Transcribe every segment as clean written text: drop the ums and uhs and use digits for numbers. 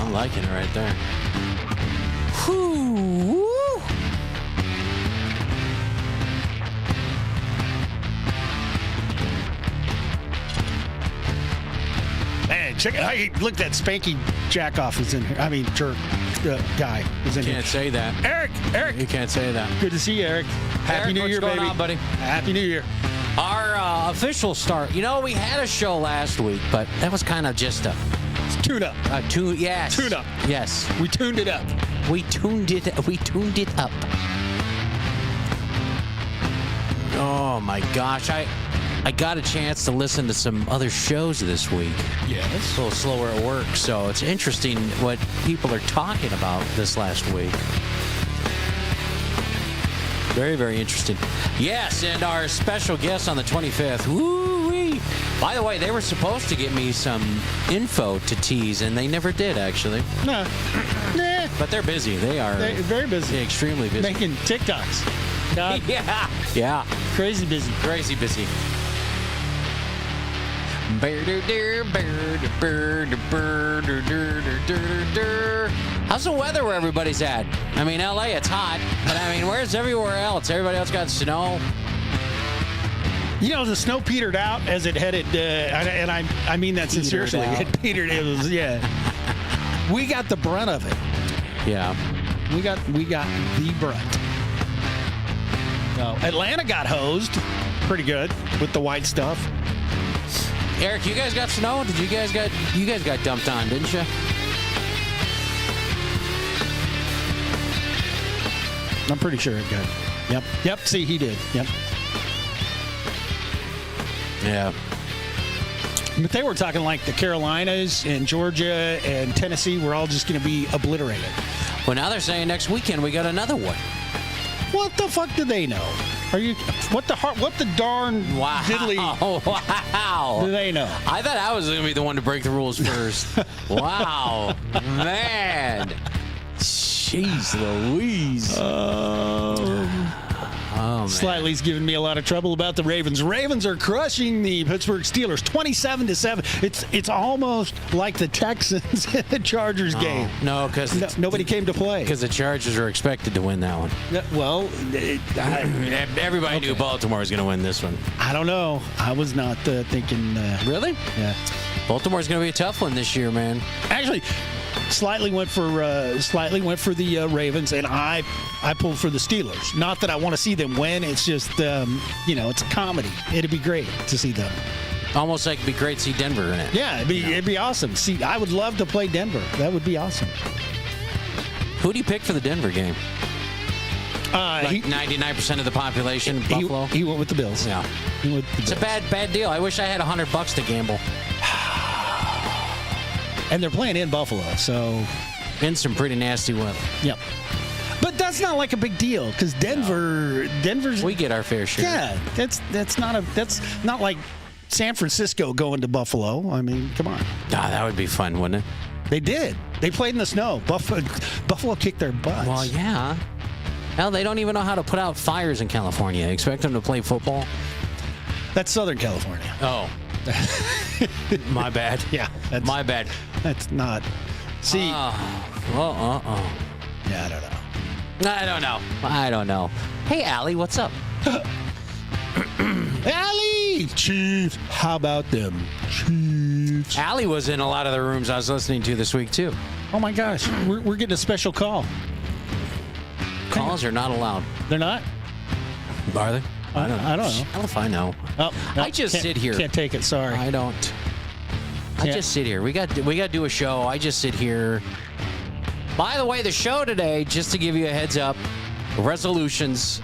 I'm liking it right there. Whew. Man, check it. Hey, look, that Spanky Jackoff is in here. I mean, jerk guy is in here. Can't say that. Eric. You can't say that. Good to see you, Eric. Happy New Year, what's going baby. on, buddy? Happy New Year. Our official start. You know, we had a show last week, but that was kind of just a Tune up. Yes. Tune up. Yes. We tuned it up. We tuned it up. Oh my gosh, I got a chance to listen to some other shows this week. Yes. A little slower at work, so it's interesting what people are talking about this last week. Very, very interesting. Yes, and our special guest on the 25th. Woo-wee. By the way, they were supposed to get me some info to tease, and they never did, actually. Nah. But they're busy. They're very busy. Extremely busy. Making TikToks. God. Yeah. Crazy busy. Crazy busy. How's the weather where everybody's at? I mean, LA, it's hot, but I mean, where's everywhere else? Everybody else got snow. You know, the snow petered out as it headed, and I mean that sincerely. It petered. It was, yeah. We got the brunt of it. Yeah. We got the brunt. So Atlanta got hosed pretty good with the white stuff. Eric, you guys got snow? You guys got dumped on, didn't you? I'm pretty sure it got. Yep. See, he did. Yep. Yeah. But they were talking like the Carolinas and Georgia and Tennessee were all just going to be obliterated. Well, now they're saying next weekend we got another one. What the fuck do they know? What the darn diddly wow. do they know? I thought I was going to be the one to break the rules first. Wow. Man. Jeez Louise. Oh, man. Slightly's giving me a lot of trouble about the Ravens. Ravens are crushing the Pittsburgh Steelers 27-7. It's almost like the Texans in the Chargers game. No, because nobody came to play. Because the Chargers are expected to win that one. Well, everybody knew Baltimore was going to win this one. I don't know. I was not thinking. Really? Yeah. Baltimore's going to be a tough one this year, man. Actually, Slightly went for the Ravens, and I pulled for the Steelers. Not that I want to see them win. It's just it's a comedy. It'd be great to see them. Almost like it'd be great to see Denver in it. Yeah, it'd be awesome. See, I would love to play Denver. That would be awesome. Who do you pick for the Denver game? 99% of the population, Buffalo. He went with the Bills. Yeah, he went with the Bills. It's a bad deal. I wish I had $100 to gamble. And they're playing in Buffalo, so in some pretty nasty weather. Yep. But that's not like a big deal because Denver's. We get our fair share. Yeah, that's not like San Francisco going to Buffalo. I mean, come on. That would be fun, wouldn't it? They did. They played in the snow. Buffalo kicked their butts. Well, yeah. Hell, they don't even know how to put out fires in California. Expect them to play football? That's Southern California. Oh. My bad. Yeah. My bad. That's not. See. Yeah, I don't know. I don't know. Hey, Allie, what's up? Allie! Chiefs. How about them Chiefs? Allie was in a lot of the rooms I was listening to this week, too. Oh, my gosh. We're getting a special call. Calls are not allowed. They're not? Are they? I don't know. Hell if I know. Oh, no, I just sit here. Can't take it. Sorry. I don't. I just sit here. We got to do a show. I just sit here. By the way, the show today, just to give you a heads up, resolutions.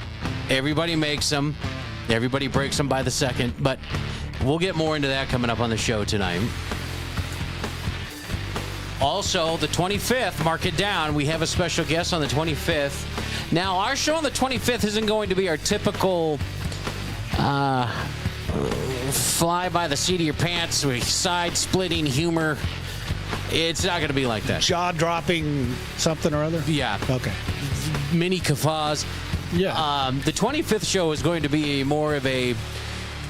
Everybody makes them. Everybody breaks them by the second. But we'll get more into that coming up on the show tonight. Also, the 25th, mark it down. We have a special guest on the 25th. Now, our show on the 25th isn't going to be our typical fly by the seat of your pants with side-splitting humor. It's not going to be like that. Jaw-dropping something or other? Yeah. Okay. Mini kafas. Yeah. The 25th show is going to be more of a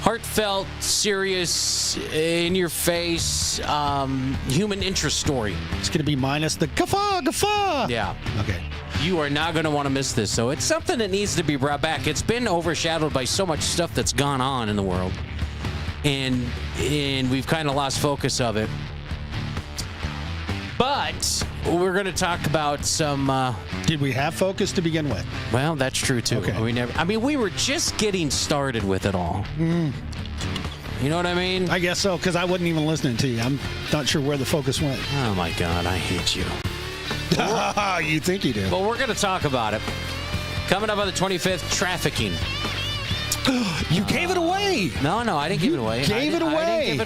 heartfelt, serious, in-your-face, human interest story. It's going to be minus the guffaw. Yeah. Okay. You are not going to want to miss this. So it's something that needs to be brought back. It's been overshadowed by so much stuff that's gone on in the world. And we've kind of lost focus of it. But we're going to talk about some... Did we have focus to begin with? Well, that's true, too. Okay. We were just getting started with it all. You know what I mean? I guess so, because I wasn't even listening to you. I'm not sure where the focus went. Oh, my God, I hate you. You think you do. Well, we're going to talk about it. Coming up on the 25th, trafficking. You gave it away. No, I didn't give it away. I didn't give it away.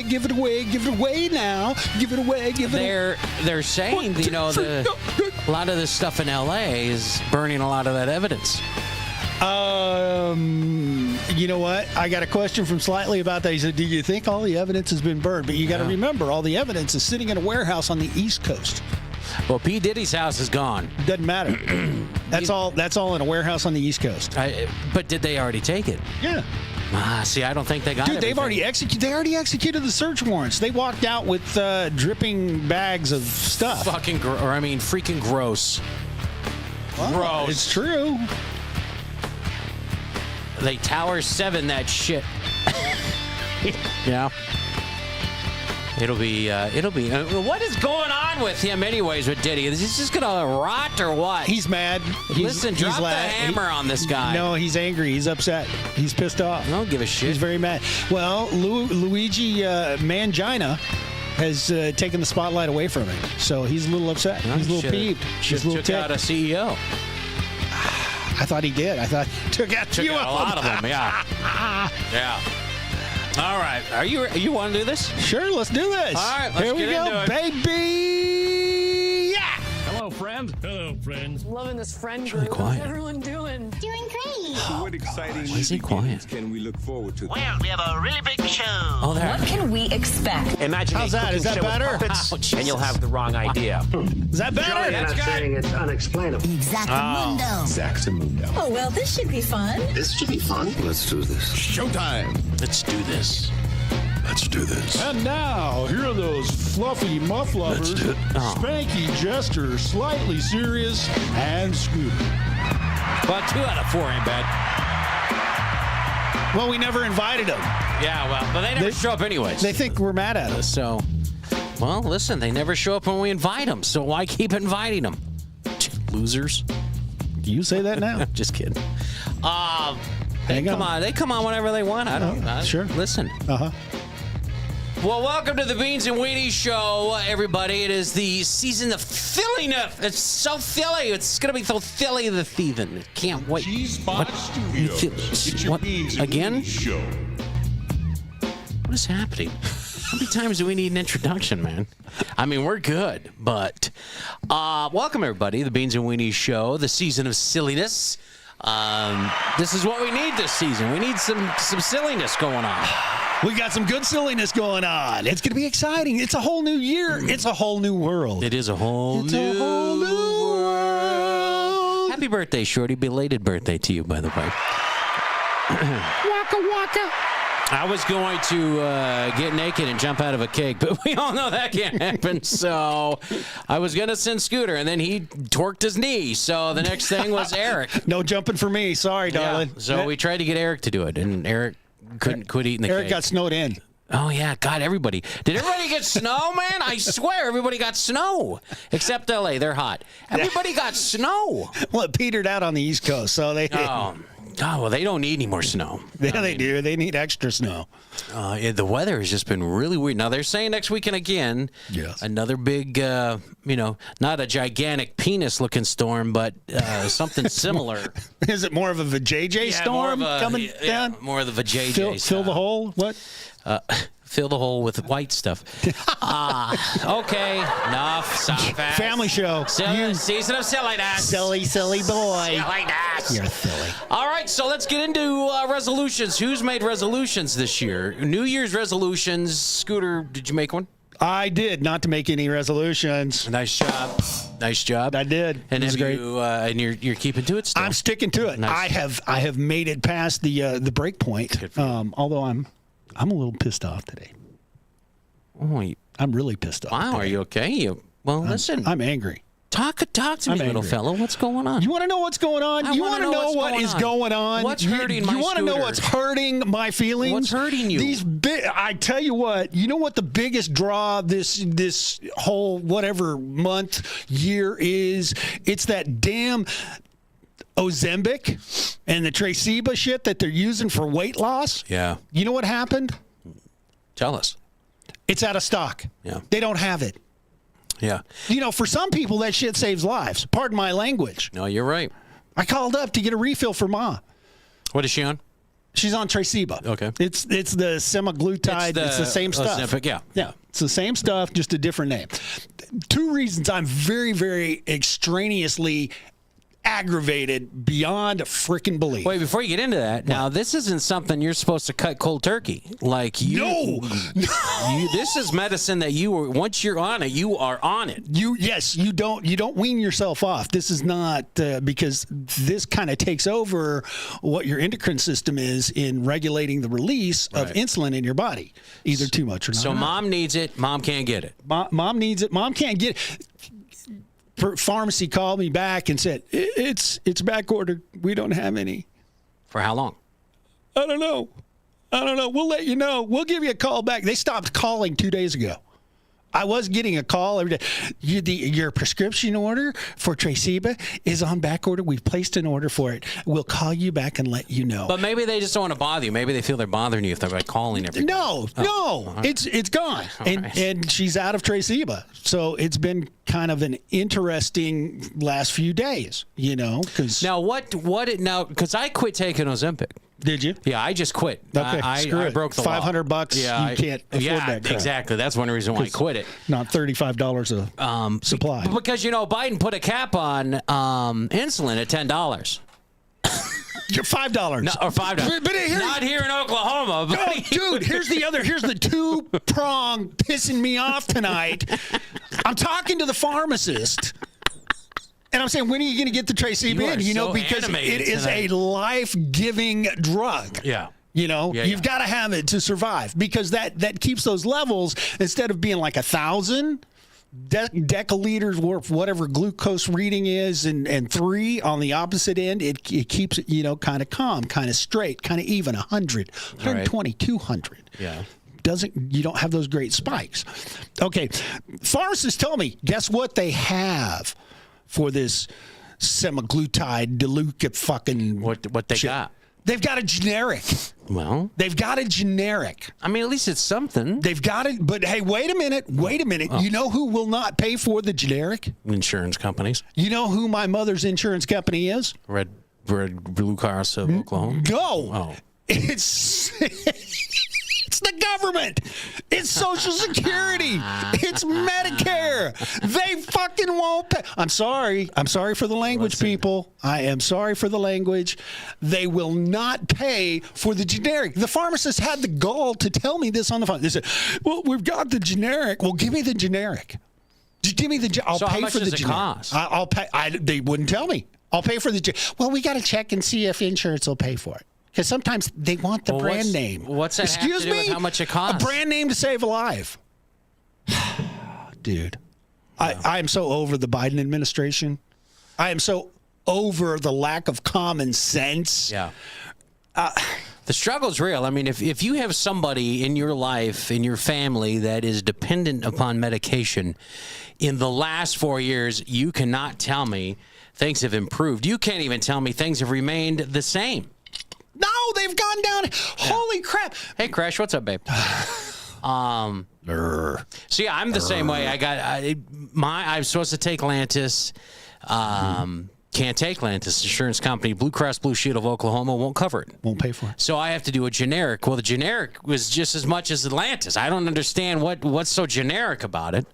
Give it away now. Give it away. They're saying, a lot of this stuff in L.A. is burning a lot of that evidence. You know what? I got a question from Slightly about that. He said, do you think all the evidence has been burned? But you got to remember, all the evidence is sitting in a warehouse on the East Coast. Well, P. Diddy's house is gone. Doesn't matter. That's all in a warehouse on the East Coast. But did they already take it? Yeah. See, I don't think they got it. Dude, they've already executed the search warrants. They walked out with dripping bags of stuff. Freaking gross. Well, gross. It's true. They Tower 7 that shit. Yeah. It'll be. What is going on with him, anyways, with Diddy? Is he just gonna rot or what? He's mad. Drop the hammer on this guy. No, he's angry. He's upset. He's pissed off. I don't give a shit. He's very mad. Well, Luigi Mangina has taken the spotlight away from him, so he's a little upset. He's a little peeved. Just took out a CEO. I thought he did. I thought he took out a lot of them. Yeah. Yeah. All right. You want to do this? Sure, let's do this. All right, Here we go, baby. Yeah. Hello, friend. Hello, friend. Loving this friend group. Really quiet. How's everyone doing? Doing great. What exciting Why is he quiet? can we look forward to? Well, we have a really big show. Oh, there. What can we expect? Imagine How's that? Is that better? Ouch. And you'll have the wrong idea. Is that better? I'm not saying it's unexplainable. Exactamundo. Oh, well, this should be fun. This should be fun. Let's do this. Showtime. Let's do this. Let's do this. And now, here are those fluffy muff lovers, Spanky Jester, Slightly Serious, and Scooter. Well, 2 out of 4 ain't bad. Well, we never invited them. Yeah, but they never show up anyways. They think we're mad at us. So, well, listen, they never show up when we invite them, so why keep inviting them? Losers. Do you say that now? Just kidding. They come on whenever they want. I don't know. Sure. Listen. Uh-huh. Well, welcome to the Beans and Weenie Show, everybody. It is the season of Philliness. It's so Philly. It's going to be so Philly the thieving. Can't wait. G-Spot Studios. It's your What? Beans and Again? Weenie Show. What is happening? How many times do we need an introduction, man? I mean, we're good, but welcome, everybody. The Beans and Weenie Show, the season of silliness. This is what we need this season. We need some silliness going on. We got some good silliness going on. It's going to be exciting. It's a whole new year. It's a whole new world. It is a whole new world. Happy birthday, Shorty. Belated birthday to you, by the way. Waka waka. I was going to get naked and jump out of a cake, but we all know that can't happen. So I was going to send Scooter, and then he torqued his knee. So the next thing was Eric. No jumping for me. Sorry, darling. Yeah. So we tried to get Eric to do it, and Eric couldn't quit eating the cake. Eric got snowed in. Oh, yeah. God, everybody. Did everybody get snow, man? I swear, everybody got snow. Except L.A. They're hot. Everybody got snow. Well, it petered out on the East Coast, so they... Oh, well, they don't need any more snow. Yeah, they do. They need extra snow. The weather has just been really weird. Now, they're saying next weekend again, another big, not a gigantic penis-looking storm, but something similar. Is it more of a vajayjay storm coming down? More of the vajayjay Fill the hole? What? Fill the hole with white stuff. Okay, enough. Family show. Season of silliness. Silly boy. Silliness. You're silly. All right, so let's get into resolutions. Who's made resolutions this year? New Year's resolutions. Scooter, did you make one? I did not to make any resolutions. Nice job. Nice job. I did. And It was have great. you, and you're keeping to it still? I'm sticking to it. Nice. I have made it past the break point. Good for you. Although I'm a little pissed off today. Oh, I'm really pissed off. wow, today. are you okay? Listen. I'm angry. Talk to me, I'm little angry. fellow. What's going on? You want to know what's going on? I You wanna want to know know what's what going is on. going on? What's hurting my You want to know scooter? what's hurting my feelings? What's hurting you? I tell you what. You know what the biggest draw this whole whatever month year is? It's that damn Ozempic and the Traceba shit that they're using for weight loss. Yeah. You know what happened? Tell us. It's out of stock. Yeah. They don't have it. Yeah. You know, for some people, that shit saves lives. Pardon my language. No, you're right. I called up to get a refill for Ma. What is she on? She's on Traceba. Okay. It's the semaglutide. It's the same stuff. Ozempic, yeah. Yeah. It's the same stuff, just a different name. 2 reasons I'm very, very extraneously aggravated beyond freaking belief. Wait, before you get into that, now this isn't something you're supposed to cut cold turkey. Like you, this is medicine that once you're on it, you are on it. You don't wean yourself off. This is not because this kind of takes over what your endocrine system is in regulating the release of Right. insulin in your body, either too much or not. So mom needs it, mom can't get it. Mom needs it. Mom can't get it. Pharmacy called me back and said it's back ordered. We don't have any. For how long? I don't know. We'll let you know. We'll give you a call back. They stopped calling 2 days ago. I was getting a call every day. Your prescription order for Traceba is on back order. We've placed an order for it. We'll call you back and let you know. But maybe they just don't want to bother you. Maybe they feel they're bothering you if they're like calling every day. No, it's gone, right. and she's out of Traceba. So it's been kind of an interesting last few days, because Now because I quit taking Ozempic. did you? Yeah, I just quit. Okay, screw I it. broke the law. $500. Yeah, You can't afford that crap. exactly. That's one reason why I quit it. Not $35 a supply. Because Biden put a cap on insulin at $10. You're $5. No, or $5. But here- Not here in Oklahoma. But Oh, dude, here's the 2-prong pissing me off tonight. I'm talking to the pharmacist. And I'm saying, when are you going to get the Traceba You are in? so Because animated it is a tonight. life-giving drug. Yeah. You've got to have it to survive, because that keeps those levels, instead of being like 1,000 deciliters worth, whatever glucose reading is, and 3 on the opposite end, it keeps it, kind of calm, kind of straight, kind of even, 100, 120, 200. Yeah. You don't have those great spikes. Okay. Pharmacists tell me, guess what they have for this semaglutide Deluca fucking What they shit? got? They've got a generic. Well, They've got a generic. I mean, at least it's something. They've got it. But hey, wait a minute. Oh. You know who will not pay for the generic? Insurance companies. You know who my mother's insurance company is? Red Blue Cross of Oklahoma. No. Oh. It's it's the government. It's Social Security. It's Medicare. They fucking won't pay. I'm sorry for the language, people. I am sorry for the language. They will not pay for the generic. The pharmacist had the gall to tell me this on the phone. They said, "Well, we've got the generic. Well, give me the generic. Just give me the. I'll So pay how much for the does it generic. cost? I'll pay. They wouldn't tell me. I'll pay for the. Well, we got to check and see if insurance will pay for it. Because sometimes they want the brand name. What's that have to Excuse do me? with how much it costs? A brand name to save a life. Dude, I am so over the Biden administration. I am so over the lack of common sense. Yeah. The struggle's real. I mean, if you have somebody in your life, in your family, that is dependent upon medication, in the last 4 years, you cannot tell me things have improved. You can't even tell me things have remained the same. No, they've gone down. Holy crap. Hey, Crash, what's up, babe? See, I'm the same way. I'm supposed to take Lantus. Can't take Lantus. Insurance company, Blue Cross Blue Shield of Oklahoma, won't cover it. Won't pay for it. So I have to do a generic. Well, the generic was just as much as Atlantis. I don't understand what's so generic about it.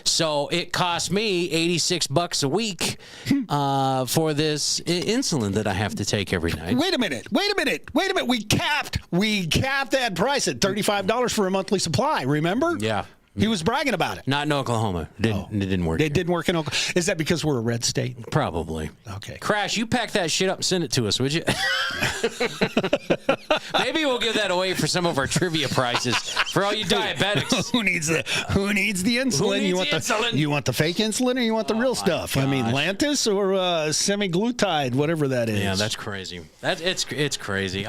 So it cost me $86 a week for this insulin that I have to take every night. Wait a minute. We capped that price at $35 for a monthly supply, remember? Yeah. He was bragging about it. Not in Oklahoma. It didn't work. It didn't work in Oklahoma. Is that because we're a red state? Probably. Okay. Crash, you pack that shit up and send it to us, would you? Maybe we'll give that away for some of our trivia prizes for all you diabetics. Who needs the insulin? needs You want the insulin? You want the fake insulin or you want the real stuff? I mean, Lantus or semaglutide, whatever that is. Yeah, that's crazy. It's crazy.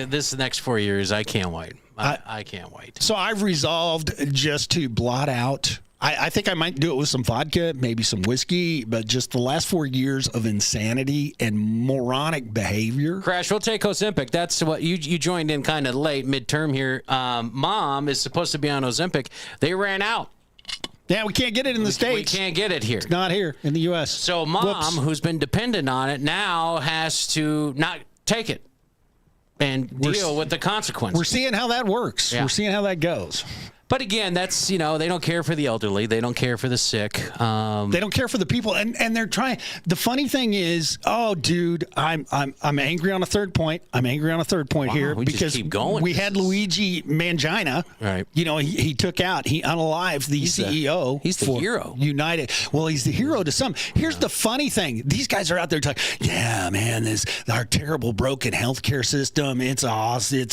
This next 4 years, I can't wait. I can't wait. So I've resolved just to blot out. I think I might do it with some vodka, maybe some whiskey, but just the last 4 years of insanity and moronic behavior. Crash, we'll take Ozempic. That's what you joined in kind of late, midterm here. Mom is supposed to be on Ozempic. They ran out. Yeah, we can't get it in the States. We can't get it here. It's not here in the U.S. So Mom, who's been dependent on it, now has to not take it and deal with the consequences. We're seeing how that works. Yeah. We're seeing how that goes. But again, that's, they don't care for the elderly. They don't care for the sick. They don't care for the people, and they're trying. The funny thing is, oh, dude, I'm angry on a third point. I'm angry on a third point here we just because keep going. We had Luigi Mangina. Right. He he unalived the CEO. He's the for hero. United. Well, he's the hero to some. Here's the funny thing: these guys are out there talking. Yeah, man, our terrible broken healthcare system. It's awesome.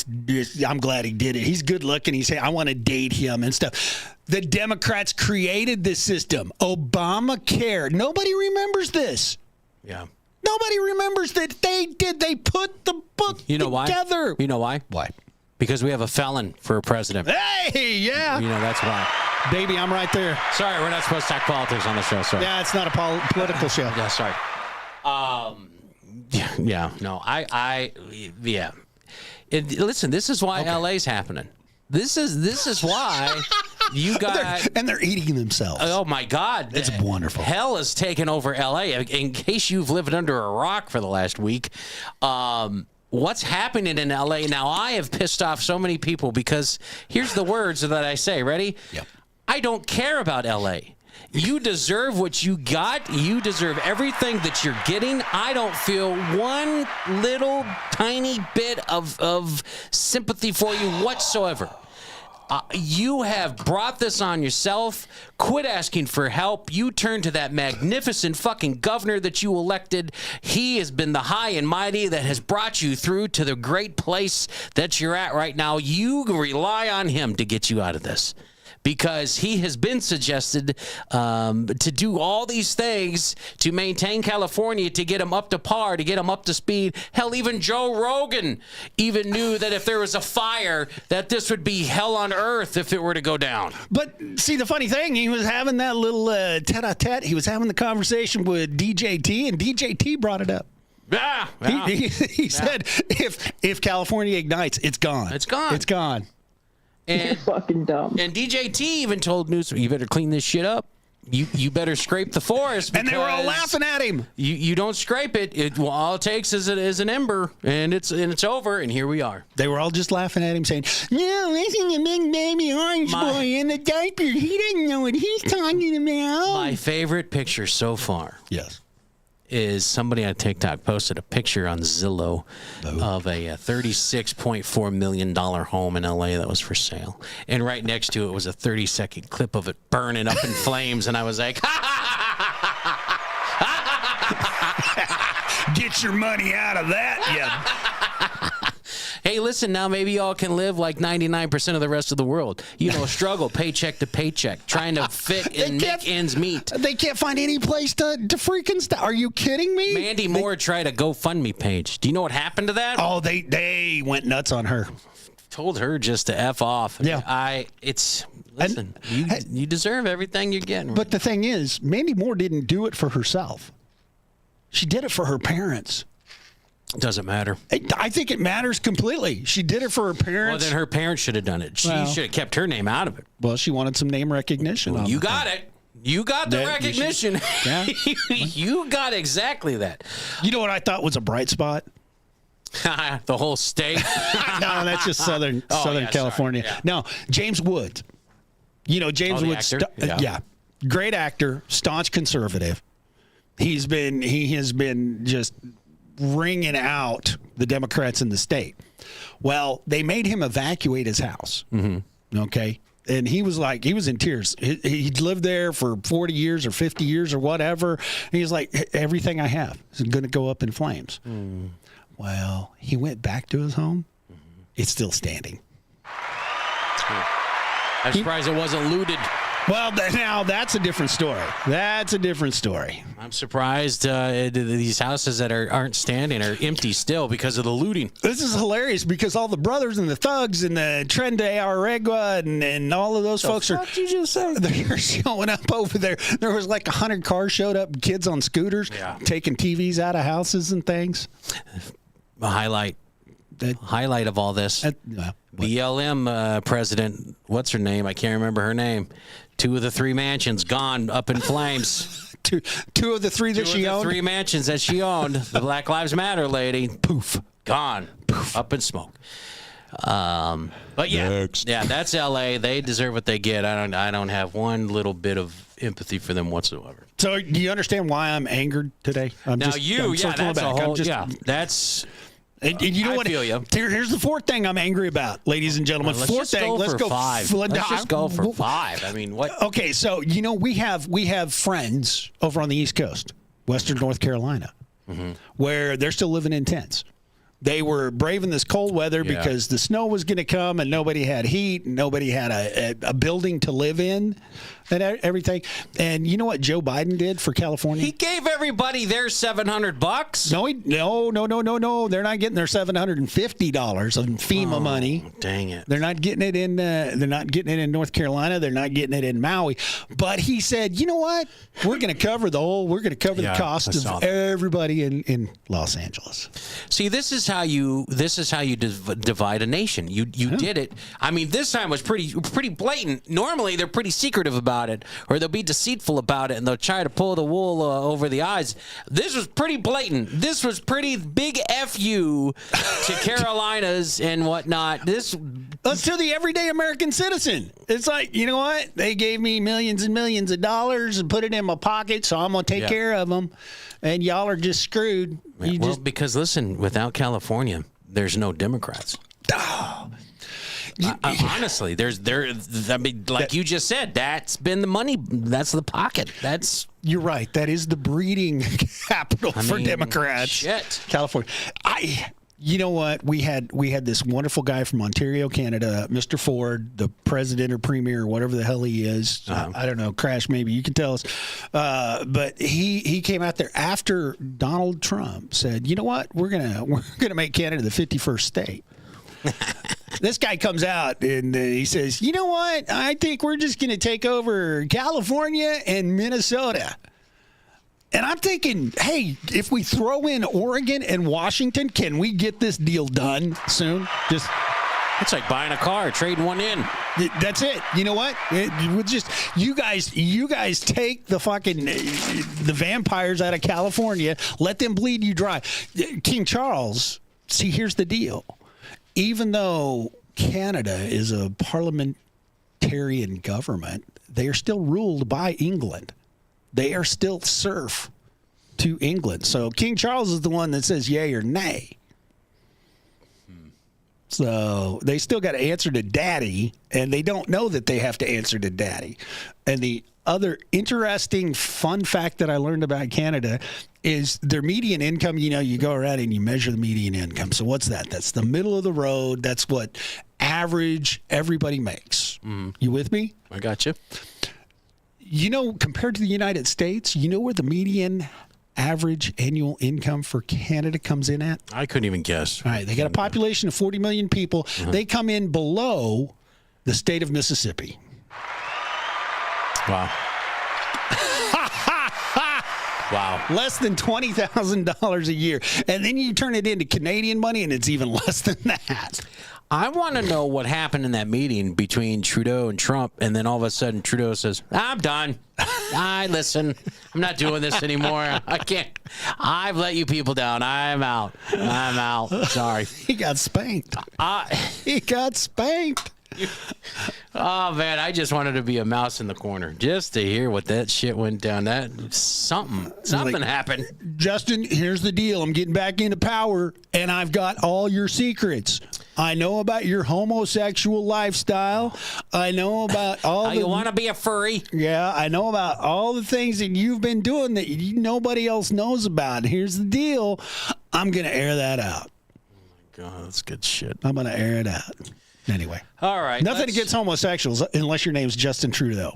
I'm glad he did it. He's good looking. I want to date him and stuff. The Democrats created this system, Obamacare. Nobody remembers this. Yeah. Nobody remembers that they did. They put the book together. Why? You know why? Why? Because we have a felon for a president. Hey, yeah. That's why. Baby, I'm right there. Sorry, we're not supposed to talk politics on the show. Sorry. Yeah, it's not a political show. Yeah, sorry. Listen, this is why LA's happening. This is why you got... And they're eating themselves. Oh, my God. It's wonderful. Hell has taken over L.A. In case you've lived under a rock for the last week, what's happening in L.A. now, I have pissed off so many people because here's the words that I say. Ready? Yep. I don't care about L.A. You deserve what you got. You deserve everything that you're getting. I don't feel one little tiny bit of sympathy for you whatsoever. You have brought this on yourself. Quit asking for help. You turn to that magnificent fucking governor that you elected. He has been the high and mighty that has brought you through to the great place that you're at right now. You rely on him to get you out of this. Because he has been suggested to do all these things to maintain California, to get him up to par, to get him up to speed. Hell, even Joe Rogan even knew that if there was a fire, that this would be hell on earth if it were to go down. But see, the funny thing, he was having that little tete-a-tete. He was having the conversation with DJT, and DJT brought it up. Yeah. He said, if California ignites, it's gone. It's gone. It's gone. And, fucking dumb. And DJT even told News, you better clean this shit up. You better scrape the forest. And they were all laughing at him. You don't scrape it. All it takes is an ember, and it's over. And here we are. They were all just laughing at him, saying, "No, listen to big baby orange boy in the diaper. He doesn't know what he's talking about." My favorite picture so far. Yes. Is somebody on TikTok posted a picture on Zillow of a $36.4 million home in LA that was for sale. And right next to it was a 30-second clip of it burning up in flames. And I was like, get your money out of that, yeah. Hey, listen, now maybe y'all can live like 99% of the rest of the world. Struggle paycheck to paycheck, trying to fit and make ends meet. They can't find any place to freaking stop. Are you kidding me? Mandy Moore tried a GoFundMe page. Do you know what happened to that? Oh, they went nuts on her. Told her just to F off. Yeah. Listen, you deserve everything you're getting. But the thing is, Mandy Moore didn't do it for herself. She did it for her parents. Doesn't matter. I think it matters completely. She did it for her parents. Well, then her parents should have done it. She should have kept her name out of it. Well, she wanted some name recognition. Well, you got it. You got the recognition. Yeah. You got exactly that. You know what I thought was a bright spot? The whole state? No, that's just Southern California. Yeah. No, James Woods. James Woods. Yeah. Great actor, staunch conservative. He has been just ringing out the Democrats in the state. Well, they made him evacuate his house. Mm-hmm. Okay. And he was in tears. He lived there for 40 years or 50 years or whatever. And he's like, everything I have is going to go up in flames. Well, he went back to his home. It's still standing. I'm surprised it wasn't looted. Well, now that's a different story. I'm surprised these houses that aren't standing are empty still because of the looting. This is hilarious because all the brothers and the thugs and the Tren de Arregua and all of those folks are. What did you just say? They're showing up over there. There was like 100 cars showed up, kids on scooters, taking TVs out of houses and things. The highlight of all this. BLM president, what's her name? I can't remember her name. 2 of the 3 mansions gone up in flames. Two of the 3 that she owned. 3 mansions that she owned. The Black Lives Matter lady. Poof. Gone. Poof. Up in smoke. But yeah, that's LA. They deserve what they get. I don't have one little bit of empathy for them whatsoever. So do you understand why I'm angered today? That's a whole. That's. And you know what? I feel you. Here's the 4th thing I'm angry about, ladies and gentlemen. Let's Fourth thing. Let's go 5. Let's just go for 5. I mean, what? Okay, so we have friends over on the East Coast, Western North Carolina, where they're still living in tents. They were braving this cold weather because the snow was going to come and nobody had heat, nobody had a building to live in, and everything. And you know what Joe Biden did for California? He gave everybody their $700. No. They're not getting their $750 of FEMA money. Dang it! They're not getting it in. They're not getting it in North Carolina. They're not getting it in Maui. But he said, you know what? We're going to cover the cost of everybody in Los Angeles. See, this is how you divide a nation. You did it. I mean, this time was pretty blatant. Normally, they're pretty secretive about it, or they'll be deceitful about it, and they'll try to pull the wool over the eyes. This was pretty blatant. This was pretty big FU to Carolinas and whatnot. Let's to the everyday American citizen. It's like, you know what? They gave me millions and millions of dollars and put it in my pocket, so I'm going to take care of them. And y'all are just screwed. Because listen, without California, there's no Democrats. Honestly, you just said, that's been the money. That's the pocket. You're right. That is the breeding capital for Democrats. Shit. California. You know what? We had this wonderful guy from Ontario, Canada, Mr. Ford, the president or premier or whatever the hell he is. I don't know. Crash, maybe you can tell us. But he came out there after Donald Trump said, you know what? We're gonna make Canada the 51st state. This guy comes out and he says, you know what? I think we're just going to take over California and Minnesota. And I'm thinking, hey, if we throw in Oregon and Washington, can we get this deal done soon? It's like buying a car, trading one in. That's it. You know what? You guys take the the vampires out of California, let them bleed you dry. King Charles, see, here's the deal. Even though Canada is a parliamentarian government, they are still ruled by England. They are still serf to England. So King Charles is the one that says yay or nay. So they still got to answer to daddy, and they don't know that they have to answer to daddy. And the other interesting fun fact that I learned about Canada is their median income. You know, you go around and you measure the median income. So what's that? That's the middle of the road. That's what average everybody makes. You with me? I got you. You know, compared to the United States, you know where the median average annual income for Canada comes in at? I couldn't even guess. All right, they got a population of 40 million people. They come in below the state of Mississippi. Wow. Wow. Less than $20,000 a year. And then you turn it into Canadian money, and it's even less than that. I want to know what happened in that meeting between Trudeau and Trump, and then all of a sudden Trudeau says, I'm done. Listen, I'm not doing this anymore. I can't. I've let you people down. I'm out. Sorry. He got spanked. He got spanked. Oh, man, I just wanted to be a mouse in the corner just to hear what that shit went down. Something happened. Justin, here's the deal. I'm getting back into power, and I've got all your secrets. I know about your homosexual lifestyle. I know about all You want to be a furry? Yeah, I know about all the things that you've been doing that nobody else knows about. And here's the deal. I'm going to air that out. God, that's good shit. I'm going to air it out. Anyway. All right. Nothing against homosexuals unless your name's Justin Trudeau.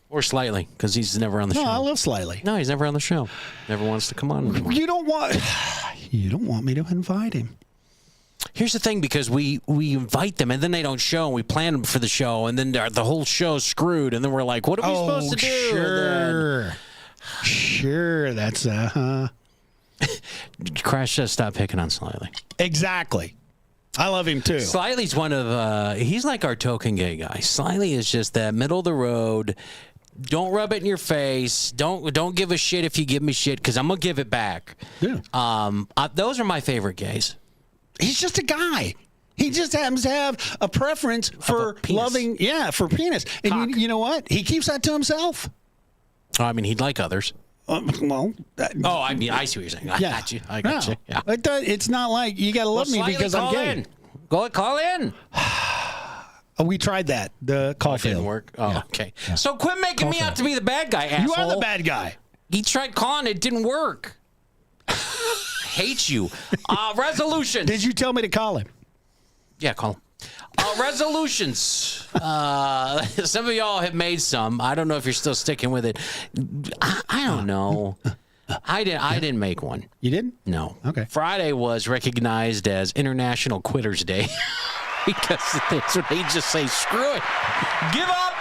Or Slightly, because he's never on the show. No, I love Slightly. No, he's never on the show. Never wants to come on anymore. You don't want me to invite him. Here's the thing, because we invite them, and then they don't show, and we plan them for the show, and then the whole show's screwed, and then we're like, what are we supposed to do? Sure, that's Crash says stop picking on Slightly. Exactly. I love him too. Slightly's one of he's like our token gay guy. Slightly is just that middle of the road. Don't rub it in your face. Don't give a shit if you give me shit, because I'm gonna give it back. Yeah. Those are my favorite gays. He's just a guy. He just happens to have a preference for loving, for penis. And you know what? He keeps that to himself. Oh, I mean, he'd like others. I see what you're saying. I got you. Yeah. It's not like you got to love me because I'm gay. Call in. We tried that. The call failed. Didn't work. Oh, okay. Yeah. So quit making me out to be the bad guy, asshole. You are the bad guy. He tried calling. It didn't work. Hate you. Resolutions. Did you tell me to call him? Yeah, call him. Resolutions. Some of y'all have made some. I don't know if you're still sticking with it. I don't know. I didn't make one. You didn't? No. Okay. Friday was recognized as International Quitters Day because that's what they just say. Screw it. Give up.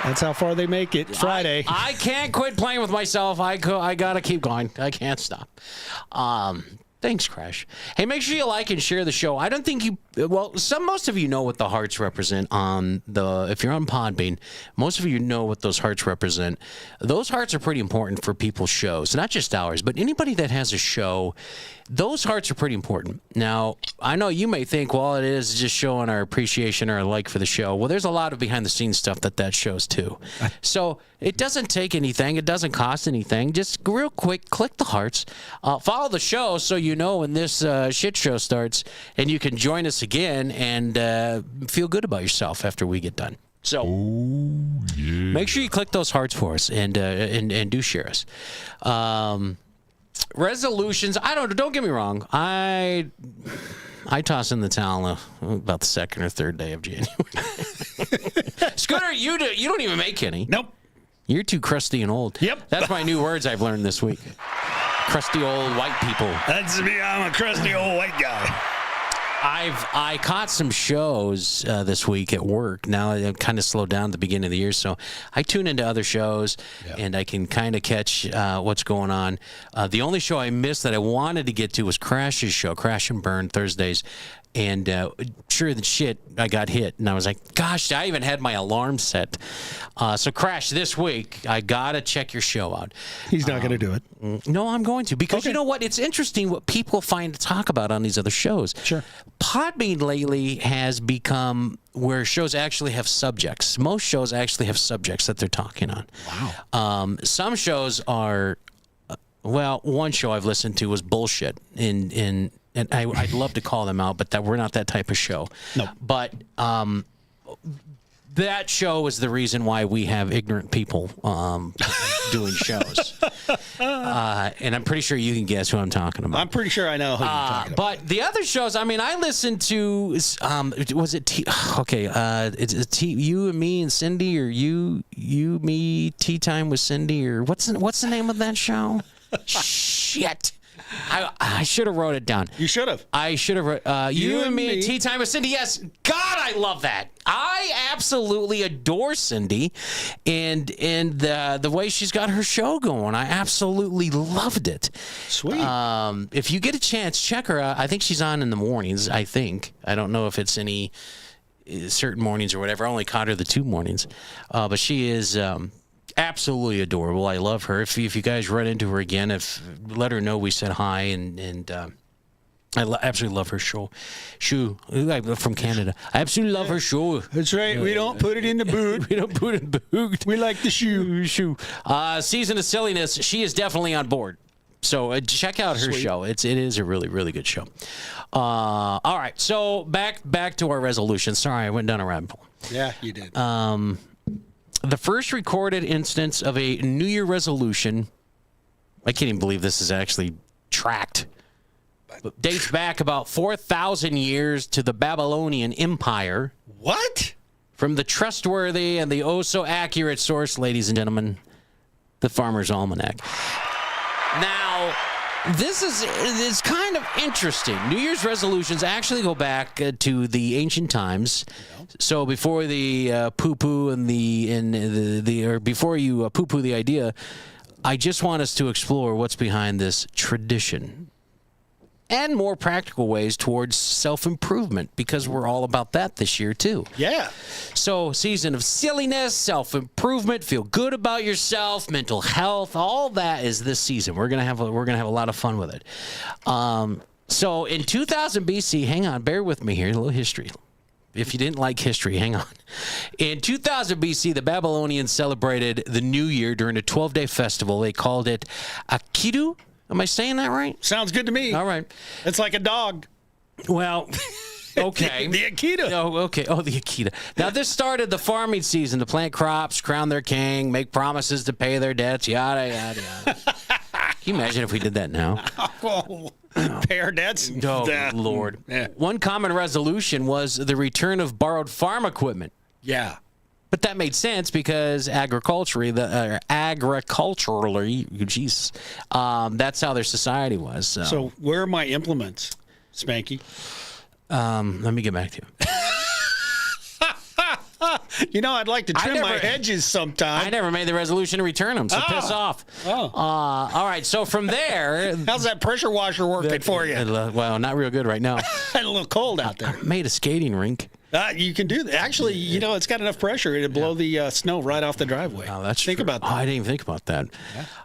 That's how far they make it. Friday. I can't quit playing with myself. I got to keep going. I can't stop. Thanks, Crash. Hey, make sure you like and share the show. I don't think most of you know what the hearts represent if you're on Podbean, most of you know what those hearts represent. Those hearts are pretty important for people's shows, not just ours, but anybody that has a show, those hearts are pretty important. Now, I know you may think, well, it is just showing our appreciation or our like for the show. Well, there's a lot of behind-the-scenes stuff that shows, too. So it doesn't take anything. It doesn't cost anything. Just real quick, click the hearts. Follow the show so you know when this shit show starts, and you can join us again and feel good about yourself after we get done. So make sure you click those hearts for us and do share us. Resolutions. Don't get me wrong. I toss in the towel about the second or third day of January. Scooter, you don't even make any. Nope. You're too crusty and old. Yep. That's my new words I've learned this week. Crusty old white people. That's me. I'm a crusty old white guy. I caught some shows this week at work. Now I kind of slowed down at the beginning of the year, so I tune into other shows and I can kind of catch what's going on. The only show I missed that I wanted to get to was Crash's show, Crash and Burn Thursdays. And sure the shit, I got hit. And I was like, gosh, I even had my alarm set. So Crash, this week, I got to check your show out. He's not going to do it. No, I'm going to. Because you know what? It's interesting what people find to talk about on these other shows. Sure. Podbean lately has become where shows actually have subjects. Most shows actually have subjects that they're talking on. Wow. Some shows are, one show I've listened to was bullshit. And I'd love to call them out, but we're not that type of show. No. But that show is the reason why we have ignorant people doing shows. And I'm pretty sure you can guess who I'm talking about. I'm pretty sure I know who you're talking about. But the other shows, I mean, I listened to, was it, it's You and Me and Cindy, or You, Me, Tea Time with Cindy, or what's the name of that show? Shit. I should have wrote it down. You should have. I should have wrote You and Me, Tea Time with Cindy. Yes. God, I love that. I absolutely adore Cindy and the way she's got her show going. I absolutely loved it. Sweet. If you get a chance, check her out. I think she's on in the mornings, I think. I don't know if it's any certain mornings or whatever. I only caught her the 2 mornings. But she is... absolutely adorable. I love her. If you guys run into her again, let her know we said hi, and I absolutely love her show. I'm from Canada. I absolutely love her show. That's right. We don't put it in the boot. We don't put it in the boot. We like the shoe. Season of Silliness. She is definitely on board. So check out her show. It is a really, really good show. All right. So back to our resolution. Sorry, I went down a rabbit hole. Yeah, you did. The first recorded instance of a New Year resolution, I can't even believe this is actually tracked, dates back about 4,000 years to the Babylonian Empire. What? From the trustworthy and the oh-so-accurate source, ladies and gentlemen, the Farmer's Almanac. Now, this is kind of interesting. New Year's resolutions actually go back to the ancient times. So before the poo-poo or before you poo-poo the idea, I just want us to explore what's behind this tradition and more practical ways towards self-improvement, because we're all about that this year too. Yeah. So, season of silliness, self-improvement, feel good about yourself, mental health, all that is this season. We're gonna have a lot of fun with it. So, in 2000 BC, hang on, bear with me here, a little history. If you didn't like history, hang on. In 2000 BC, the Babylonians celebrated the New Year during a 12-day festival. They called it Akidu. Am I saying that right? Sounds good to me. All right. It's like a dog. Well, okay. The Akita. Oh, okay. Oh, the Akita. Now, this started the farming season to plant crops, crown their king, make promises to pay their debts, yada, yada, yada. Can you imagine if we did that now? Oh, pay our debts? Oh, Lord. Yeah. One common resolution was the return of borrowed farm equipment. Yeah. But that made sense because agriculturally, Jesus, that's how their society was. So where are my implements, Spanky? Let me get back to you. I'd like to trim my hedges sometime. I never made the resolution to return them, so piss off. Oh. All right, so from there... How's that pressure washer working for you? Well, not real good right now. It's a little cold out there. I made a skating rink. You can do that. Actually, it's got enough pressure. It'll blow the snow right off the driveway. Oh, that's Think true. about that. Oh, I didn't even think about that.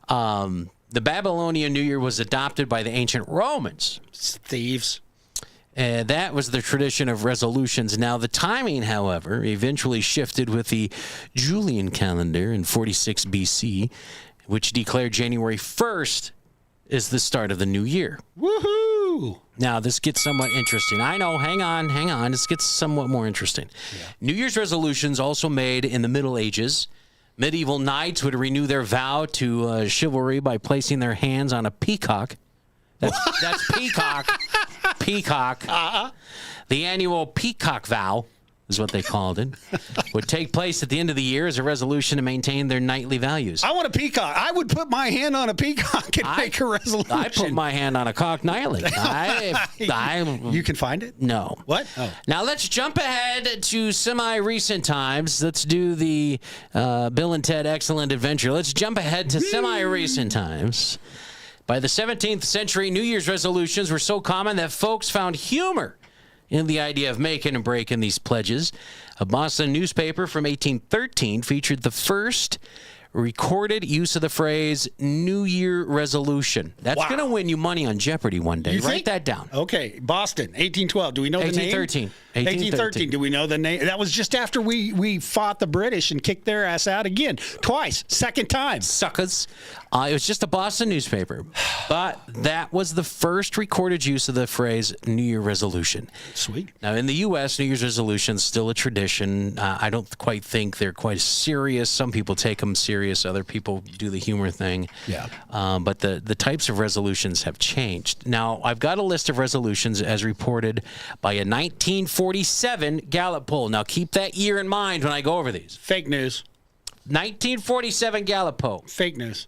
Yeah. The Babylonian New Year was adopted by the ancient Romans. Thieves. That was the tradition of resolutions. Now, the timing, however, eventually shifted with the Julian calendar in 46 BC, which declared January 1st as the start of the new year. Woohoo! Now, this gets somewhat interesting. I know, hang on. This gets somewhat more interesting. Yeah. New Year's resolutions also made in the Middle Ages. Medieval knights would renew their vow to chivalry by placing their hands on a peacock. That's peacock. Peacock. The annual peacock vow is what they called it, would take place at the end of the year as a resolution to maintain their knightly values. I want a peacock. I would put my hand on a peacock and make a resolution. I put my hand on a cock nightly. You can find it? No. What? Oh. Now let's jump ahead to semi-recent times. Let's do the Bill and Ted Excellent Adventure. Let's jump ahead to semi-recent times. By the 17th century, New Year's resolutions were so common that folks found humor in the idea of making and breaking these pledges. A Boston newspaper from 1813 featured the first recorded use of the phrase New Year resolution. That's going to win you money on Jeopardy one day. Write that down. Okay, Boston, 1812. Do we know the name? 1813. Do we know the name? That was just after we fought the British and kicked their ass out again. Twice. Second time. Suckers. It was just a Boston newspaper. But that was the first recorded use of the phrase New Year resolution. Sweet. Now, in the U.S., New Year's resolution is still a tradition. I don't quite think they're quite serious. Some people take them serious. Other people do the humor thing. Yeah. But the types of resolutions have changed. Now, I've got a list of resolutions as reported by a 1947 Gallup poll. Now, keep that year in mind when I go over these. Fake news. 1947 Gallup poll. Fake news.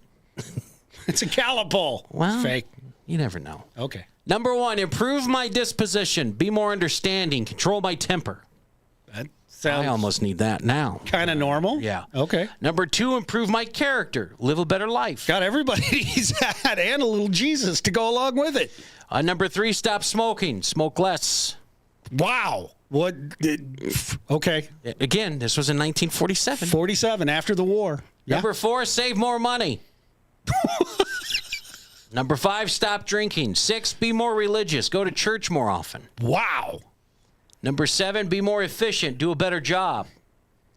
It's a Gallup poll. Well, fake. You never know. Okay. Number 1, improve my disposition, be more understanding, control my temper. That sounds. I almost need that now. Kind of normal. Yeah. Okay. Number 2, improve my character, live a better life. God, everybody needs that and a little Jesus to go along with it. Number 3, stop smoking, smoke less. Wow. What? Okay. Again, this was in 1947. 47 after the war. Number 4, save more money. Number 5, stop drinking. 6, be more religious. Go to church more often. Wow. Number 7, be more efficient. Do a better job.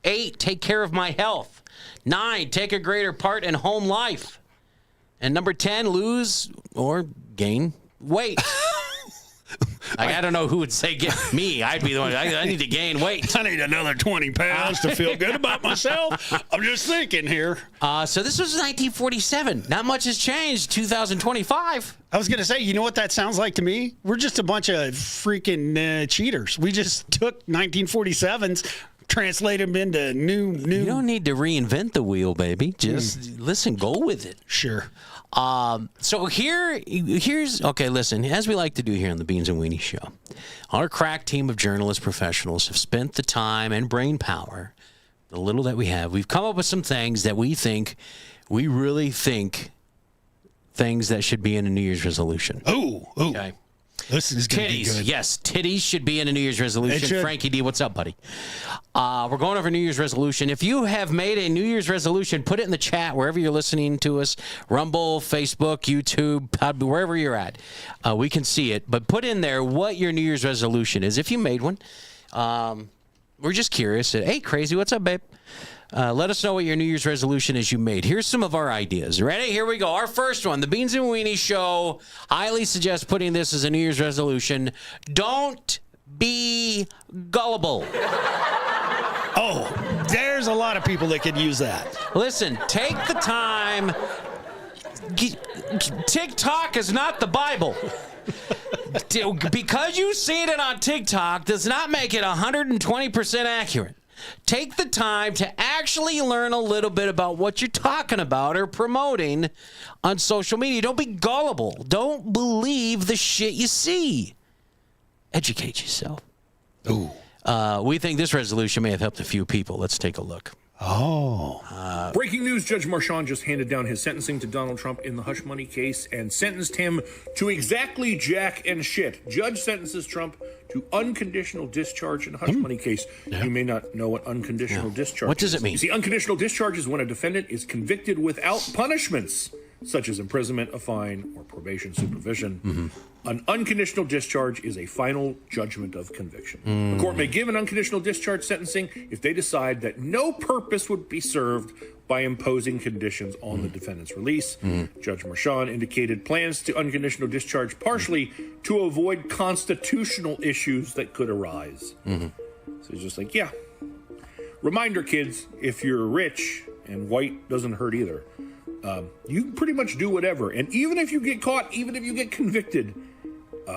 8, take care of my health. 9, take a greater part in home life. And number 10, lose or gain weight. I don't know who would say me. I'd be the one. I need to gain weight. I need another 20 pounds to feel good about myself. I'm just thinking here. So this was 1947. Not much has changed. 2025. I was going to say, you know what that sounds like to me? We're just a bunch of freaking cheaters. We just took 1947s, translated them into new. You don't need to reinvent the wheel, baby. Just listen, go with it. Sure. So here's okay. Listen, as we like to do here on the Beans and Weenie Show, our crack team of journalist professionals have spent the time and brain power, the little that we have. We've come up with some things that we really think, things that should be in a New Year's resolution. Ooh. Okay. This is going to be Titties, good. yes, titties should be in a New Year's resolution. Frankie D, what's up, buddy? We're going over New Year's resolution. If you have made a New Year's resolution, put it in the chat wherever you're listening to us, Rumble, Facebook, YouTube, wherever you're at. We can see it, but put in there what your New Year's resolution is, if you made one. We're just curious. Hey, Crazy, what's up, babe? Let us know what your New Year's resolution is you made. Here's some of our ideas. Ready? Here we go. Our first one, the Beans and Weenie Show. Highly suggest putting this as a New Year's resolution. Don't be gullible. Oh, there's a lot of people that could use that. Listen, take the time. TikTok is not the Bible. Because you see it on TikTok does not make it 120% accurate. Take the time to actually learn a little bit about what you're talking about or promoting on social media. Don't be gullible. Don't believe the shit you see. Educate yourself. Ooh. We think this resolution may have helped a few people. Let's take a look. Oh. Breaking news, Judge Marchand just handed down his sentencing to Donald Trump in the hush money case and sentenced him to exactly jack and shit. Judge sentences Trump to unconditional discharge in the hush money case. Yeah. You may not know what unconditional discharge is. What does it mean? You see, unconditional discharge is when a defendant is convicted without punishments, such as imprisonment, a fine, or probation supervision. Mm-hmm. An unconditional discharge is a final judgment of conviction. The court may give an unconditional discharge sentencing if they decide that no purpose would be served by imposing conditions on the defendant's release. Judge Marchand indicated plans to unconditional discharge partially to avoid constitutional issues that could arise. So he's just like, yeah. Reminder, kids, if you're rich, and white doesn't hurt either, you can pretty much do whatever. And even if you get caught, even if you get convicted,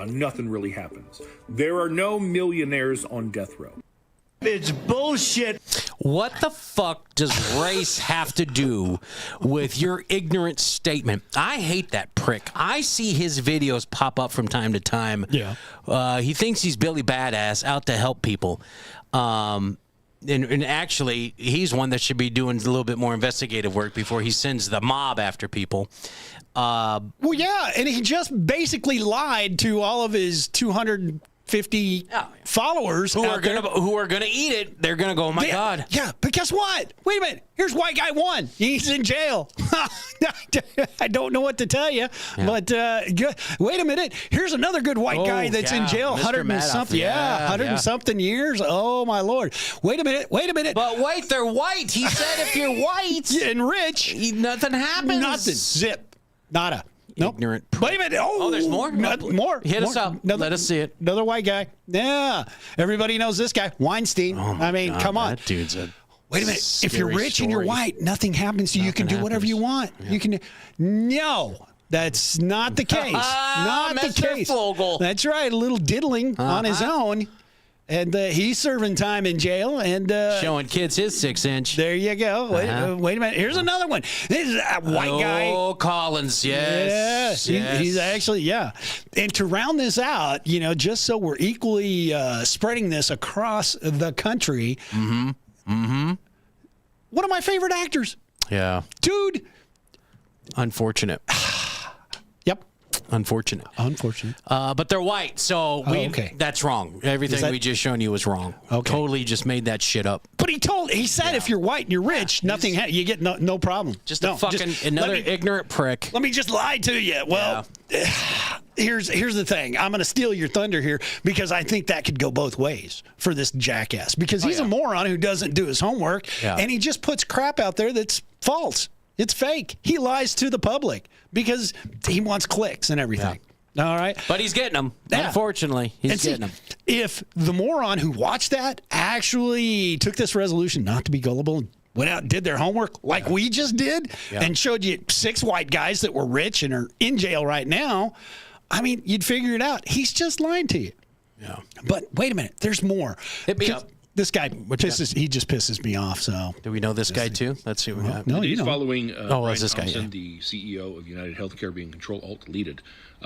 nothing really happens. There are no millionaires on death row. It's bullshit. What the fuck does race have to do with your ignorant statement? I hate that prick. I see his videos pop up from time to time. Yeah. He thinks he's Billy Badass out to help people. And actually, he's one that should be doing a little bit more investigative work before he sends the mob after people. Well, yeah, and he just basically lied to all of his 250 followers who are gonna eat it. They're gonna go, oh my God. Yeah, but guess what? Wait a minute. Here's white guy one. He's in jail. I don't know what to tell you, but wait a minute. Here's another good white guy that's in jail. 100 and something. Yeah, 100 and something years. Oh my Lord. Wait a minute. But wait, they're white. He said if you're white and rich, nothing happens. Nothing. Zip. Nada. Nope. Ignorant. Wait a minute. Oh, there's more? More. Hit us up. Let us see it. Another white guy. Yeah. Everybody knows this guy. Weinstein. I mean, God, come on. That dude's a Wait a minute. If you're rich and you're white, nothing happens to you. You can do whatever you want. Yeah. You can. No. That's not the case. Not the case. Fogel. That's right. A little diddling on his own. And he's serving time in jail and showing kids his 6-inch. There you go. Wait a minute. Here's another one. This is a white guy. Oh, Collins. Yes. He's actually, yeah. And to round this out, just so we're equally spreading this across the country. One of my favorite actors. Yeah. Dude. Unfortunate. Yep. Unfortunate. But they're white, so that's wrong. Everything we just shown you was wrong. Okay. Totally just made that shit up. But he said if you're white and you're rich, you get no problem. Just another ignorant prick. Let me just lie to you. Well, here's the thing. I'm going to steal your thunder here because I think that could go both ways for this jackass because he's a moron who doesn't do his homework and he just puts crap out there that's false. It's fake. He lies to the public. because he wants clicks and everything. All right. But he's getting them. Yeah. Unfortunately, he's getting them. If the moron who watched that actually took this resolution not to be gullible and went out and did their homework like we just did and showed you 6 white guys that were rich and are in jail right now, I mean, you'd figure it out. He's just lying to you. Yeah. But wait a minute. There's more. Hit me up. This guy he just pisses me off. So do we know this guy too? Let's see what we got. No, Days you know. following Brian this guy, Thompson, the CEO of United Healthcare, being Control-Alt-Deleted,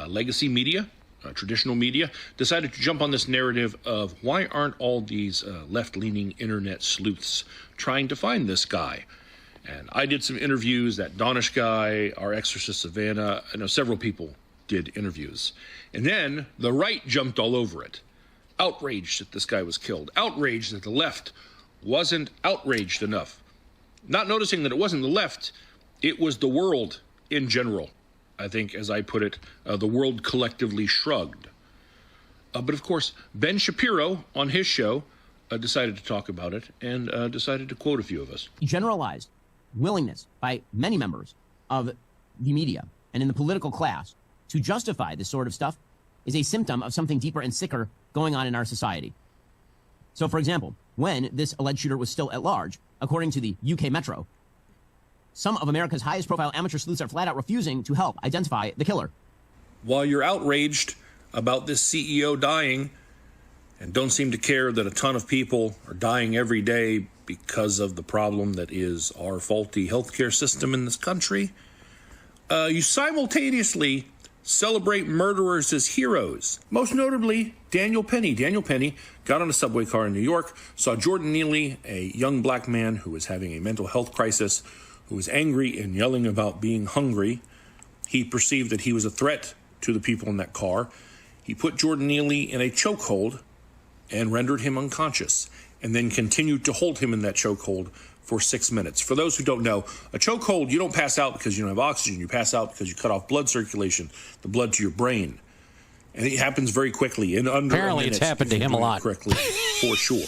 legacy media, traditional media, decided to jump on this narrative of why aren't all these left-leaning internet sleuths trying to find this guy? And I did some interviews. That Donish guy, our exorcist Savannah, I know several people did interviews. And then the right jumped all over it. Outraged that this guy was killed. Outraged that the left wasn't outraged enough. Not noticing that it wasn't the left, it was the world in general. I think, as I put it, the world collectively shrugged. But of course, Ben Shapiro on his show decided to talk about it and decided to quote a few of us. Generalized willingness by many members of the media and in the political class to justify this sort of stuff is a symptom of something deeper and sicker going on in our society. So, for example, when this alleged shooter was still at large, according to the UK Metro, some of America's highest profile amateur sleuths are flat out refusing to help identify the killer. While you're outraged about this CEO dying and don't seem to care that a ton of people are dying every day because of the problem that is our faulty healthcare system in this country, you simultaneously celebrate murderers as heroes. Most notably, Daniel Penny. Daniel Penny got on a subway car in New York, saw Jordan Neely, a young black man who was having a mental health crisis, who was angry and yelling about being hungry. He perceived that he was a threat to the people in that car. He put Jordan Neely in a chokehold and rendered him unconscious, and then continued to hold him in that chokehold for 6 minutes. For those who don't know, a chokehold, you don't pass out because you don't have oxygen. You pass out because you cut off blood circulation, the blood to your brain. And it happens very quickly. In under Apparently a minute, it's happened to him a lot. Correctly, for sure.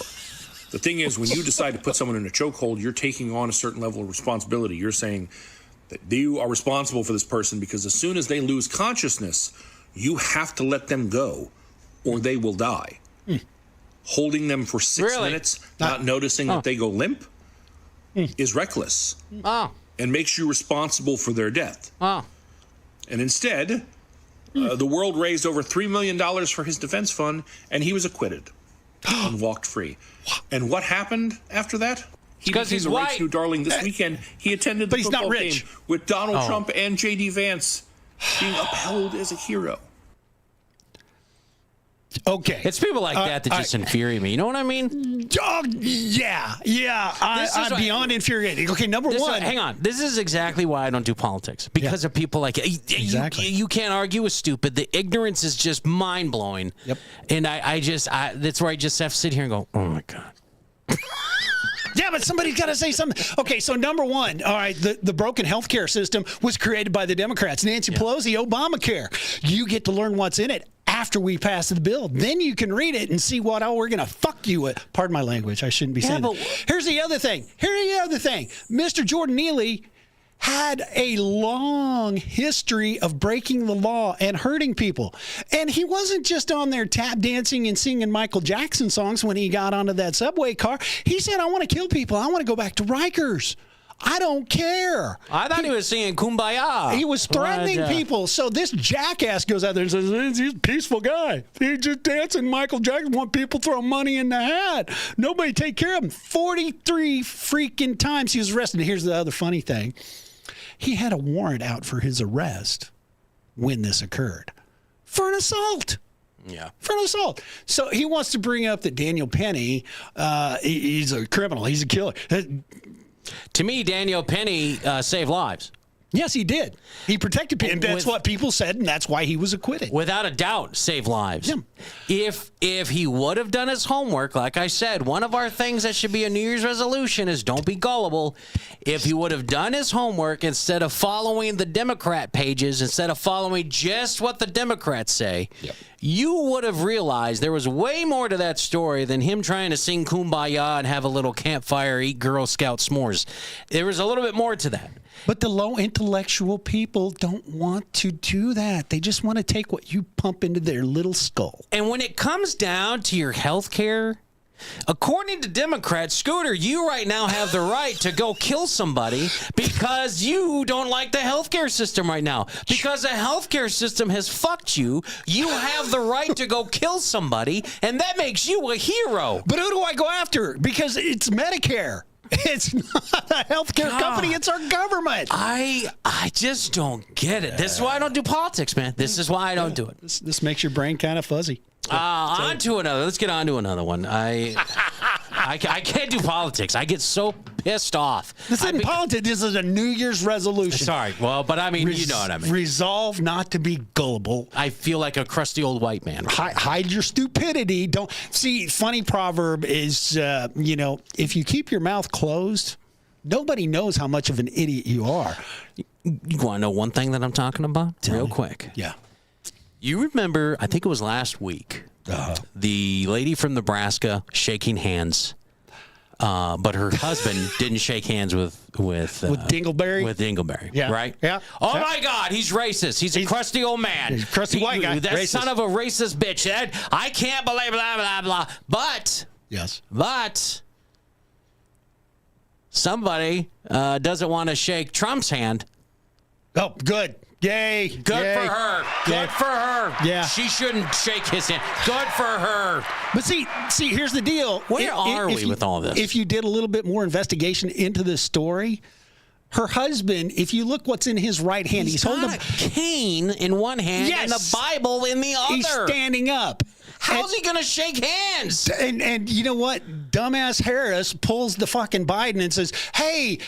The thing is, when you decide to put someone in a chokehold, you're taking on a certain level of responsibility. You're saying that you are responsible for this person because as soon as they lose consciousness, you have to let them go or they will die. Holding them for 6 minutes, not noticing that they go limp, is reckless and makes you responsible for their death. And instead, the world raised over $3 million for his defense fund, and he was acquitted and walked free. And what happened after that? He became the race new darling this weekend. He attended the football game with Donald Trump and J.D. Vance, being upheld as a hero. Okay. It's people like that just infuriate me. You know what I mean? Oh, yeah. I'm beyond infuriating. Okay, number one. Hang on. This is exactly why I don't do politics. Because of people like Exactly. you can't argue with stupid. The ignorance is just mind-blowing. Yep. And I that's where I just have to sit here and go, oh, my God. Yeah, but somebody's got to say something. Okay, so number one, all right, the broken healthcare system was created by the Democrats. Nancy Pelosi, Obamacare. You get to learn what's in it after we pass the bill. Then you can read it and see what we're going to fuck you with. Pardon my language. I shouldn't be saying that. Here's the other thing. Mr. Jordan Neely had a long history of breaking the law and hurting people. And he wasn't just on there tap dancing and singing Michael Jackson songs when he got onto that subway car. He said, I want to kill people. I want to go back to Rikers. I don't care. I thought he was singing Kumbaya. He was threatening people. So this jackass goes out there and says, he's a peaceful guy. He's just dancing Michael Jackson. Want people throw money in the hat. Nobody take care of him. 43 freaking times he was arrested. And here's the other funny thing. He had a warrant out for his arrest when this occurred for an assault. Yeah. For an assault. So he wants to bring up that Daniel Penny, he's a criminal. He's a killer. To me, Daniel Penny saved lives. Yes, he did. He protected people. And that's what people said, and that's why he was acquitted. Without a doubt, saved lives. Yeah. If he would have done his homework, like I said, one of our things that should be a New Year's resolution is don't be gullible. If he would have done his homework instead of following the Democrat pages, instead of following just what the Democrats say, you would have realized there was way more to that story than him trying to sing Kumbaya and have a little campfire, eat Girl Scout s'mores. There was a little bit more to that. But the low intellectual people don't want to do that. They just want to take what you pump into their little skull. And when it comes down to your health care, according to Democrats, Scooter, you right now have the right to go kill somebody because you don't like the healthcare system right now. Because the healthcare system has fucked you, you have the right to go kill somebody, and that makes you a hero. But who do I go after? Because it's Medicare. It's not a healthcare company. It's our government. I just don't get it. This is why I don't do politics, man. This is why I don't do it. This makes your brain kind of fuzzy. On to another. Let's get on to another one. I can't do politics. I get so pissed off. This isn't politics. This is a New Year's resolution. Sorry. Well, but I mean, you know what I mean. Resolve not to be gullible. I feel like a crusty old white man. Hide your stupidity. Don't see. Funny proverb is, if you keep your mouth closed, nobody knows how much of an idiot you are. You want to know one thing that I'm talking about? Real quick. Yeah. You remember, I think it was last week, the lady from Nebraska shaking hands, but her husband didn't shake hands with Dingleberry? With Dingleberry, Yeah. right? Yeah. Oh, my God, he's racist. He's a crusty old man. He's a crusty white guy. That Racist. son of a racist bitch. I can't believe blah, blah, blah. But somebody doesn't want to shake Trump's hand. Oh, good. Yay. Good for her. Good for her. Yeah. She shouldn't shake his hand. Good for her. But see, here's the deal. Where are we with all this? If you did a little bit more investigation into this story, her husband, if you look what's in his right hand, he's holding got a cane in one hand and the Bible in the other. He's standing up. How's he going to shake hands? And you know what? Dumbass Harris pulls the fucking Biden and says, hey,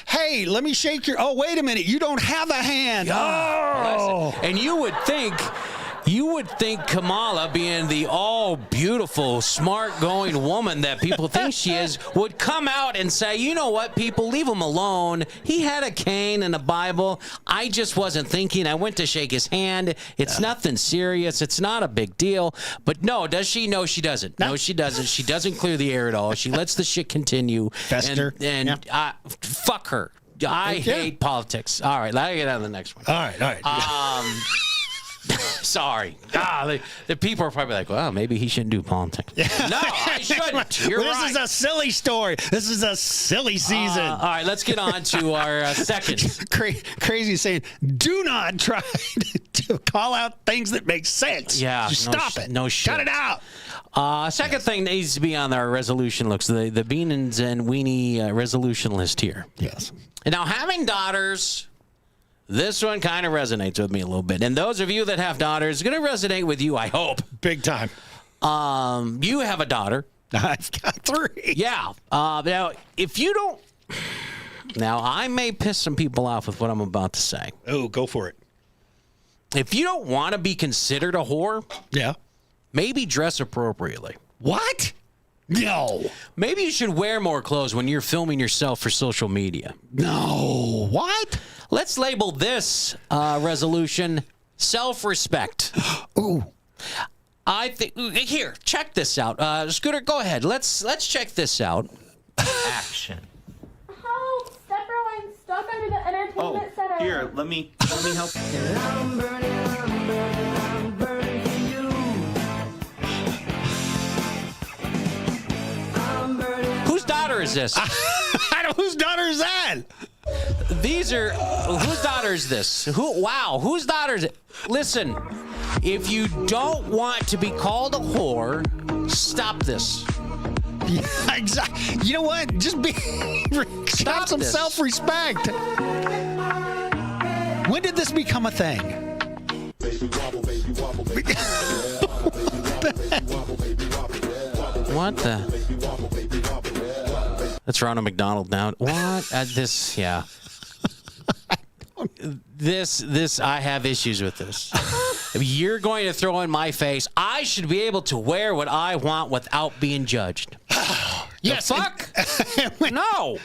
let me shake your... Oh, wait a minute. You don't have a hand. Oh. And you would think Kamala, being the all beautiful, smart going woman that people think she is, would come out and say, you know what, people, leave him alone. He had a cane and a Bible. I just wasn't thinking. I went to shake his hand. It's nothing serious. It's not a big deal. But no, does she? No, she doesn't. No, she doesn't. She doesn't clear the air at all. She lets the shit continue. Fester. And fuck her. I hate politics. All right, let me get on to the next one. All right. Sorry. The people are probably like, well, maybe he shouldn't do politics. No, I shouldn't. You're right. This is a silly story. This is a silly season. All right, let's get on to our second. Crazy saying, do not try to call out things that make sense. Yeah. Just stop it. No shit. Cut it out. Second thing needs to be on our resolution looks, the Beans and Weenie resolution list here. Yes. And now, having daughters... This one kind of resonates with me a little bit. And those of you that have daughters, it's going to resonate with you, I hope. Big time. You have a daughter. I've got 3. Yeah. Now, if you don't... Now, I may piss some people off with what I'm about to say. Oh, go for it. If you don't want to be considered a whore, yeah, maybe dress appropriately. What? No. Maybe you should wear more clothes when you're filming yourself for social media. No. What? Let's label this resolution self-respect. Ooh. I think here, check this out. Scooter, go ahead. Let's check this out. Action. Help! Stepbro, I'm stuck under the entertainment center. Here, let me help. I'm burning for you. Whose daughter is this? Whose daughter is that? These are whose daughter is this? Whose daughter is it? Listen, if you don't want to be called a whore, stop this. Yeah, exactly. You know what? Just have some self-respect. When did this become a thing? What the? That's Ronald McDonald now. What? Yeah. This, I have issues with this. If you're going to throw in my face, I should be able to wear what I want without being judged. Yes. The fuck? No.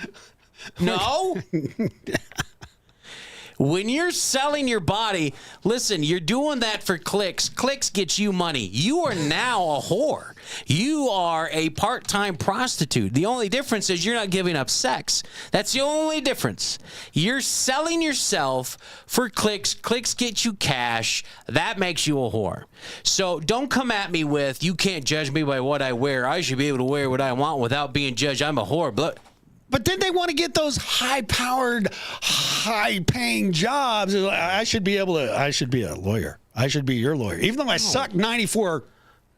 When you're selling your body, listen, you're doing that for clicks. Clicks get you money. You are now a whore. You are a part-time prostitute. The only difference is you're not giving up sex. That's the only difference. You're selling yourself for clicks. Clicks get you cash. That makes you a whore. So don't come at me with, you can't judge me by what I wear. I should be able to wear what I want without being judged. I'm a whore. But then they want to get those high-powered, high-paying jobs. I should be a lawyer. I should be your lawyer. Even though I suck 94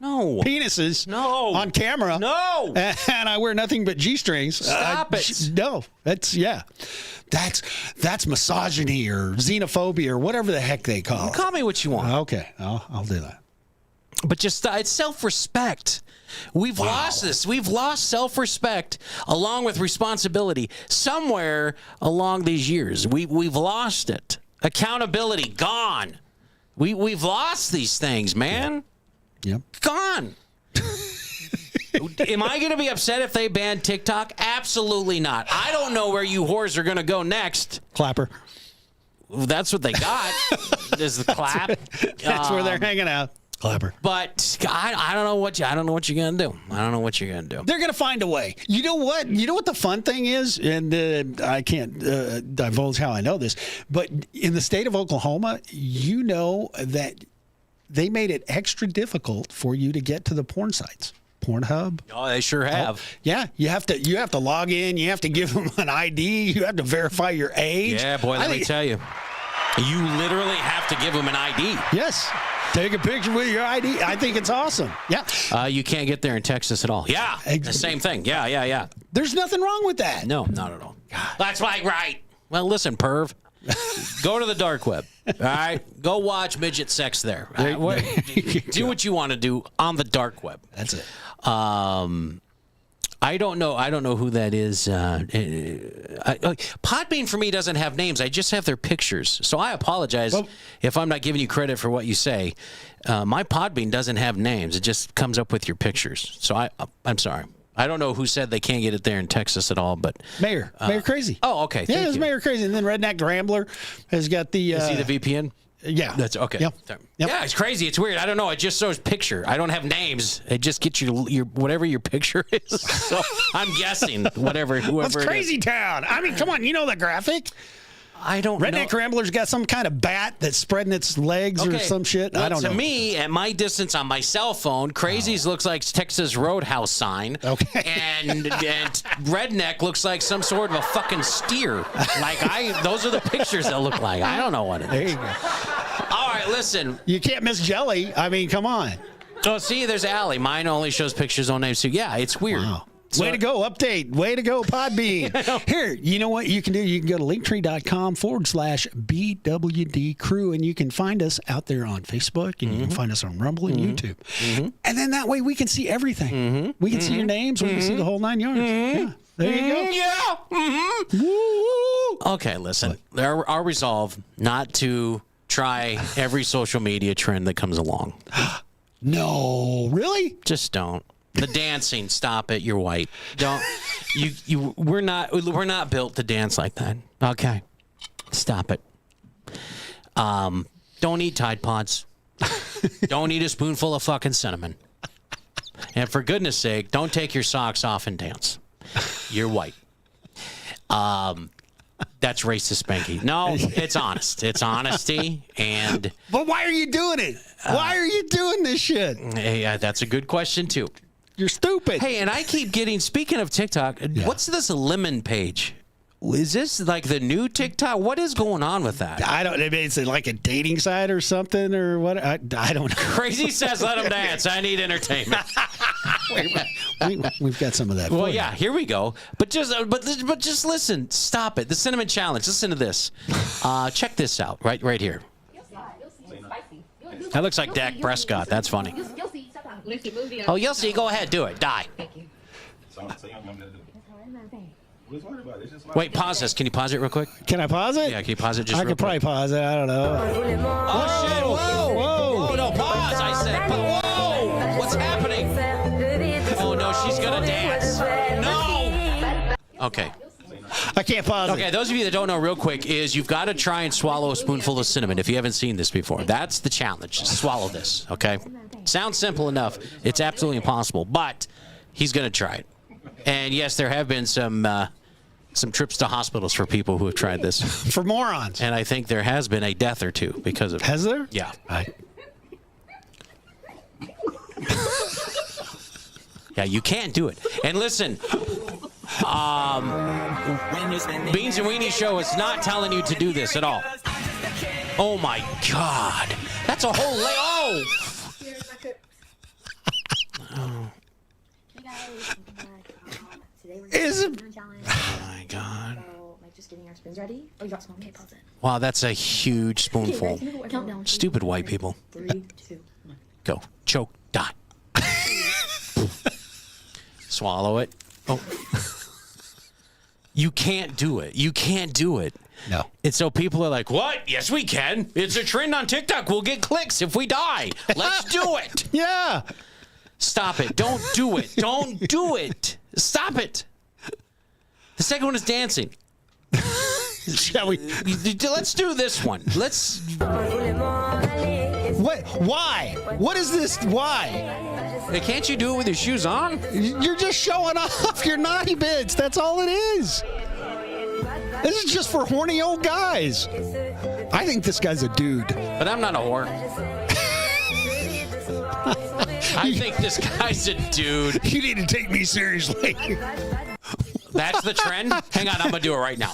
penises on camera. No. And I wear nothing but G-strings. Stop it. No. That's misogyny or xenophobia or whatever the heck they call it. Call me what you want. Okay. I'll do that. But just it's self-respect. We've lost this. We've lost self-respect along with responsibility somewhere along these years. We've lost it. Accountability gone. We've lost these things, man. Yep. Gone. Am I going to be upset if they ban TikTok? Absolutely not. I don't know where you whores are going to go next. Clapper. That's what they got. Is the clap. That's where they're hanging out. Clapper. But I don't know what you're gonna do. I don't know what you're gonna do. They're gonna find a way. You know what? You know what the fun thing is, and I can't divulge how I know this, but in the state of Oklahoma, you know that they made it extra difficult for you to get to the porn sites. Pornhub. Oh, they sure have. Oh, yeah, you have to log in. You have to give them an ID. You have to verify your age. Yeah, boy, let me tell you, you literally have to give them an ID. Yes. Take a picture with your ID. I think it's awesome. Yeah. You can't get there in Texas at all. Yeah. The same thing. Yeah. There's nothing wrong with that. No, not at all. That's right. Well, listen, perv. Go to the dark web. All right. Go watch midget sex there. Do what you want to do on the dark web. That's it. I don't know who that is. Podbean for me doesn't have names. I just have their pictures. So I apologize if I'm not giving you credit for what you say. My Podbean doesn't have names. It just comes up with your pictures. So I'm sorry. I don't know who said they can't get it there in Texas at all, but Mayor Crazy. Oh, okay. Yeah, it was Mayor Crazy, and then Redneck Rambler has got the. Is he the VPN? Yeah. That's okay. Yep. Yeah, it's crazy. It's weird. I don't know. It just shows picture. I don't have names. It just gets your whatever your picture is. So I'm guessing whoever That's Crazy Town. I mean, come on. You know the graphic. I don't know. Redneck Rambler's got some kind of bat that's spreading its legs or some shit. Well, I don't know. To me, at my distance on my cell phone, Crazy's looks like Texas Roadhouse sign. Okay. And Redneck looks like some sort of a fucking steer. Those are the pictures that look like. I don't know what it is. There you go. All right, listen. You can't miss Jelly. I mean, come on. Oh, see, there's Allie. Mine only shows pictures on names too. Yeah, it's weird. Wow. Way to go, Update. Way to go, Podbean. Here, you know what you can do? You can go to linktree.com/BWD crew, and you can find us out there on Facebook, and you can find us on Rumble and YouTube. And then that way we can see everything. We can see your names. We can see the whole 9 yards. Yeah. There you go. Yeah. Okay, listen. Our resolve not to try every social media trend that comes along. No, really? Just don't. The dancing, stop it. You're white. Don't we're not built to dance like that. Okay. Stop it. Don't eat Tide Pods. Don't eat a spoonful of fucking cinnamon. And for goodness sake, don't take your socks off and dance. You're white. That's racist, Spanky. No, it's honest. It's honesty. But why are you doing it? Why are you doing this shit? Hey, that's a good question too. You're stupid. Hey, and I keep getting, speaking of TikTok, what's this lemon page? Is this like the new TikTok? What is going on with that? I don't know. It's like a dating site or something or what? I don't know. Crazy says let them dance. I need entertainment. We've got some of that. Well, yeah, here we go. But just listen. Stop it. The cinnamon challenge. Listen to this. Check this out. Right here. That looks like Dak Prescott. That's funny. Oh, you'll see. Go ahead. Do it. Die. Thank you. Wait, pause this. Can you pause it real quick? Can I pause it? Yeah, can you pause it just I real could probably quick? pause it. I don't know. Oh, shit. Whoa. Oh, no, pause. I said, whoa. What's happening? Oh, no, she's going to dance. No. Okay. I can't pause Okay, it. those of you that don't know, real quick, is you've got to try and swallow a spoonful of cinnamon if you haven't seen this before. That's the challenge. Just swallow this, okay? Sounds simple enough. It's absolutely impossible, but he's going to try it. And yes, there have been some trips to hospitals for people who have tried this. For morons. And I think there has been a death or two because of it. Has there? Yeah. Yeah, you can't do it. And listen, Beans and Weenie Show is not telling you to do this at all. Oh, my God. That's a whole oh! Is it? Oh, my God. Just getting our spoons ready. Oh, you got some. Okay, pause it. Wow, that's a huge spoonful. Countdown. Stupid white people. 3, 2, 1. Go. Choke. Die. Swallow it. Oh. You can't do it. You can't do it. No. And so people are like, what? Yes, we can. It's a trend on TikTok. We'll get clicks if we die. Let's do it. Yeah. Stop it. Don't do it. Don't do it. Stop it. The second one is dancing. Shall we? Let's do this one. Let's. What? Why? What is this? Why? Hey, can't you do it with your shoes on? You're just showing off your naughty bits. That's all it is. This is just for horny old guys. I think this guy's a dude. But I'm not a whore. I think this guy's a dude. You need to take me seriously. That's the trend? Hang on, I'm going to do it right now.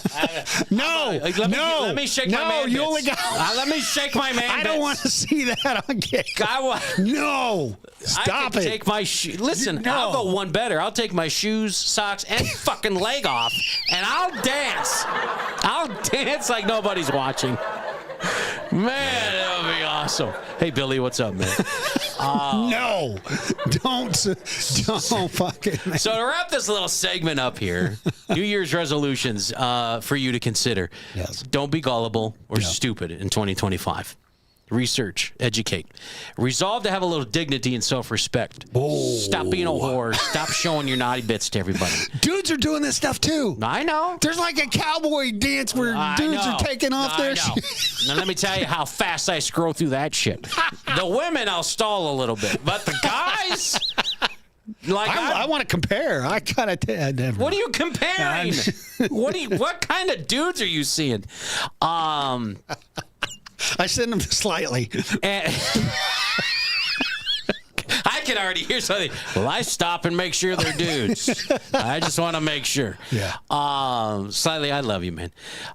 Let me shake my man you bits. only got... let me shake my man I bits. don't want to see that on camera. No. Stop I it. Take my Listen, No. I'll go one better. I'll take my shoes, socks, and fucking leg off, and I'll dance. I'll dance like nobody's watching. Man, that would be awesome. Hey, Billy, what's up, man? No. Don't fucking. So to wrap this little segment up here, New Year's resolutions for you to consider. Yes. Don't be gullible or stupid in 2025. Research, educate. Resolve to have a little dignity and self-respect. Stop being a whore. Stop showing your naughty bits to everybody. Dudes are doing this stuff too. I know. There's like a cowboy dance where dudes are taking off their shoes. Now let me tell you how fast I scroll through that shit. The women, I'll stall a little bit, but the guys, like I want to compare. I kind of never. What are you comparing? What kind of dudes are you seeing? I send them slightly. And I can already hear something. Well, I stop and make sure they're dudes. I just want to make sure. Yeah. Slightly, I love you, man.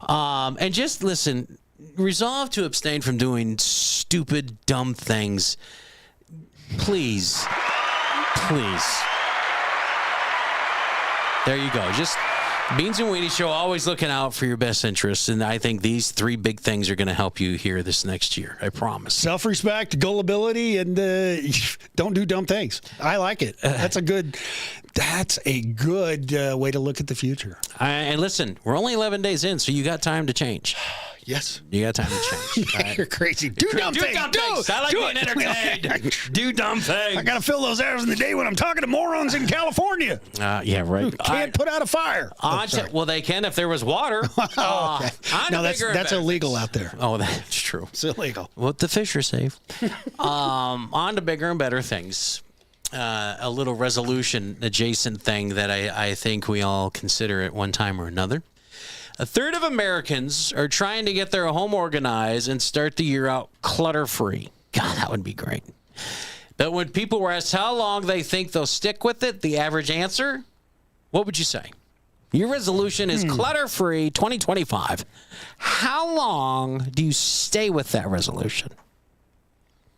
And just listen, resolve to abstain from doing stupid, dumb things. Please. Please. There you go. Just Beans and Weenie Show, always looking out for your best interests, and I think these three big things are going to help you here this next year. I promise. Self-respect, gullibility, and don't do dumb things. I like it. That's a good way to look at the future. And listen, we're only 11 days in, so you got time to change. Yes. You got time to change. Right? You're crazy. Do dumb things. I like being entertained. Do dumb things. I got to fill those hours in the day when I'm talking to morons in California. Yeah, right. Can't put out a fire. Well, they can if there was water. Okay. No, that's illegal out there. Oh, that's true. It's illegal. Well, the fish are safe. On to bigger and better things. A little resolution adjacent thing that I think we all consider at one time or another. A third of Americans are trying to get their home organized and start the year out clutter-free. God, that would be great. But when people were asked how long they think they'll stick with it, the average answer, what would you say? Your resolution is clutter-free 2025. How long do you stay with that resolution?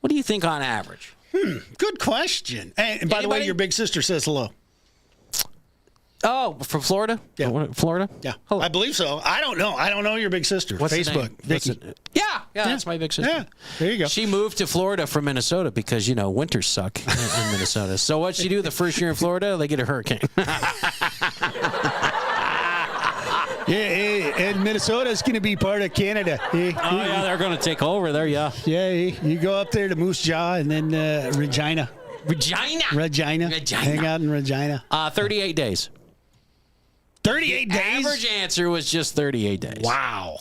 What do you think on average? Good question. And by the way, your big sister says hello. Oh, from Florida? Yeah. Florida? Yeah. Hello. I believe so. I don't know. I don't know your big sister. What's Facebook. Vicky. Yeah, that's my big sister. Yeah, there you go. She moved to Florida from Minnesota because, winters suck in Minnesota. So what'd she do the first year in Florida? They get a hurricane. Yeah, and Minnesota's going to be part of Canada. Yeah, they're going to take over there, yeah. Yeah, you go up there to Moose Jaw and then Regina. Regina. Hang out in Regina. 38 days. 38 days? Average answer was just 38 days. Wow.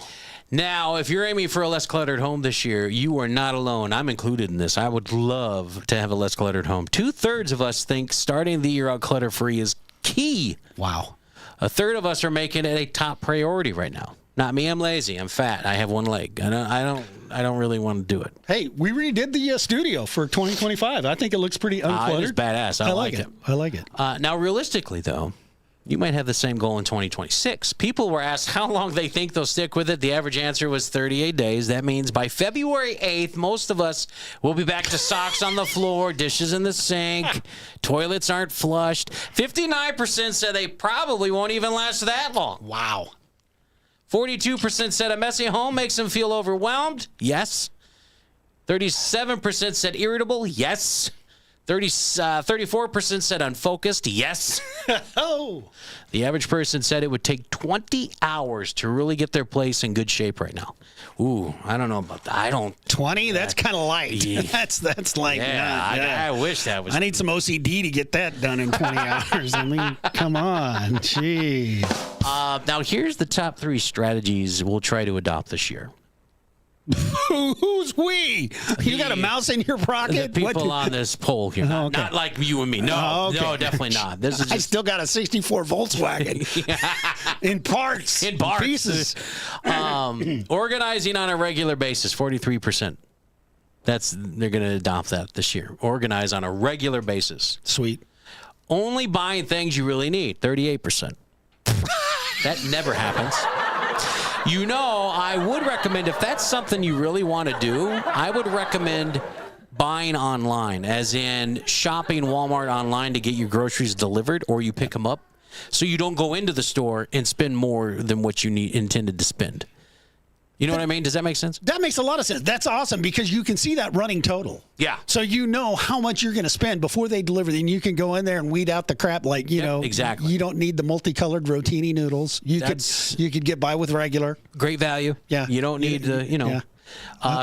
Now, if you're aiming for a less cluttered home this year, you are not alone. I'm included in this. I would love to have a less cluttered home. 2/3 of us think starting the year out clutter-free is key. Wow. 1/3 of us are making it a top priority right now. Not me. I'm lazy. I'm fat. I have one leg. I don't really want to do it. Hey, we redid the studio for 2025. I think it looks pretty uncluttered. It's badass. I like it. I like it. Now, realistically, though, you might have the same goal in 2026. People were asked how long they think they'll stick with it. The average answer was 38 days. That means by February 8th, most of us will be back to socks on the floor, dishes in the sink, toilets aren't flushed. 59% said they probably won't even last that long. Wow. 42% said a messy home makes them feel overwhelmed. Yes. 37% said irritable. Yes. 34% said unfocused. Yes. Oh. The average person said it would take 20 hours to really get their place in good shape right now. Ooh, I don't know about that. 20? That's kind of light. Yeah. That's like, I wish that was. I need some OCD to get that done in 20 hours. I mean, come on. Jeez. Now, here's the top 3 strategies we'll try to adopt this year. Who's we? You got a mouse in your pocket? The people on this poll here. Not like you and me. No, no, definitely not. This is I still got a 64 Volkswagen in parts. In parts. Pieces. Organizing on a regular basis, 43%. They're going to adopt that this year. Organize on a regular basis. Sweet. Only buying things you really need, 38%. That never happens. You know, I would recommend, if that's something you really want to do, I would recommend buying online, as in shopping Walmart online to get your groceries delivered, or you pick them up, so you don't go into the store and spend more than what you intended to spend. You know what I mean? Does that make sense? That makes a lot of sense. That's awesome because you can see that running total. Yeah. So you know how much you're going to spend before they deliver. Then you can go in there and weed out the crap. Like, you know, exactly. You don't need the multicolored rotini noodles. You could get by with regular. Great value. Yeah. You don't need to, you know. Yeah.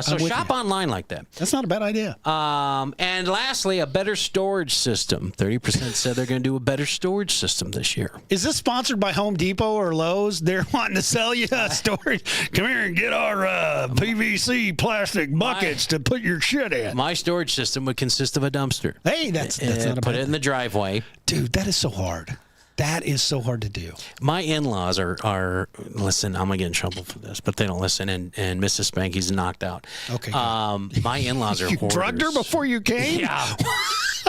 So shop online like that. That's not a bad idea. And lastly, a better storage system. 30% said they're going to do a better storage system this year. Is this sponsored by Home Depot or Lowe's? They're wanting to sell you a storage. Come here and get our PVC plastic buckets to put your shit in. My storage system would consist of a dumpster. Hey, that's not a bad put it in the driveway. Dude, that is so hard. That is so hard to do. My in-laws are listen, I'm going to get in trouble for this, but they don't listen, and Mrs. Spanky's knocked out. Okay. My in-laws are You hoarders. drugged her before you came? Yeah.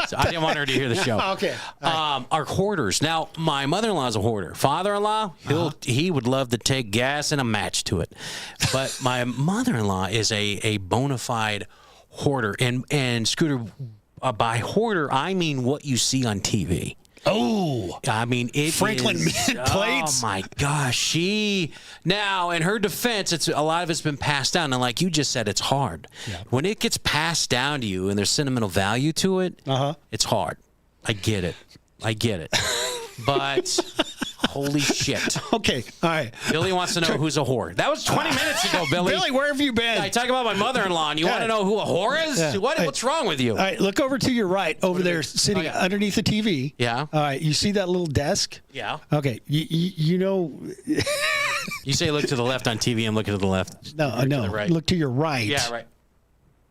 So I didn't want her to hear the show. Okay. Are hoarders. Now, my mother-in-law is a hoarder. Father-in-law, he would love to take gas and a match to it. But my mother-in-law is a bona fide hoarder. And Scooter, by hoarder, I mean what you see on TV. Oh, I mean, it Franklin is, Mint plates. Oh my gosh, now in her defense, a lot of it's been passed down, and like you just said, it's hard. Yeah. When it gets passed down to you, and there's sentimental value to it, it's hard. I get it, but holy shit. Okay, all right. Billy wants to know who's a whore. That was 20 minutes ago, Billy. Billy, where have you been? I talk about my mother-in-law, and you want to know who a whore is? Yeah. What's wrong with you? All right, look over to your right, over there, sitting underneath the TV. Yeah. All right, you see that little desk? Yeah. Okay, you know. You say look to the left on TV. I'm looking to the left. No, to the right. Look to your right. Yeah, right.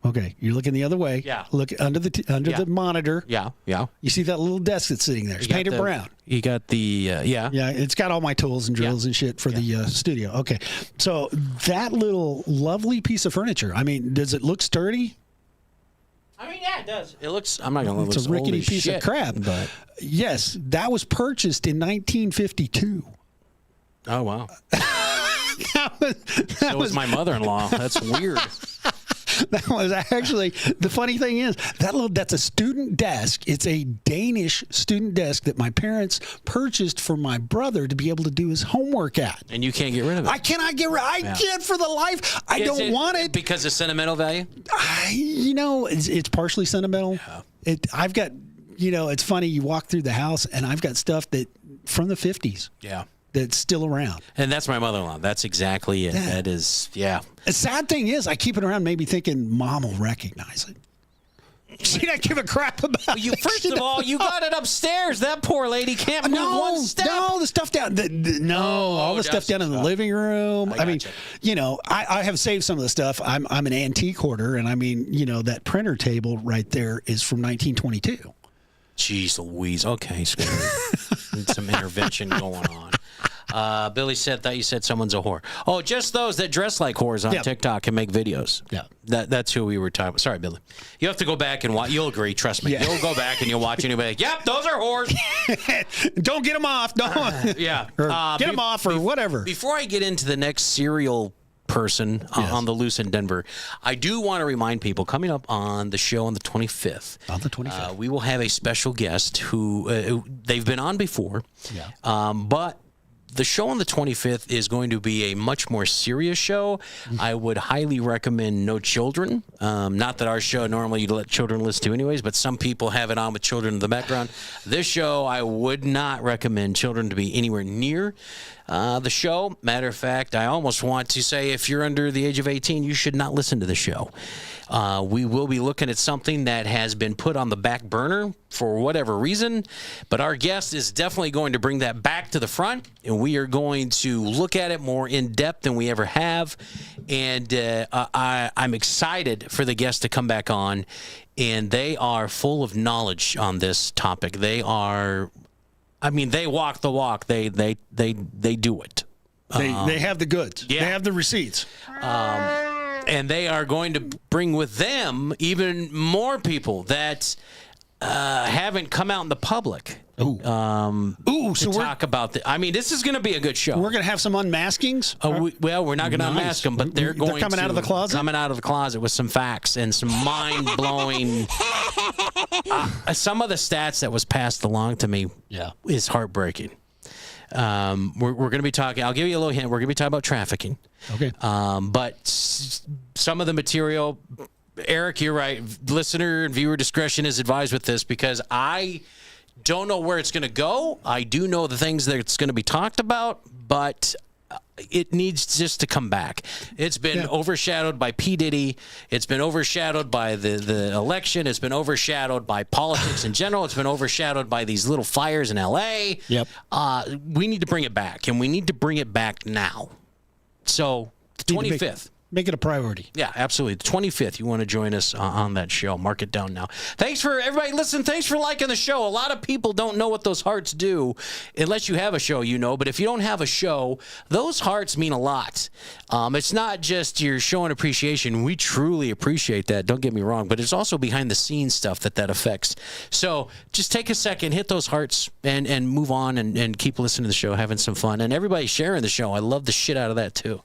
Okay, you're looking the other way. Yeah. Look under the monitor. Yeah. You see that little desk that's sitting there? It's painted brown. You got the Yeah, it's got all my tools and drills and shit for the studio. Okay, so that little lovely piece of furniture. I mean, does it look sturdy? I mean, yeah, it does. It looks. I'm not gonna. It's a rickety piece of crap. But yes, that was purchased in 1952. Oh wow. that was my mother-in-law. That's weird. That was actually, the funny thing is, that's a student desk. It's a Danish student desk that my parents purchased for my brother to be able to do his homework at. And you can't get rid of it. I cannot get rid of it. I can't for the life. I don't want it. Because of sentimental value? It's partially sentimental. Yeah. I've got, it's funny, you walk through the house and I've got stuff that from the 50s. Yeah. That's still around. And that's my mother-in-law. That's exactly it. That is, yeah. The sad thing is, I keep it around maybe thinking Mom will recognize it. She don't give a crap about You first of all, you got it upstairs. That poor lady can't move one step. No, the stuff down. All the stuff down in the living room. I mean, I have saved some of the stuff. I'm an antique hoarder, and I mean, that printer table right there is from 1922. Jeez Louise. Okay, scary. Need some intervention going on. Billy said, thought you said someone's a whore. Oh, just those that dress like whores on TikTok and make videos. Yeah. That's who we were talking about. Sorry, Billy. You have to go back and watch. You'll agree. Trust me. Yeah. You'll go back and you'll watch and you'll be like, yep, those are whores. Don't get them off. Don't. Yeah. Or get them off or whatever. Before I get into the next serial person on the loose in Denver, I do want to remind people, coming up on the show on the 25th. On the 25th. We will have a special guest who they've been on before. Yeah. But the show on the 25th is going to be a much more serious show. I would highly recommend No Children. Not that our show normally you'd let children listen to anyways, but some people have it on with children in the background. This show, I would not recommend children to be anywhere near the show. Matter of fact, I almost want to say if you're under the age of 18, you should not listen to the show. We will be looking at something that has been put on the back burner for whatever reason, but our guest is definitely going to bring that back to the front, and we are going to look at it more in depth than we ever have. And I'm excited for the guest to come back on, and they are full of knowledge on this topic. They are, I mean, they walk the walk. They do it. They have the goods. Yeah. They have the receipts. And they are going to bring with them even more people that haven't come out in the public. So to talk about I mean, this is going to be a good show. We're going to have some unmaskings. We're not going to unmask them, but they're coming out of the closet. Coming out of the closet with some facts and some mind blowing. Some of the stats that was passed along to me is heartbreaking. We're going to be talking. I'll give you a little hint. We're going to be talking about trafficking. Okay. But some of the material, Eric, you're right. Listener and viewer discretion is advised with this because I don't know where it's going to go. I do know the things that it's going to be talked about, but it needs just to come back. It's been overshadowed by P. Diddy. It's been overshadowed by the election. It's been overshadowed by politics in general. It's been overshadowed by these little fires in L.A. Yep. We need to bring it back, and we need to bring it back now. So the 25th. Make it a priority. Yeah, absolutely. The 25th, you want to join us on that show. Mark it down now. Thanks for everybody. Listen, thanks for liking the show. A lot of people don't know what those hearts do unless you have a show, but if you don't have a show, those hearts mean a lot. It's not just your showing appreciation. We truly appreciate that. Don't get me wrong, but it's also behind the scenes stuff that affects. So just take a second, hit those hearts and move on and keep listening to the show, having some fun. And everybody sharing the show. I love the shit out of that too.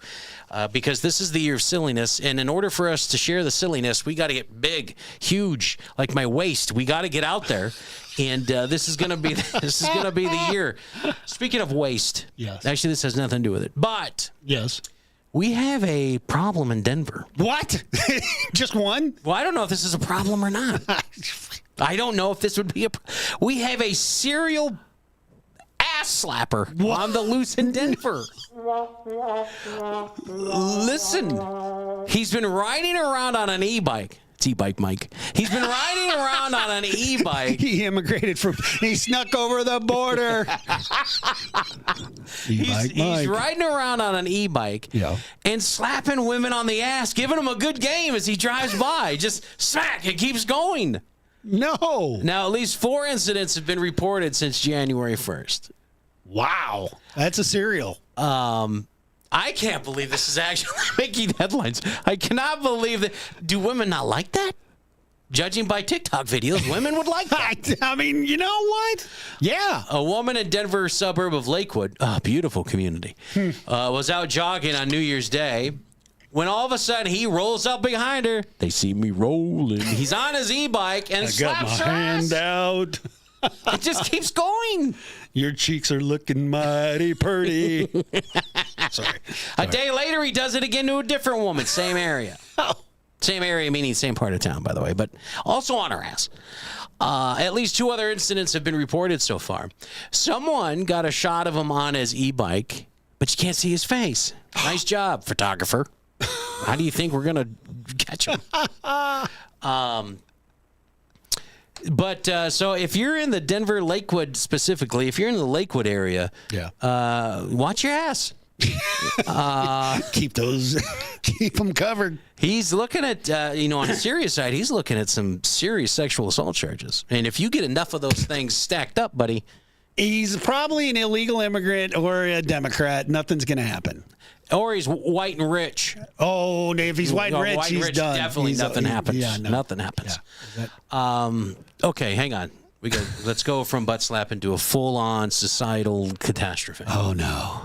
Because this is the year of silliness, and in order for us to share the silliness, we got to get big, huge, like my waist. We got to get out there, and this is gonna be the year. Speaking of waist, yes. Actually, this has nothing to do with it, but yes, we have a problem in Denver. What? Just one? Well, I don't know if this is a problem or not. I don't know if this would be we have a serial ass slapper on the loose in Denver. Listen, he's been riding around on an e-bike. It's e-bike Mike. He's been riding around on an e-bike. He snuck over the border. He's riding around on an e-bike and slapping women on the ass, giving them a good game as he drives by. Just smack, it keeps going. No. Now, at least 4 incidents have been reported since January 1st. Wow. That's a serial. I can't believe this is actually making headlines. I cannot believe that. Do women not like that? Judging by TikTok videos, women would like that. I mean, you know what? Yeah. A woman in Denver suburb of Lakewood, a beautiful community, was out jogging on New Year's Day when all of a sudden he rolls up behind her. They see me rolling. He's on his e-bike and slaps her hand ass. out. It just keeps going. Your cheeks are looking mighty pretty. Sorry. A day later, he does it again to a different woman. Same area. Same area, meaning same part of town, by the way, but also on her ass. At least 2 other incidents have been reported so far. Someone got a shot of him on his e-bike, but you can't see his face. Nice job, photographer. How do you think we're going to catch him? But so if you're in the Denver Lakewood specifically, if you're in the Lakewood area, watch your ass. Keep them covered. He's looking at, on a serious side, he's looking at some serious sexual assault charges. And if you get enough of those things stacked up, buddy. He's probably an illegal immigrant or a Democrat. Nothing's going to happen. Or he's white and rich. Oh, if he's white and rich, he's done. Definitely nothing happens. Yeah, no. Nothing happens. Yeah. Okay, hang on. Let's go from butt slapping to a full-on societal catastrophe. Oh, no.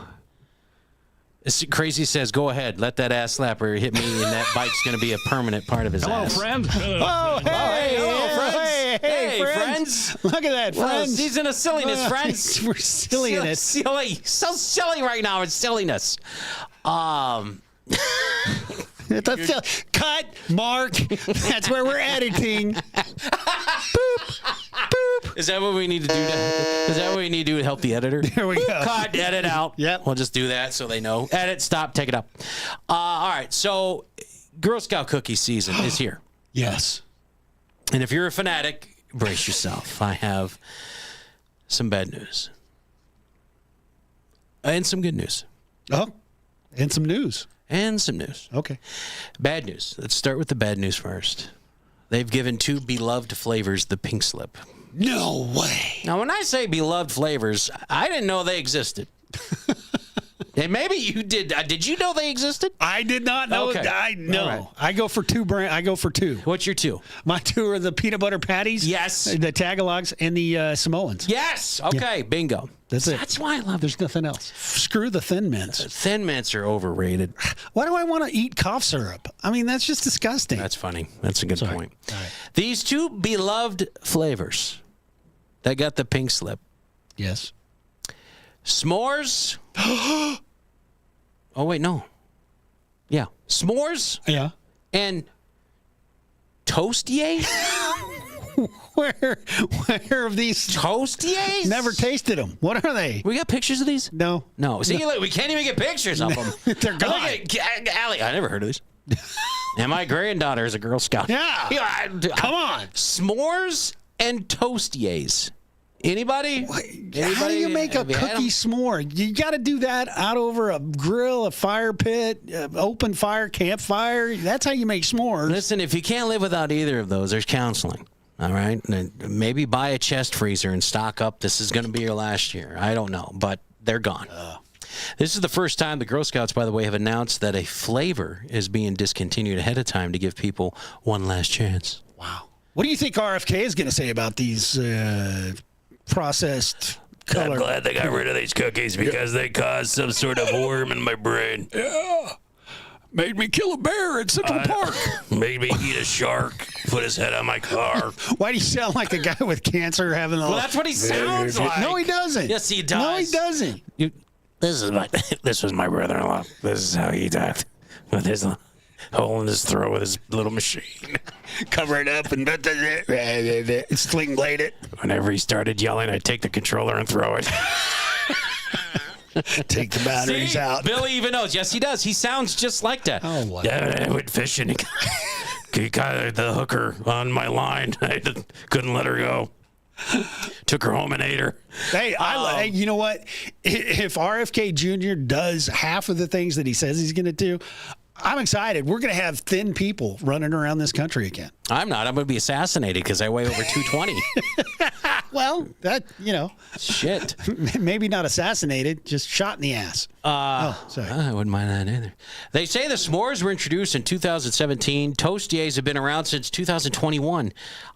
Crazy says, go ahead. Let that ass slapper hit me, and that bite's going to be a permanent part of his ass. Friend. Oh, hey, Hey, friends. Look at that, friends. Season of silliness, friends. We're silliness. Silly. So silly right now. It's silliness. Cut, Mark. That's where we're editing. Boop. Boop. Is that what we need to do? Is that what we need to do to help the editor? There we go. Cut, edit out. Yep. We'll just do that so they know. Edit, stop, take it up. All right. So, Girl Scout cookie season is here. Yes. And if you're a fanatic, brace yourself. I have some bad news. And some good news. Oh, and some news. And some news. Okay. Bad news. Let's start with the bad news first. They've given 2 beloved flavors the pink slip. No way. Now, when I say beloved flavors, I didn't know they existed. And maybe you did. Did you know they existed? I did not know. Okay. I know. Right. I go for 2 I go for 2. What's your 2? My 2 are the peanut butter patties. Yes. The Tagalogs and the Samoans. Yes. Okay. Yeah. Bingo. That's it. That's why I love it. There's nothing else. Screw the Thin Mints. Thin Mints are overrated. Why do I want to eat cough syrup? I mean, that's just disgusting. That's funny. That's a good point. All right. These 2 beloved flavors that got the pink slip. Yes. S'mores. Oh, wait, no. Yeah. S'mores. Yeah. And Toastiers? Where of these? Toastiers? Never tasted them. What are they? We got pictures of these? No. No. See, look, we can't even get pictures of them. They're gone. Allie, I never heard of these. And my granddaughter is a Girl Scout. Yeah. Come on. S'mores and Toastiers. Anybody? How do you make a cookie s'more? You got to do that out over a grill, a fire pit, open fire, campfire. That's how you make s'mores. Listen, if you can't live without either of those, there's counseling. All right? And maybe buy a chest freezer and stock up. This is going to be your last year. I don't know, but they're gone. This is the first time the Girl Scouts, by the way, have announced that a flavor is being discontinued ahead of time to give people one last chance. Wow. What do you think RFK is going to say about these processed color? I'm glad they got rid of these cookies because they caused some sort of worm in my brain. Yeah. Made me kill a bear at Central Park. Made me eat a shark. Put his head on my car. Why do you sound like a guy with cancer having a... Well, that's what he sounds like. No, he doesn't. Yes, he does. No, he doesn't. This was my brother-in-law. This is how he died. With his hole in his throat with his little machine. Cover it up and sling blade it. Whenever he started yelling, I'd take the controller and throw it. Take the batteries out. Billy even knows. Yes, he does. He sounds just like that. Oh, what? Yeah, I went fishing. He got the hooker on my line. I couldn't let her go. Took her home and ate her. Hey, hey, you know what? If RFK Jr. does half of the things that he says he's going to do, I'm excited. We're going to have thin people running around this country again. I'm not. I'm going to be assassinated because I weigh over 220. Well, that, Shit. Maybe not assassinated, just shot in the ass. Sorry. I wouldn't mind that either. They say the s'mores were introduced in 2017. Toastiers have been around since 2021.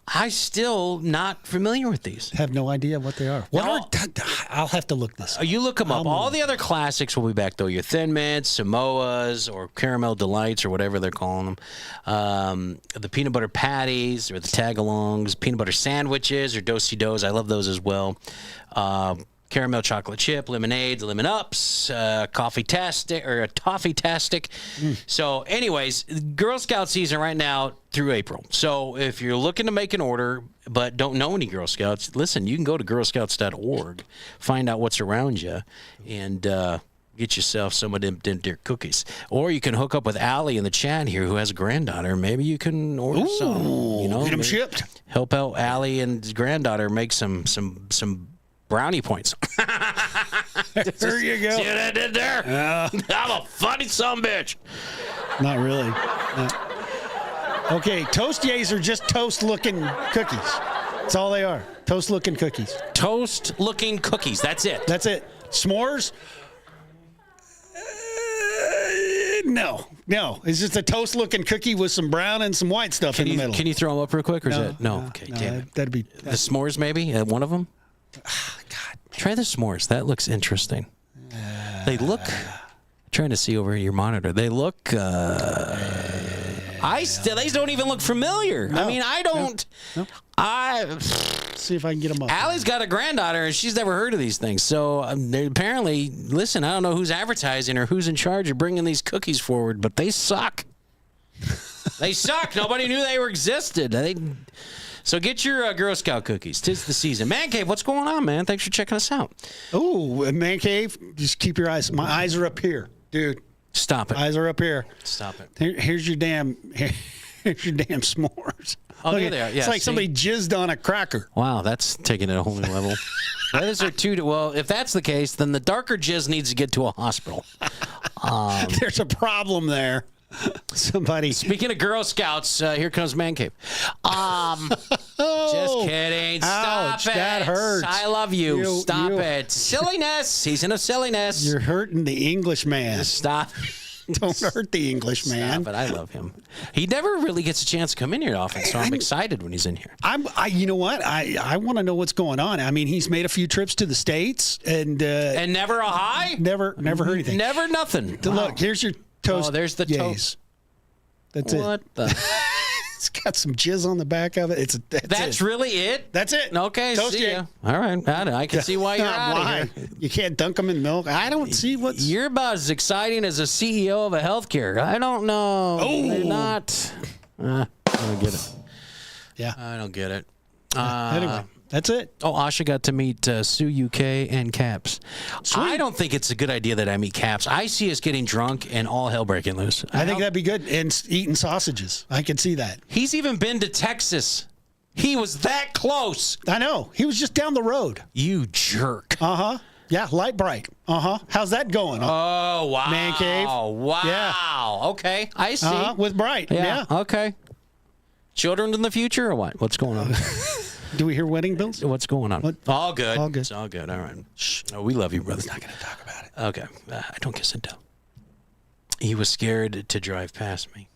I'm still not familiar with these. Have no idea what they are. I'll have to look this up. You look them up. All the other classics will be back, though. Your Thin Mints, Samoas, or Caramel Delights, or whatever they're calling them. The peanut butter patties, or the tagalongs, peanut butter sandwiches, or do-si-dos. I love those as well. Caramel chocolate chip, lemonades, lemon ups, coffee-tastic, or a toffee-tastic. So, anyways, Girl Scout season right now through April. So, if you're looking to make an order but don't know any Girl Scouts, listen, you can go to girlscouts.org, find out what's around you, and Get yourself some of them dear cookies. Or you can hook up with Allie in the chat here who has a granddaughter. Maybe you can order some. You know, get them shipped. Help out Allie and his granddaughter make some brownie points. There you go. See what I did there? I'm a funny sumbitch. Not really. Okay, Toastiers are just toast-looking cookies. That's all they are. Toast-looking cookies. Toast-looking cookies. That's it. That's it. S'mores? No. It's just a toast-looking cookie with some brown and some white stuff in the middle. Can you throw them up real quick? Or is that no? Okay, damn it. That'd be the s'mores, maybe one of them. God, try the s'mores. That looks interesting. They look. Trying to see over your monitor. They look. They don't even look familiar. No, I mean, I don't. No. See if I can get them up. Allie's got a granddaughter, and she's never heard of these things. So apparently, listen, I don't know who's advertising or who's in charge of bringing these cookies forward, but they suck. They suck. Nobody knew they existed. So get your Girl Scout cookies. 'Tis the season. Man Cave, what's going on, man? Thanks for checking us out. Oh, Man Cave, just keep your eyes. My eyes are up here, dude. Stop it. Eyes are up here. Stop it. Here's your damn s'mores. Oh, Look there at- they are. Yeah, it's like see? somebody jizzed on a cracker. Wow, that's taking it a whole new level. Those are well, if that's the case, then the darker jizz needs to get to a hospital. There's a problem there. Somebody. Speaking of Girl Scouts, here comes Man Cave. Just kidding. Stop Ouch, it. that hurts. I love you. You- Stop you- it. Silliness. Season of silliness. You're hurting the English man. Stop. Don't hurt the English man. Stop it. I love him. He never really gets a chance to come in here often, so I'm excited when he's in here. You know what? I want to know what's going on. I mean, he's made a few trips to the States and never a high? Never heard anything. Never nothing. Look, here's your toast. Oh, there's the yays. toast. That's What it. the? It's got some jizz on the back of it. That's really it? That's it. Okay, Toast see yay. ya. All right. I can see why you're out Why? of here. You can't dunk them in milk. I don't see what's. You're about as exciting as a CEO of a healthcare. I don't know. Oh. You're not. I don't get it. Yeah. I don't get it. Anyway, that's it. Oh, Asha got to meet Sue UK and Caps. I don't think it's a good idea that I meet Caps. I see us getting drunk and all hell breaking loose. I think that'd be good. And eating sausages. I can see that. He's even been to Texas. He was that close. I know. He was just down the road. You jerk. Uh-huh. Yeah, Light Bright. Uh-huh. How's that going? Oh, wow. Man Cave. Wow. Yeah. Okay. I see. With Bright. Yeah. Yeah. Okay. Children in the future or what? What's going on? Do we hear wedding bells? What's going on? All good. All good. It's all good. All right. Shh. Oh, we love you, brother. Not going to talk about it. Okay. I don't kiss and tell. He was scared to drive past me.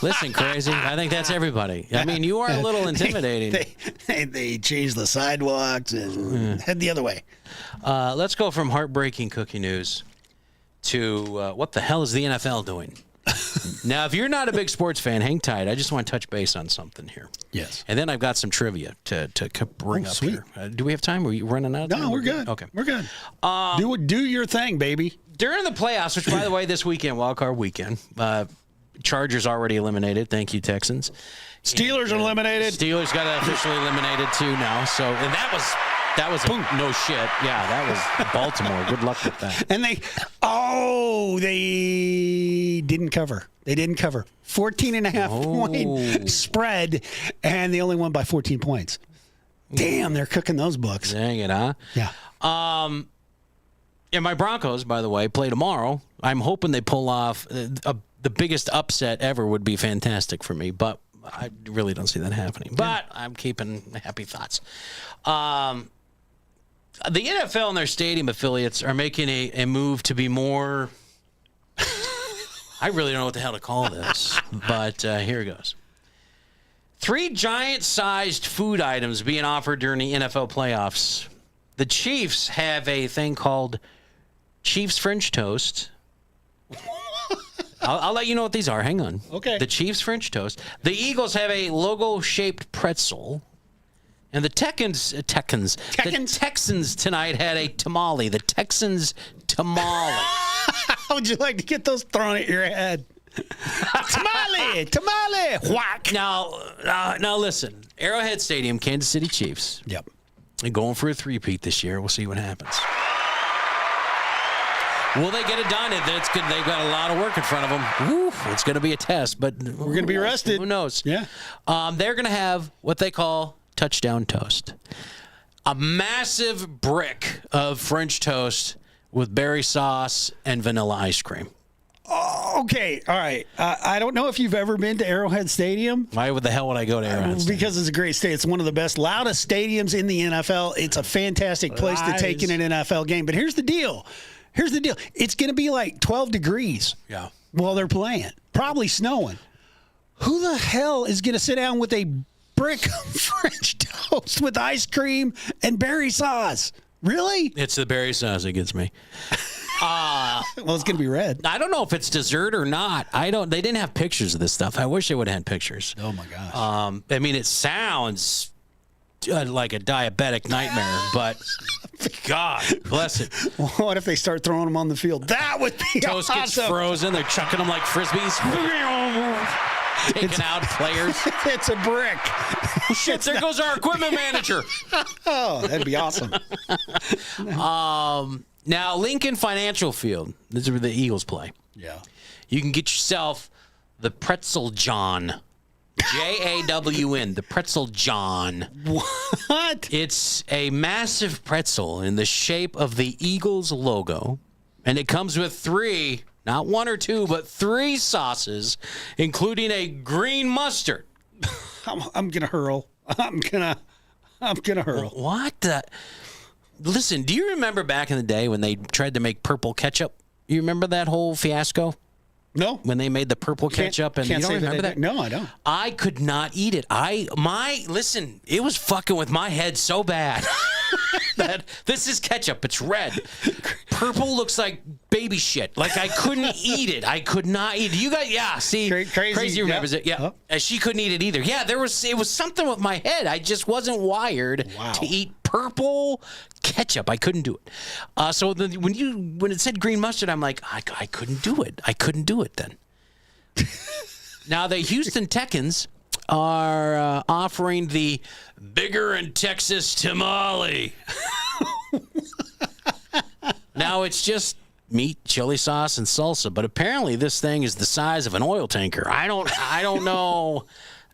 Listen, crazy. I think that's everybody. I mean, you are a little intimidating. They changed the sidewalks and head the other way. Let's go from heartbreaking cookie news to what the hell is the NFL doing? Now, if you're not a big sports fan, hang tight. I just want to touch base on something here. Yes. And then I've got some trivia to bring up sweet. here. Do we have time? Are we running out of time? No, we're good. Okay. We're good. Do your thing, baby. During the playoffs, which, by the way, this weekend, wild card weekend, Chargers already eliminated. Thank you, Texans. Steelers are eliminated. Steelers got officially eliminated too now. So, and that was no shit. Yeah, that was Baltimore. Good luck with that. And they didn't cover. They didn't cover. 14.5 point spread, and they only won by 14 points. Damn, they're cooking those books. Dang it, huh? Yeah. And my Broncos, by the way, play tomorrow. I'm hoping they pull off the biggest upset ever. Would be fantastic for me, but I really don't see that happening. But I'm keeping happy thoughts. The NFL and their stadium affiliates are making a move to be more. I really don't know what the hell to call this, but here it goes. 3 giant-sized food items being offered during the NFL playoffs. The Chiefs have a thing called Chiefs French Toast. I'll let you know what these are. Hang on. Okay. The Chiefs French Toast. The Eagles have a logo-shaped pretzel. And the Texans tonight had a tamale. The Texans tamale. How would you like to get those thrown at your head? Tamale, whack. Now listen. Arrowhead Stadium, Kansas City Chiefs. Yep. They're going for a 3-peat this year. We'll see what happens. Will they get it done? It's good. They've got a lot of work in front of them. Oof, it's going to be a test, but we're going to be arrested. Who knows? Yeah. They're going to have what they call touchdown toast. A massive brick of French toast with berry sauce and vanilla ice cream. Okay, all right. I don't know if you've ever been to Arrowhead Stadium. Why the hell would I go to Arrowhead Stadium? Because it's a great stadium. It's one of the best, loudest stadiums in the NFL. It's a fantastic place to take in an NFL game. But here's the deal. It's going to be like 12 degrees while they're playing. Probably snowing. Who the hell is going to sit down with a brick of French toast with ice cream and berry sauce? Really? It's the berry sauce that gets me. Well, it's going to be red. I don't know if it's dessert or not. They didn't have pictures of this stuff. I wish they would have had pictures. Oh my gosh. I mean, it sounds like a diabetic nightmare, but God bless it. What if they start throwing them on the field? That would be Toast awesome. gets frozen. They're chucking them like frisbees. Taking out players. It's a brick. Oh, shit, there goes our equipment manager. Oh, that'd be awesome. Now, Lincoln Financial Field, this is where the Eagles play. Yeah. You can get yourself the Pretzel John. J-A-W-N, the Pretzel John. What? It's a massive pretzel in the shape of the Eagles logo, and it comes with 3, not 1 or 2, but 3 sauces, including a green mustard. I'm gonna hurl. I'm gonna hurl. What the? Listen, do you remember back in the day when they tried to make purple ketchup? You remember that whole fiasco? No. When they made the purple ketchup, and you don't remember that? No, I don't. I could not eat it. Listen, it was fucking with my head so bad. That this is ketchup. It's red. Purple looks like baby shit. Like I couldn't eat it. I could not eat it. You guys, yeah. See, Crazy remembers it. Yeah, huh? And she couldn't eat it either. Yeah, it was something with my head. I just wasn't wired to eat purple ketchup. I couldn't do it. So when it said green mustard, I'm like, I couldn't do it. I couldn't do it then. Now the Houston Texans are offering the bigger in Texas tamale. Now it's just meat, chili sauce, and salsa, but apparently this thing is the size of an oil tanker. I don't know.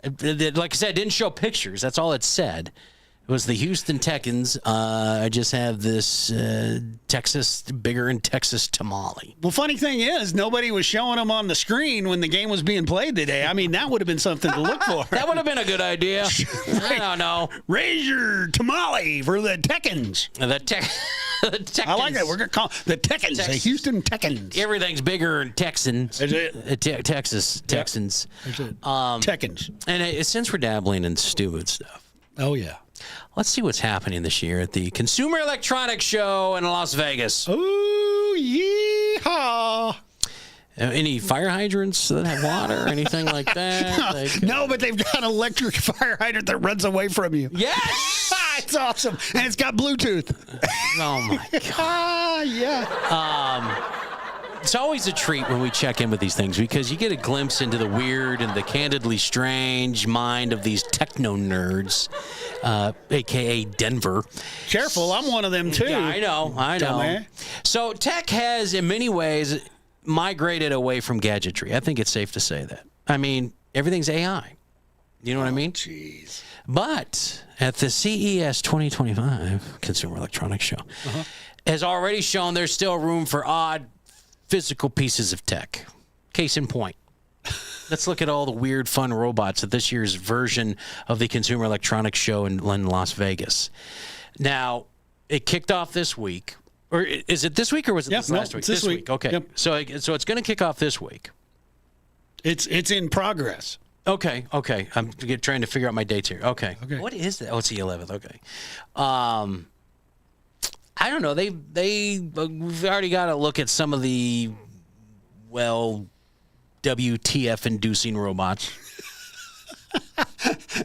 Like I said, it didn't show pictures. That's all it said. It was the Houston Texans. I just have this bigger in Texas tamale. Well, funny thing is, nobody was showing them on the screen when the game was being played today. I mean, that would have been something to look for. That would have been a good idea. I don't know. Raise your tamale for the Texans. The Texans. I like that. We're going to call the Texans, the Houston Texans. Everything's bigger in Texans. Is it? Texas Texans. Texans. And since we're dabbling in stupid stuff. Oh, yeah. Let's see what's happening this year at the Consumer Electronics Show in Las Vegas. Ooh, yeehaw. Any fire hydrants that have water or anything like that? No, but they've got an electric fire hydrant that runs away from you. Yes! It's awesome. And it's got Bluetooth. Oh, my God. Yeah. It's always a treat when we check in with these things because you get a glimpse into the weird and the candidly strange mind of these techno nerds, a.k.a. Denver. Careful, I'm one of them, too. Yeah, I know. Dumbass. So tech has, in many ways, migrated away from gadgetry. I think it's safe to say that. I mean, everything's AI. You know what I mean? Jeez. But at the CES 2025 Consumer Electronics Show has already shown there's still room for odd physical pieces of tech. Case in point. Let's look at all the weird, fun robots at this year's version of the Consumer Electronics Show in Las Vegas. Now, it kicked off this week. Or is it this week or was it last week? It's this week. Okay. Yep. So it's going to kick off this week. It's in progress. Okay. I'm trying to figure out my dates here. Okay. What is that? Oh, it's the 11th. Okay. I don't know. We've already got to look at some of the, WTF-inducing robots.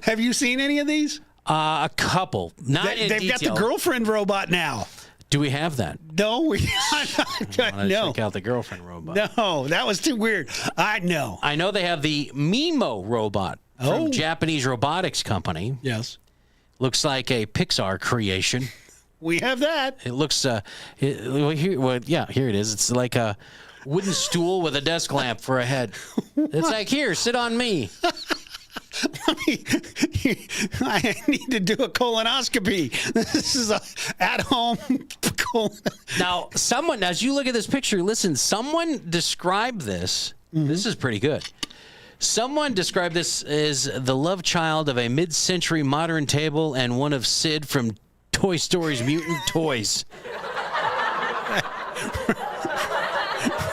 Have you seen any of these? A couple. Not in They've detail. got the girlfriend robot now. Do we have that? No, we no. Check out the girlfriend robot. No, that was too weird. I know they have the Mimo robot from Japanese robotics company. Yes. Looks like a Pixar creation. We have that. It looks, here it is. It's like a wooden stool with a desk lamp for a head. It's like, here, sit on me. I need to do a colonoscopy. This is a at-home Now, as you look at this picture, listen, someone described this. Mm-hmm. This is pretty good. Someone described this as the love child of a mid-century modern table and one of Sid from Toy Story's Mutant Toys.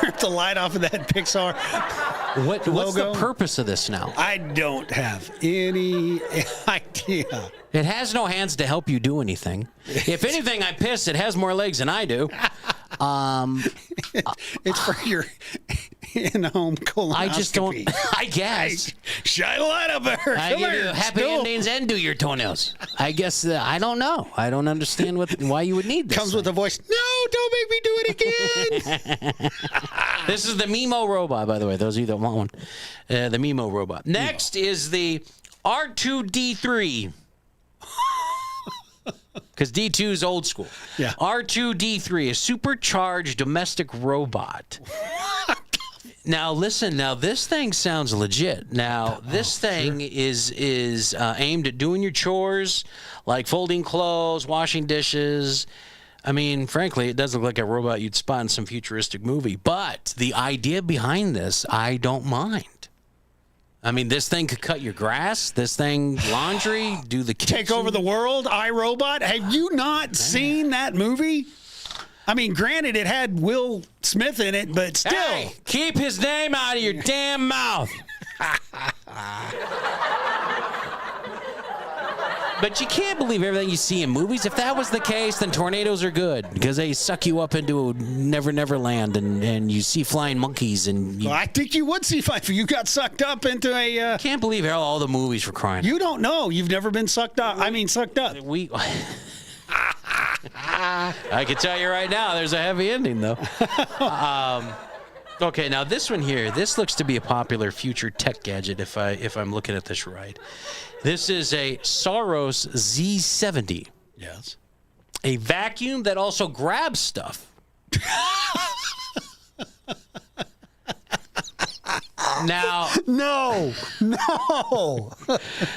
Rip the light off of that Pixar What's the purpose of this now? I don't have any idea. It has no hands to help you do anything. If anything, I piss. It has more legs than I do. It's for your in-home colonoscopy. I just don't. I guess. Shine a light up there. I give you happy endings and do your toenails. I guess. I don't know. I don't understand why you would need this. Comes with a voice. No, don't make me do it again. This is the Mimo robot, by the way. Those of you that want one, the Mimo robot. Next is the R2D3. Because D2 is old school. Yeah. R2D3, a supercharged domestic robot. Now, listen. Now, this thing sounds legit. Now, this thing is aimed at doing your chores, like folding clothes, washing dishes. I mean, frankly, it does look like a robot you'd spot in some futuristic movie. But the idea behind this, I don't mind. I mean, this thing could cut your grass. This thing, laundry, do the kitchen. Take over the world, iRobot. Have you not seen that movie? I mean, granted, it had Will Smith in it, but still. Hey, keep his name out of your damn mouth. But you can't believe everything you see in movies. If that was the case, then tornadoes are good because they suck you up into a Never Land, and you see flying monkeys. Well, I think you would see if you got sucked up into a. Can't believe all the movies for crying. You don't know. You've never been sucked up. I mean, sucked up. I can tell you right now, there's a heavy ending though. Okay, now this one here, this looks to be a popular future tech gadget if I'm looking at this right. This is a Saros Z70. Yes. A vacuum that also grabs stuff. Now, no.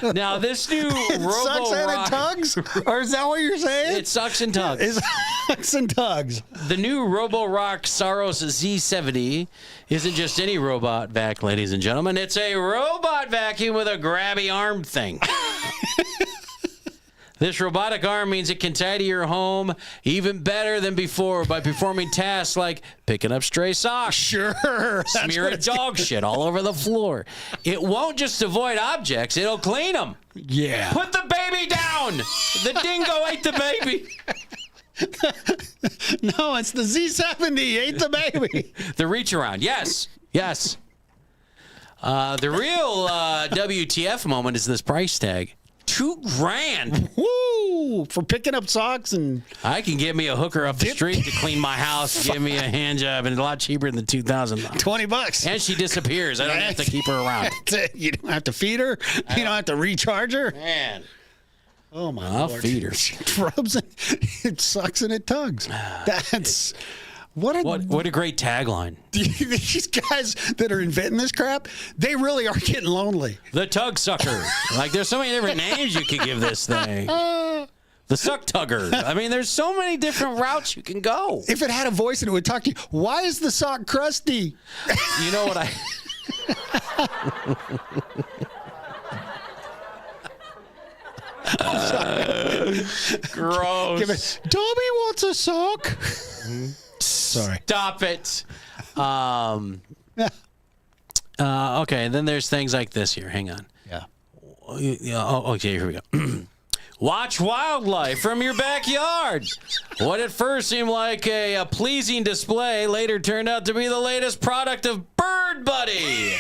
Now this new sucks and it tugs, or is that what you're saying? It sucks and tugs. It sucks and tugs. The new Roborock Saros Z70 isn't just any robot vac, ladies and gentlemen. It's a robot vacuum with a grabby arm thing. This robotic arm means it can tidy your home even better than before by performing tasks like picking up stray socks, smearing dog shit all over the floor. It won't just avoid objects, it'll clean them. Yeah. Put the baby down. The dingo ate the baby. No, it's the Z70 ate the baby. The reach around. Yes. The real WTF moment is this price tag. $2,000. Woo! For picking up socks and. I can get me a hooker up the street to clean my house, give me a hand job, and a lot cheaper than $2,000. $20. And she disappears. I don't have to keep her around. You don't have to feed her. You don't have to recharge her. Man. Oh my I'll Lord. feed her. It rubs and it sucks and it tugs. That's. What a great tagline. These guys that are inventing this crap, they really are getting lonely. The tug sucker. Like, there's so many different names you could give this thing. The suck tugger. I mean, there's so many different routes you can go. If it had a voice and it would talk to you, why is the sock crusty? You know what Gross. Dobby wants a sock. Sorry. Stop it. Okay, then there's things like this here. Hang on. Yeah. Okay, here we go. Watch wildlife from your backyard. What at first seemed like a pleasing display later turned out to be the latest product of Bird Buddy,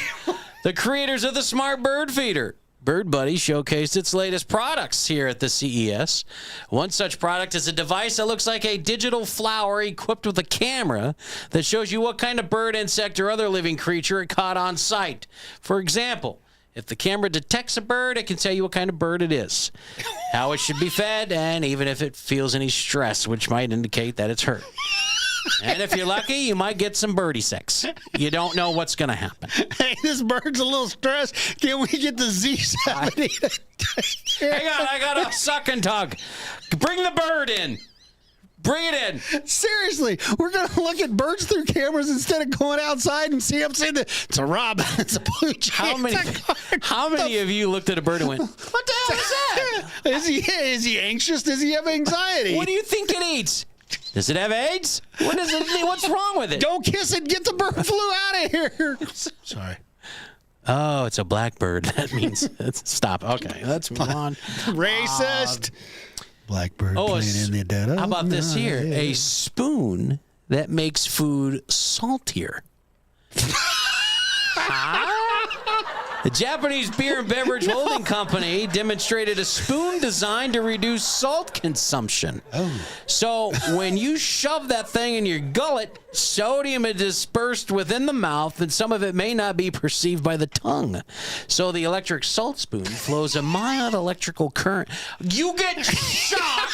the creators of the smart bird feeder. Bird Buddy showcased its latest products here at the CES. One such product is a device that looks like a digital flower equipped with a camera that shows you what kind of bird, insect, or other living creature it caught on site. For example, If the camera detects a bird, it can tell you what kind of bird it is, how it should be fed, and even if it feels any stress, which might indicate that it's hurt. And if you're lucky, you might get some birdie sex. You don't know what's going to happen. Hey, this bird's a little stressed. Can we get the Z70? Hang on, I got a suck and tug. Bring the bird in. Bring it in. Seriously, we're going to look at birds through cameras instead of going outside and see them say that it's a robin, it's a blue jay. How many of you looked at a bird and went, what the hell is that? Is he anxious? Does he have anxiety? What do you think it eats? Does it have AIDS? What is it? What's wrong with it? Don't kiss it. Get the bird flu out of here. Sorry. Oh, it's a blackbird. That means stop. Okay, let's move on. Racist. Blackbird playing in the dead. How about this here? A spoon that makes food saltier. The Japanese Beer and Beverage Holding Company demonstrated a spoon designed to reduce salt consumption. So when you shove that thing in your gullet, sodium is dispersed within the mouth, and some of it may not be perceived by the tongue. So the electric salt spoon flows a mild electrical current. You get shocked.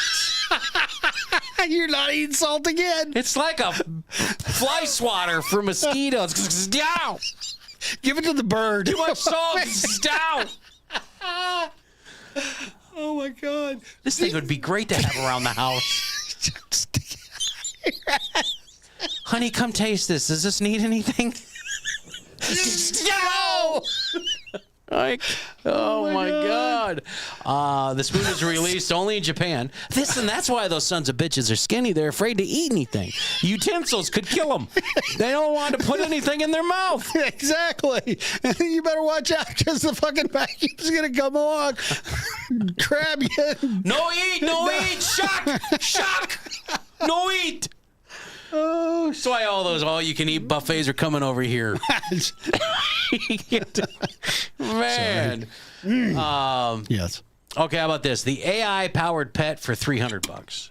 You're not eating salt again. It's like a fly swatter for mosquitoes. Down. Give it to the bird. Too much salt. Down. Oh my God. This thing would be great to have around the house. Honey, come taste this. Does this need anything? No! Like, oh my God. The spoon is released only in Japan. That's why those sons of bitches are skinny. They're afraid to eat anything. Utensils could kill them. They don't want to put anything in their mouth. Exactly. You better watch out because the fucking vacuum's going to come along. Grab you. No eat. No eat. Shock. Shock. No eat. Oh, that's why all you can eat buffets are coming over here. Man. Yes. Okay, how about this? The AI powered pet for $300.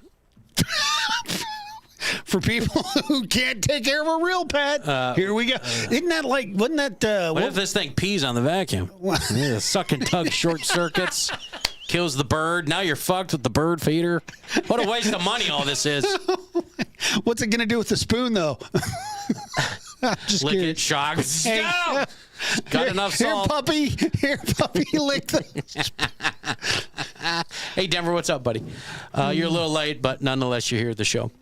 For people who can't take care of a real pet. Here we go. Isn't that like, wasn't that what if this thing pees on the vacuum? Yeah, suck and tug short circuits. Kills the bird. Now you're fucked with the bird feeder. What a waste of money all this is. What's it going to do with the spoon, though? Just lick kidding. it, shock. Hey, got enough salt. Here, puppy, lick the... Hey, Denver, what's up, buddy? You're a little late, but nonetheless, you're here at the show.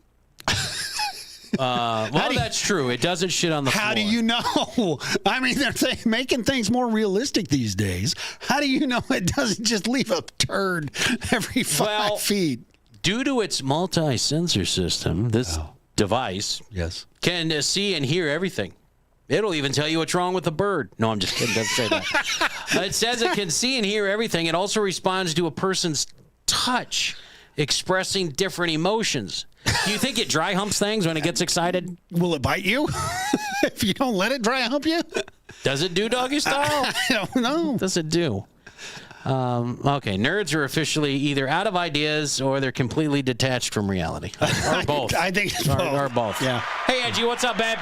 Well, that's true. It doesn't shit on the floor. How do you know? I mean, they're making things more realistic these days. How do you know it doesn't just leave a turd every 5 feet? Due to its multi-sensor system, this device can see and hear everything. It'll even tell you what's wrong with the bird. No, I'm just kidding. It doesn't say that. It says it can see and hear everything. It also responds to a person's touch, expressing different emotions. Do you think it dry humps things when it gets excited? Will it bite you if you don't let it dry hump you? Does it do doggy style? I don't know. What does it do? Okay, nerds are officially either out of ideas or they're completely detached from reality. Or both. I think it's or both. Yeah. Hey, Angie, what's up, babe?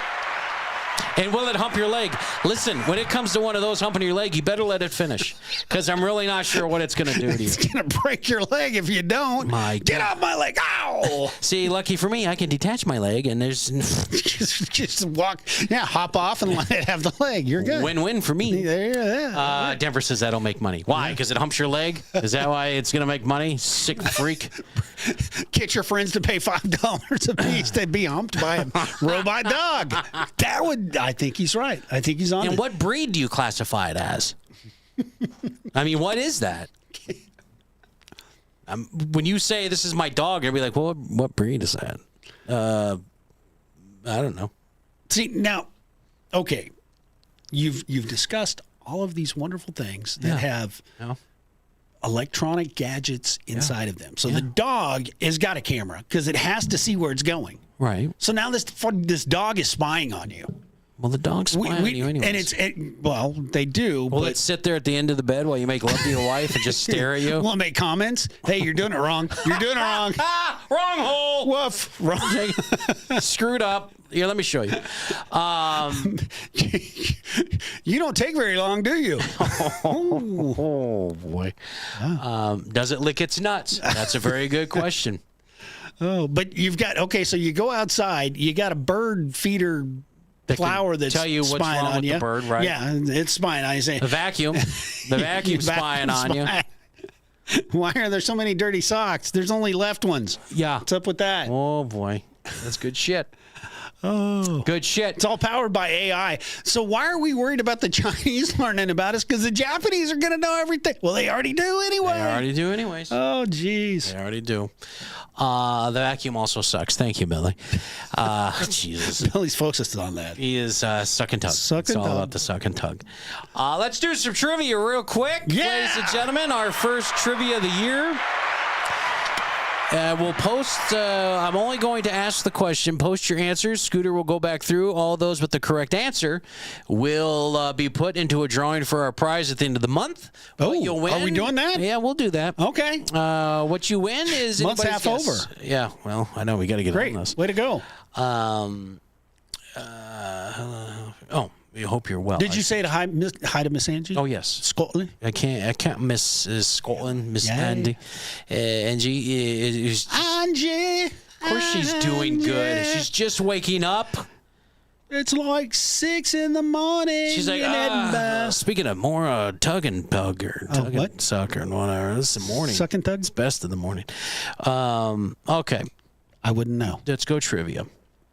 And will it hump your leg? Listen, when it comes to one of those humping your leg, you better let it finish. Because I'm really not sure what it's going to do to you. It's going to break your leg if you don't. Get off my leg. Ow! See, lucky for me, I can detach my leg and there's... just walk. Yeah, hop off and let it have the leg. You're good. Win-win for me. Yeah. Denver says that'll make money. Why? Because it humps your leg? Is that why it's going to make money? Sick freak. Get your friends to pay $5 a piece to be humped by a robot dog. That would... I think he's right. I think he's on it. And what breed do you classify it as? I mean, what is that? When you say this is my dog, you'll be like, well, what breed is that? I don't know. See, now, okay, you've discussed all of these wonderful things that have electronic gadgets inside of them. So the dog has got a camera because it has to see where it's going. Right. So now this dog is spying on you. Well, the dogs spy on you anyways. Well, they do. Will it sit there at the end of the bed while you make love to your wife and just stare at you? Will it make comments? Hey, you're doing it wrong. You're doing it wrong. Wrong hole. Woof. Wrong. Screwed up. Here, let me show you. You don't take very long, do you? Oh boy. Does it lick its nuts? That's a very good question. Oh, but you've got, okay, so you go outside, you got a bird feeder flower that's tell you what's spying wrong on with you. the bird, right? Yeah, it's spying on you. Saying, The vacuum spying on you. Why are there so many dirty socks? There's only left ones. Yeah. What's up with that? Oh boy. That's good shit. Oh. Good shit. It's all powered by AI. So why are we worried about the Chinese learning about us? Because the Japanese are going to know everything. Well, they already do anyway. They already do anyways. Oh, geez. They already do. The vacuum also sucks. Thank you, Billy. Jesus. Billy's focused on that. He is suck and tug. It's all about the suck and tug. Let's do some trivia real quick. Yeah. Ladies and gentlemen, our first trivia of the year. We'll post, I'm only going to ask the question. Post your answers. Scooter will go back through. All those with the correct answer will be put into a drawing for our prize at the end of the month. Oh, you'll win, are we doing that? Yeah, we'll do that. Okay. What you win is month's anybody's half guess. over. Yeah, well, I know we got to get Great. on this. Way to go. We hope you're well. Did you say hi to Miss Angie? Oh, yes. Scotland? I can't miss Scotland, Miss Angie. Angie is. Angie. Of course, she's doing good. She's just waking up. It's like 6 in the morning. She's like, speaking of more tug and pug or tug and suck or whatever. This is the morning. Suck and tug? It's best of the morning. Okay. I wouldn't know. Let's go trivia.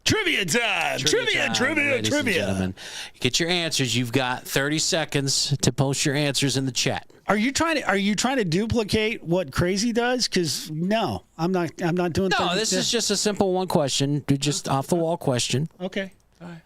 Trivia time! Trivia! Ladies and gentlemen. Get your answers. You've got 30 seconds to post your answers in the chat. Are you trying to duplicate what Crazy does? Because no, I'm not doing. No, this is just a simple one question, just off the wall question. Okay.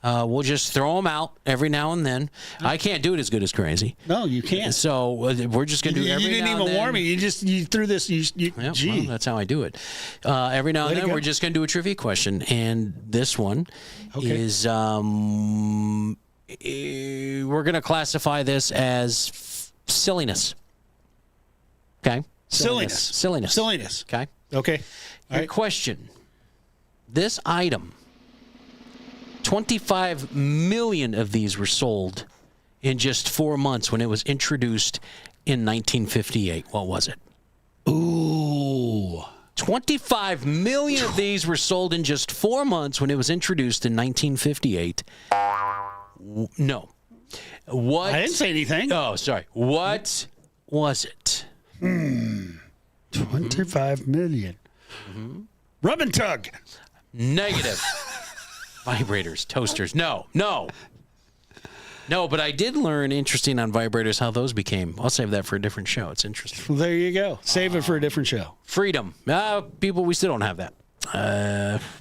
We'll just throw them out every now and then. I can't do it as good as Crazy. No, you can't. So we're just going to do every now and then. You didn't even warn me. You threw this. Gee. Well, that's how I do it. Every now and then, we're just going to do a trivia question. And this one is we're going to classify this as silliness. Okay? Silliness. Okay? Okay. Your question. This item, 25 million of these were sold in just 4 months when it was introduced in 1958. What was it? Ooh. 25 million of these were sold in just 4 months when it was introduced in 1958. No. What? I didn't say anything. Oh, sorry. What was it? 25 million. Rub and tug. Negative. Vibrators, toasters. No. But I did learn interesting on vibrators how those became. I'll save that for a different show. It's interesting. Well, there you go. Save it for a different show. Freedom. People, we still don't have that.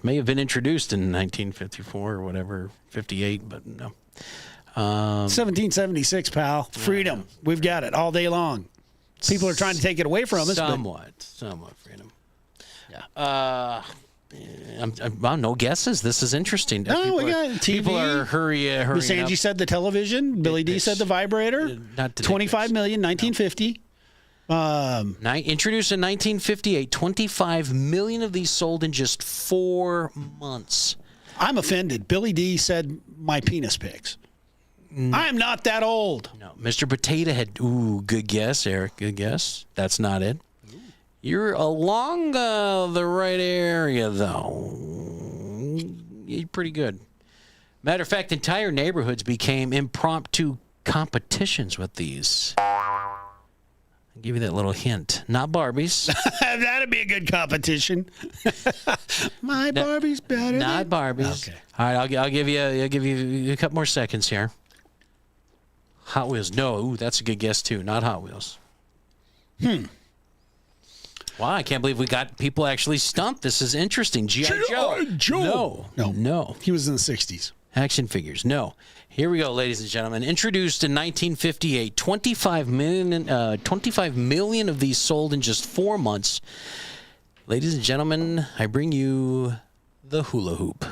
May have been introduced in 1954 or whatever, 58, but no. 1776, pal. Freedom. We've got it all day long. People are trying to take it away from us. Somewhat freedom. Yeah. No guesses. This is interesting. No, we got TV. People are hurrying Miss Angie said the television. Billy D said the vibrator. 25 million, 1950. Introduced in 1958. 25 million of these sold in just 4 months. I'm offended. Billy D said my penis pics. I'm not that old. No, Mr. Potato Head. Ooh, good guess, Eric. Good guess. That's not it. You're along the right area, though. You're pretty good. Matter of fact, entire neighborhoods became impromptu competitions with these. I'll give you that little hint. Not Barbies. That'd be a good competition. My Barbie's better. Not Barbies. Okay. All right, I'll give you a couple more seconds here. Hot Wheels. No, ooh, that's a good guess too. Not Hot Wheels. Wow, I can't believe we got people actually stumped. This is interesting. G.I. Joe. No. He was in the 60s. Action figures. No. Here we go, ladies and gentlemen. Introduced in 1958, 25 million of these sold in just 4 months. Ladies and gentlemen, I bring you the hula hoop.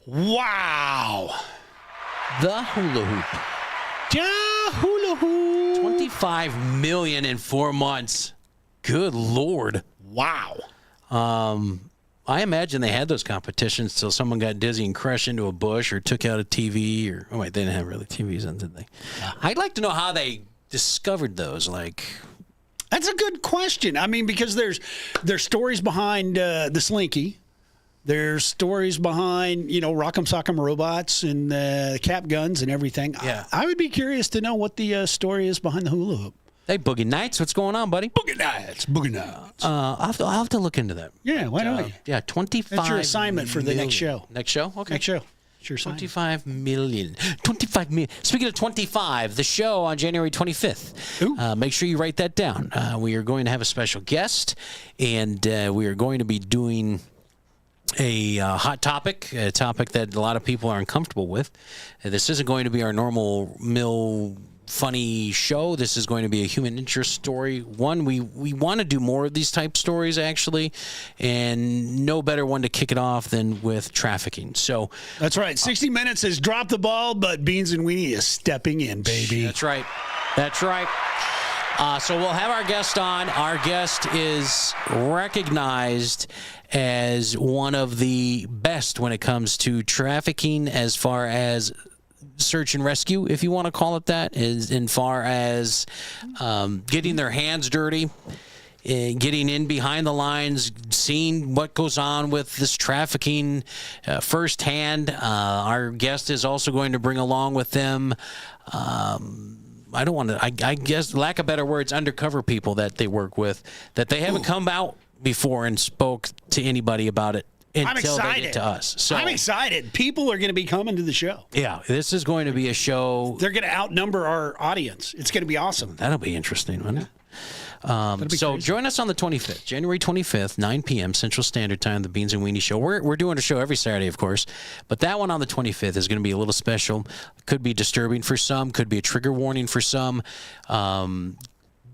Wow. The hula hoop. Ja, hula hoop. 25 million in 4 months. Good Lord. Wow. I imagine they had those competitions till someone got dizzy and crashed into a bush or took out a TV or, oh wait, they didn't have really TVs then, did they? I'd like to know how they discovered those. Like, that's a good question. I mean, because there's stories behind the Slinky. There's stories behind, Rock'em Sock'em Robots and cap guns and everything. Yeah. I would be curious to know what the story is behind the hula hoop. Hey, Boogie Nights, what's going on, buddy? Boogie Nights. I'll have to look into that. Yeah, why don't you? Yeah, 25 That's your assignment for the next show. Next show? Okay. Next show. It's your assignment. 25 million. 25 million. Speaking of 25, the show on January 25th. Make sure you write that down. We are going to have a special guest, and we are going to be doing a hot topic, a topic that a lot of people are uncomfortable with. This isn't going to be our normal funny show. This is going to be a human interest story. One, we want to do more of these type stories, actually, and no better one to kick it off than with trafficking. So that's right. 60 Minutes has dropped the ball, but Beans and Weenie is stepping in, baby. That's right. That's right. So we'll have our guest on. Our guest is recognized as one of the best when it comes to trafficking, as far as search and rescue, if you want to call it that, is in far as getting their hands dirty, getting in behind the lines, seeing what goes on with this trafficking firsthand. Our guest is also going to bring along with them, I don't want to, I guess, lack of better words, undercover people that they work with, that they haven't come out before and spoke to anybody about it until they get to us. So I'm excited. People are going to be coming to the show. Yeah, this is going to be a show. They're going to outnumber our audience. It's going to be awesome. That'll be interesting, wouldn't it? So crazy. join us on the 25th, January 25th, 9 p.m. Central Standard Time, the Beans and Weenie Show. We're doing a show every Saturday, of course, but that one on the 25th is going to be a little special. Could be disturbing for some, could be a trigger warning for some.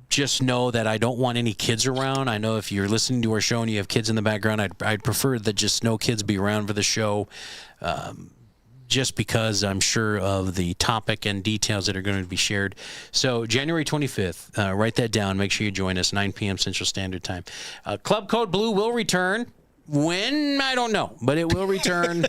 Just know that I don't want any kids around. I know if you're listening to our show and you have kids in the background, I'd prefer that just no kids be around for the show, just because I'm sure of the topic and details that are going to be shared. So January 25th, write that down. Make sure you join us, 9 p.m. Central Standard Time. Club Code Blue will return. When? I don't know, but it will return.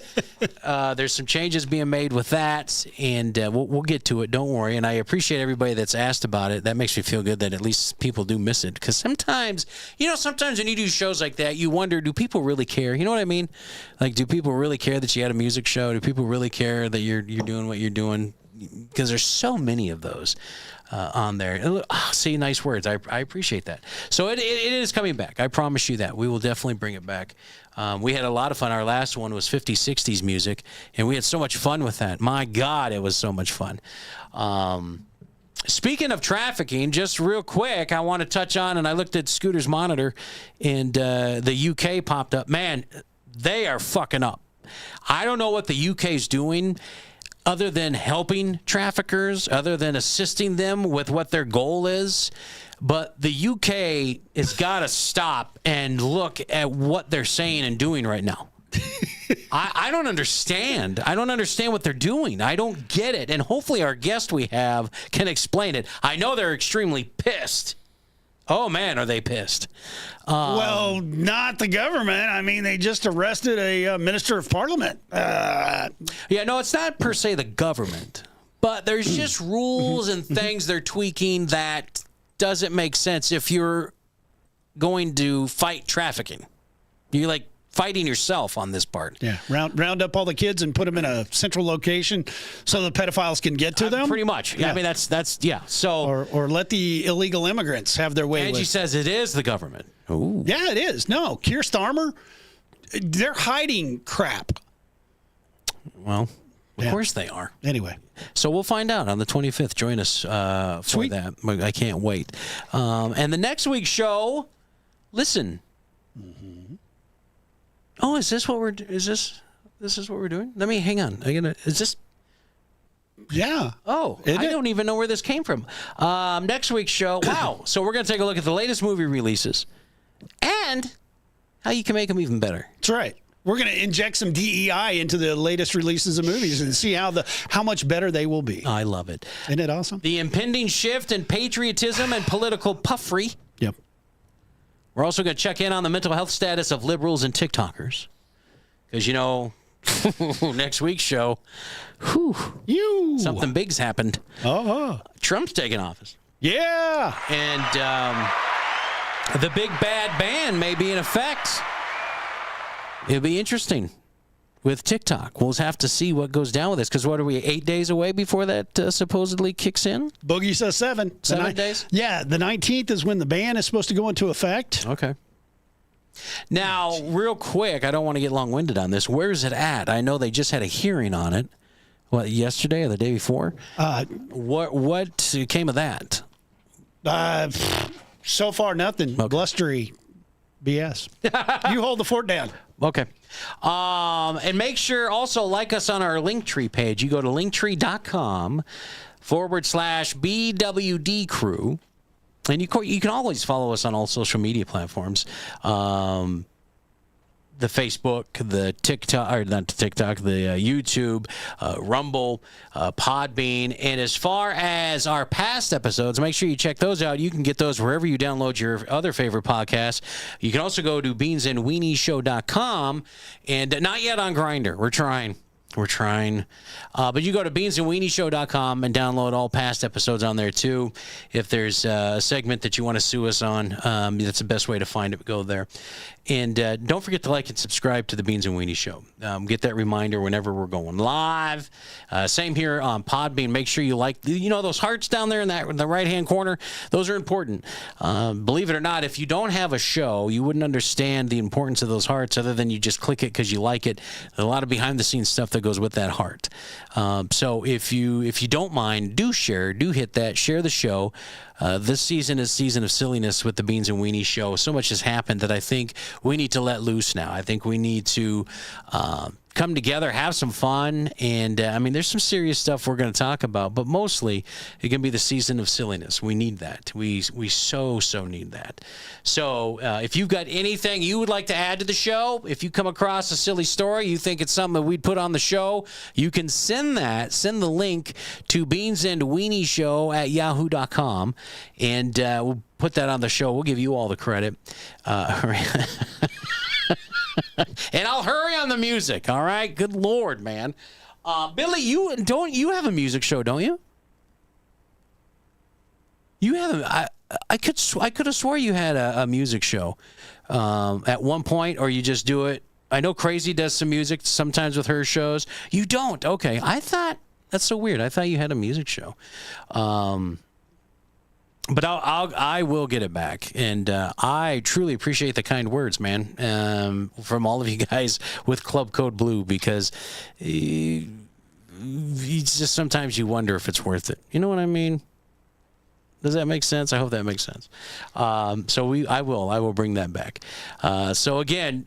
There's some changes being made with that, and we'll get to it. Don't worry. And I appreciate everybody that's asked about it. That makes me feel good that at least people do miss it. Because sometimes when you do shows like that, you wonder, do people really care? You know what I mean? Like, do people really care that you had a music show? Do people really care that you're doing what you're doing? Because there's so many of those on there. See, nice words. I appreciate that. So it is coming back. I promise you that. We will definitely bring it back. We had a lot of fun. Our last one was 50s, 60s music, and we had so much fun with that. My God, it was so much fun. Speaking of trafficking, just real quick, I want to touch on, and I looked at Scooter's monitor, and the UK popped up. Man, they are fucking up. I don't know what the UK is doing, other than helping traffickers, other than assisting them with what their goal is. But the UK has got to stop and look at what they're saying and doing right now. I don't understand. I don't understand what they're doing. I don't get it. And hopefully our guest we have can explain it. I know they're extremely pissed. Oh, man, are they pissed? Well, not the government. I mean, they just arrested a minister of parliament. Yeah, no, it's not per se the government. But there's just rules and things they're tweaking that doesn't make sense if you're going to fight trafficking. You're like fighting yourself on this part. Yeah, round up all the kids and put them in a central location so the pedophiles can get to them. Pretty much. Yeah. I mean, that's yeah. So or let the illegal immigrants have their way. Angie says it is the government. Ooh. Yeah, it is. No, Keir Starmer, they're hiding crap. Well, of course they are. Anyway. So we'll find out on the 25th. Join us for that. I can't wait. And the next week's show, listen. Mm-hmm. Oh, is this what this is what we're doing? Let me hang on. Is this? Yeah. Oh, I don't even know where this came from. Next week's show. Wow. So we're going to take a look at the latest movie releases and how you can make them even better. That's right. We're going to inject some DEI into the latest releases of movies and see how much better they will be. I love it. Isn't it awesome? The impending shift in patriotism and political puffery. Yep. We're also going to check in on the mental health status of liberals and TikTokers. Because, next week's show, something big's happened. Trump's taking office. Yeah. And the big bad ban may be in effect. It'll be interesting with TikTok. We'll have to see what goes down with this. Because what are we, 8 days away before that supposedly kicks in? Boogie says 7. 7 days? Yeah, the 19th is when the ban is supposed to go into effect. Okay. Now, real quick, I don't want to get long-winded on this. Where is it at? I know they just had a hearing on it. What, yesterday or the day before? What came of that? So far, nothing. Okay. Blustery BS. You hold the fort down. Okay. And make sure also like us on our Linktree page. You go to linktree.com/BWD crew. And you can always follow us on all social media platforms. The Facebook, the TikTok, or not TikTok, the YouTube, Rumble, Podbean. And as far as our past episodes, make sure you check those out. You can get those wherever you download your other favorite podcasts. You can also go to beansandweenieshow.com. And not yet on Grindr. We're trying. But you go to beansandweenieshow.com and download all past episodes on there, too. If there's a segment that you want to sue us on, that's the best way to find it. Go there. And don't forget to like and subscribe to the Beans and Weenie Show. Get that reminder whenever we're going live. Same here on Podbean. Make sure you like, those hearts down there in the right-hand corner. Those are important. Believe it or not, if you don't have a show, you wouldn't understand the importance of those hearts other than you just click it because you like it. There's a lot of behind-the-scenes stuff that goes with that heart. So if you don't mind, do share. Do hit that. Share the show. This season is season of silliness with the Beans and Weenie Show. So much has happened that I think we need to let loose now. I think we need to come together, have some fun, and there's some serious stuff we're going to talk about, but mostly it can be the season of silliness. We need that. We so need that. So if you've got anything you would like to add to the show, if you come across a silly story, you think it's something that we'd put on the show, you can send the link to beansandweenieshow@yahoo.com, and we'll put that on the show. We'll give you all the credit. And I'll hurry on the music, all right? Good Lord, man. Billy, you have a music show, don't you? You have I could have swore you had a music show at one point, or you just do it. I know Crazy does some music sometimes with her shows. You don't? Okay. I thought that's so weird. I thought you had a music show. But I will get it back, and I truly appreciate the kind words, man, from all of you guys with Club Code Blue, because it's just sometimes you wonder if it's worth it. You know what I mean? Does that make sense? I hope that makes sense. So I will bring that back. So again,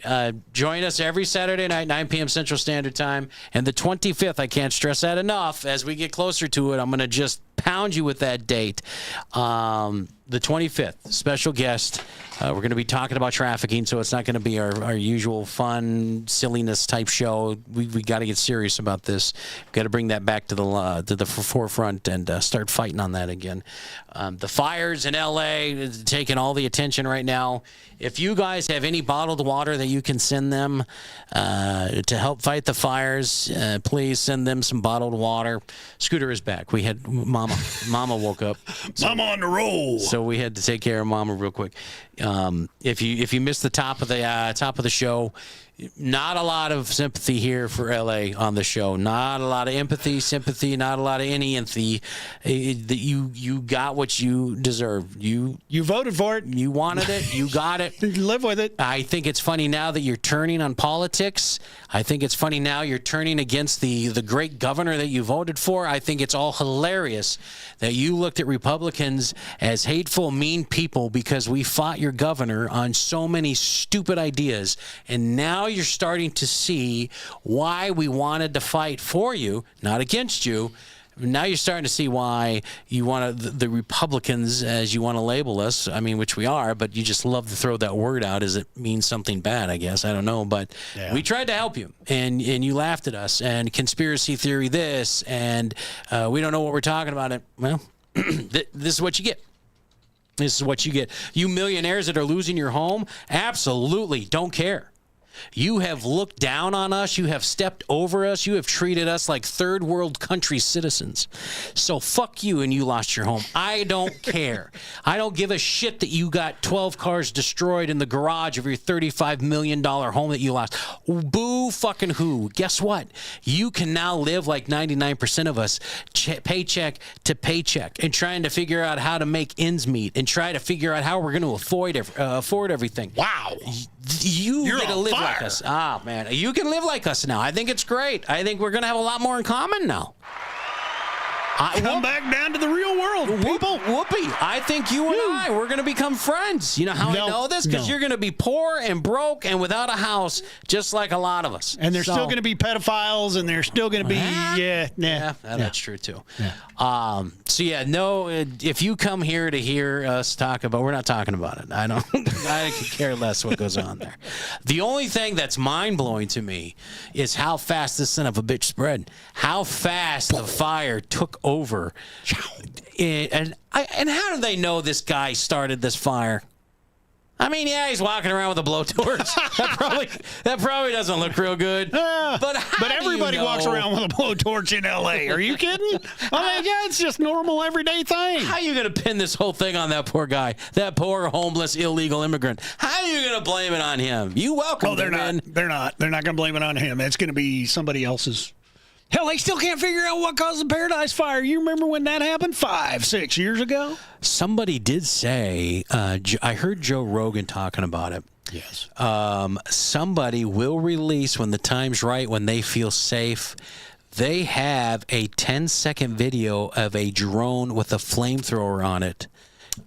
join us every Saturday night, 9 p.m. Central Standard Time, and the 25th. I can't stress that enough. As we get closer to it, I'm going to just pound you with that date. The 25th, special guest. We're going to be talking about trafficking, so it's not going to be our usual fun, silliness type show. We got to get serious about this. We've got to bring that back to the forefront and start fighting on that again. The fires in L.A. taking all the attention right now. If you guys have any bottled water that you can send them to help fight the fires, please send them some bottled water. Scooter is back. We had Mama woke up. So, Mama on the roll. So we had to take care of Mama real quick. If you missed the top of the show, not a lot of sympathy here for LA on the show. Not a lot of empathy, sympathy, not a lot of any empathy. You got what you deserve. You voted for it. You wanted it. You got it. Live with it. I think it's funny now that you're turning on politics. I think it's funny now you're turning against the great governor that you voted for. I think it's all hilarious that you looked at Republicans as hateful, mean people because we fought your governor on so many stupid ideas, and now you're starting to see why we wanted to fight for you, not against you. Now you're starting to see why you want to, the Republicans, as you want to label us, I mean, which we are, but you just love to throw that word out as it means something bad, I guess. I don't know. But we tried to help you, and you laughed at us, and conspiracy theory this, and we don't know what we're talking about. It. Well, this is what you get. This is what you get. You millionaires that are losing your home, absolutely don't care. You have looked down on us. You have stepped over us. You have treated us like third world country citizens. So fuck you and you lost your home. I don't care. I don't give a shit that you got 12 cars destroyed in the garage of your $35 million home that you lost. Boo fucking who. Guess what? You can now live like 99% of us, paycheck to paycheck, and trying to figure out how to make ends meet and try to figure out how we're going to afford everything. Wow. You're get to live like us. Ah, man. You can live like us now. I think it's great. I think we're going to have a lot more in common now. Come back down to the real world, people. Whoopee. I think you and I, we're going to become friends. You know how I know this? Because you're going to be poor and broke and without a house, just like a lot of us. And there's still going to be pedophiles, and there's still going to be, that's true, too. Yeah. If you come here to hear us talk about, we're not talking about it. I could care less what goes on there. The only thing that's mind-blowing to me is how fast this son of a bitch spread. How fast the fire took over. And how do they know this guy started this fire? I mean, yeah, he's walking around with a blowtorch. that probably doesn't look real good. But everybody walks around with a blowtorch in L.A. Are you kidding? I mean, yeah, it's just normal, everyday thing. How are you going to pin this whole thing on that poor guy, that poor, homeless, illegal immigrant? How are you going to blame it on him? You welcome him in. They're not going to blame it on him. It's going to be somebody else's. Hell, they still can't figure out what caused the Paradise Fire. You remember when that happened 5-6 years ago? Somebody did say, I heard Joe Rogan talking about it. Yes. Somebody will release when the time's right, when they feel safe. They have a 10-second video of a drone with a flamethrower on it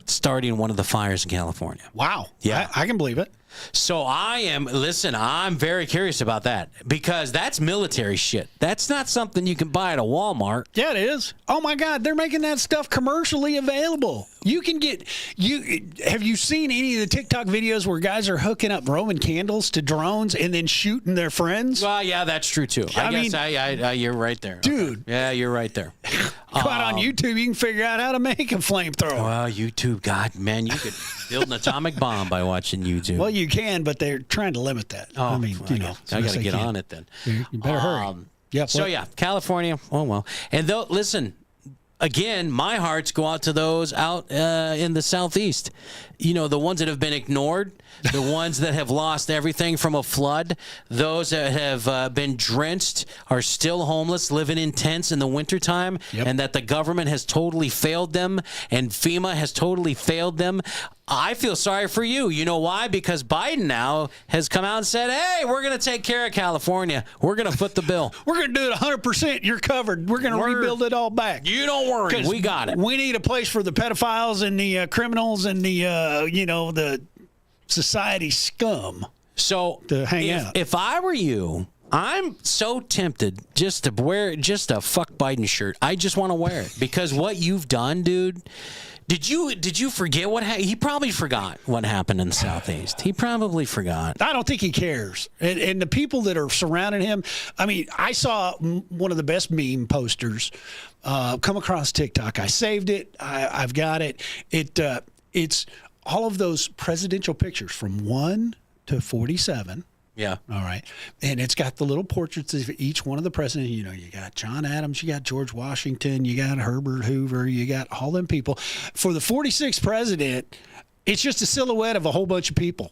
starting one of the fires in California. Wow. Yeah. I can believe it. So I'm very curious about that because that's military shit. That's not something you can buy at a Walmart. Yeah, it is. Oh my God, they're making that stuff commercially available. You can have you seen any of the TikTok videos where guys are hooking up Roman candles to drones and then shooting their friends? Well, yeah, that's true too. I guess you're right there. Dude. Okay. Yeah, you're right there. Go out on YouTube, you can figure out how to make a flamethrower. Well, YouTube, God, man, you could build an atomic bomb by watching YouTube. Well, you can, but they're trying to limit that. Oh, I mean, I got to get on it then. You better hurry. California. Oh well, and listen. Again, my hearts go out to those out in the Southeast. You know, the ones that have been ignored, the ones that have lost everything from a flood, those that have been drenched, are still homeless, living in tents in the wintertime, and that the government has totally failed them and FEMA has totally failed them. I feel sorry for you. You know why? Because Biden now has come out and said, hey, we're going to take care of California. We're going to foot the bill. We're going to do it 100%. You're covered. We're going to rebuild it all back. You don't worry. We got it. We need a place for the pedophiles and the criminals and the, the society scum to hang out. If I were you, I'm so tempted just to wear just a fuck Biden shirt. I just want to wear it because what you've done, dude. Did you forget what happened? He probably forgot what happened in the Southeast. He probably forgot. I don't think he cares. And the people that are surrounding him, I mean, I saw one of the best meme posters come across TikTok. I saved it. I've got it. It's all of those presidential pictures from 1 to 47. Yeah. All right. And it's got the little portraits of each one of the presidents. You know, you got John Adams, you got George Washington, you got Herbert Hoover, you got all them people. For the 46th president, it's just a silhouette of a whole bunch of people.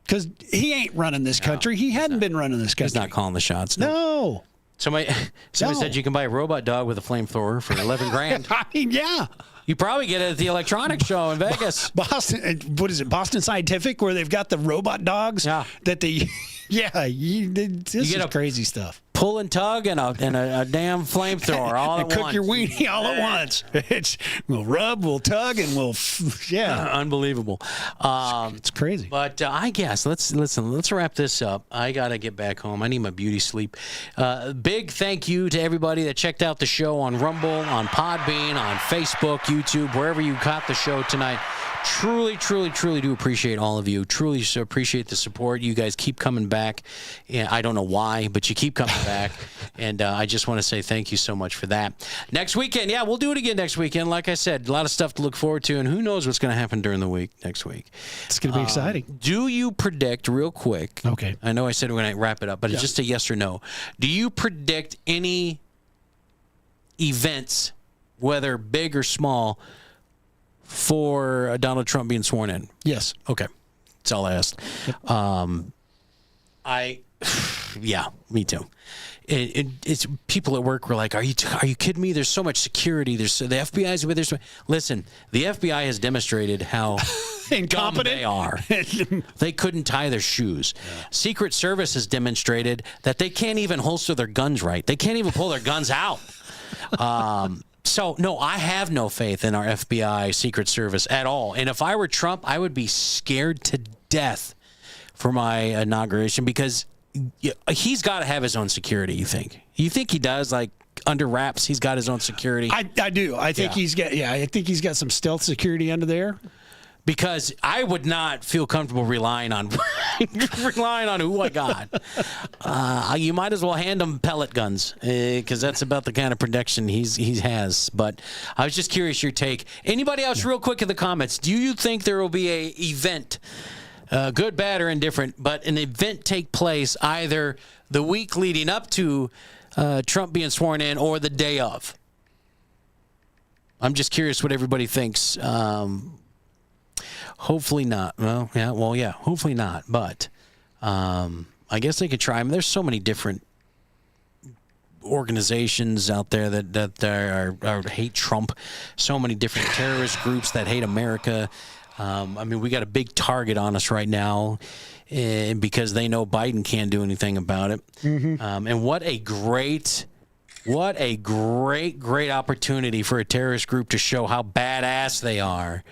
Because he ain't running this country. He hadn't been running this country. He's not calling the shots. No. Somebody said you can buy a robot dog with a flamethrower for $11,000. I mean, yeah. You probably get it at the electronics show in Vegas. Boston, what is it? Boston Scientific, where they've got the robot dogs. Yeah. That they, this is crazy stuff. pull and tug and a damn flamethrower all and at cook once. your weenie all at once. We'll rub, we'll tug, and we'll unbelievable. It's crazy. But I guess let's wrap this up. I gotta get back home. I need my beauty sleep. Big thank you to everybody that checked out the show on Rumble, on Podbean, on Facebook, YouTube, wherever you caught the show tonight. Truly, truly, truly do appreciate all of you. Truly appreciate the support. You guys keep coming back. And I don't know why, but you keep coming back. And I just want to say thank you so much for that. Next weekend, we'll do it again next weekend. Like I said, a lot of stuff to look forward to. And who knows what's going to happen during the week next week. It's going to be exciting. Do you predict, real quick? Okay. I know I said we're going to wrap it up, but it's just a yes or no. Do you predict any events, whether big or small, for Donald Trump being sworn in? Yes. Okay. That's all I asked. Yep. Me too. It's people at work were like, are you kidding me? There's so much security. The FBI's with this. Listen, the FBI has demonstrated how incompetent they are. They couldn't tie their shoes. Yeah. Secret Service has demonstrated that they can't even holster their guns right. They can't even pull their guns out. So, no, I have no faith in our FBI Secret Service at all. And if I were Trump, I would be scared to death for my inauguration because he's got to have his own security, you think? You think he does? Like, under wraps, he's got his own security? I do. I think he's got some stealth security under there. Because I would not feel comfortable relying on who I got. You might as well hand him pellet guns because that's about the kind of protection he has. But I was just curious your take. Anybody else, real quick in the comments? Do you think there will be a event, good, bad, or indifferent, but an event take place either the week leading up to Trump being sworn in or the day of? I'm just curious what everybody thinks. Hopefully not. Hopefully not. But I guess they could try. I mean, there's so many different organizations out there that are hate Trump. So many different terrorist groups that hate America. I mean, we got a big target on us right now because they know Biden can't do anything about it. Mm-hmm. And what a great opportunity for a terrorist group to show how badass they are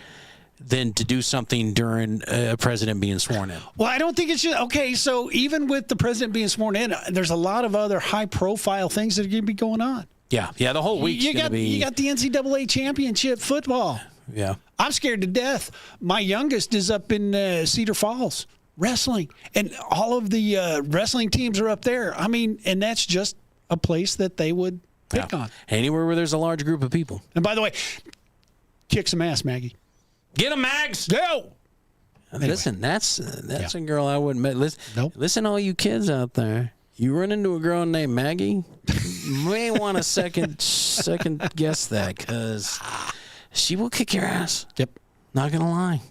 than to do something during a president being sworn in. Well, I don't think it's just, okay, so even with the president being sworn in, there's a lot of other high-profile things that are going to be going on. Yeah, the whole week's going to be... You got the NCAA championship football. Yeah. I'm scared to death. My youngest is up in Cedar Falls wrestling, and all of the wrestling teams are up there. I mean, and that's just a place that they would pick on. Anywhere where there's a large group of people. And by the way, kick some ass, Maggie. Get him, Mags! Go! Anyway. Listen, that's a girl I wouldn't... Listen, all you kids out there. You run into a girl named Maggie, you may want to second guess that because she will kick your ass. Yep. Not going to lie.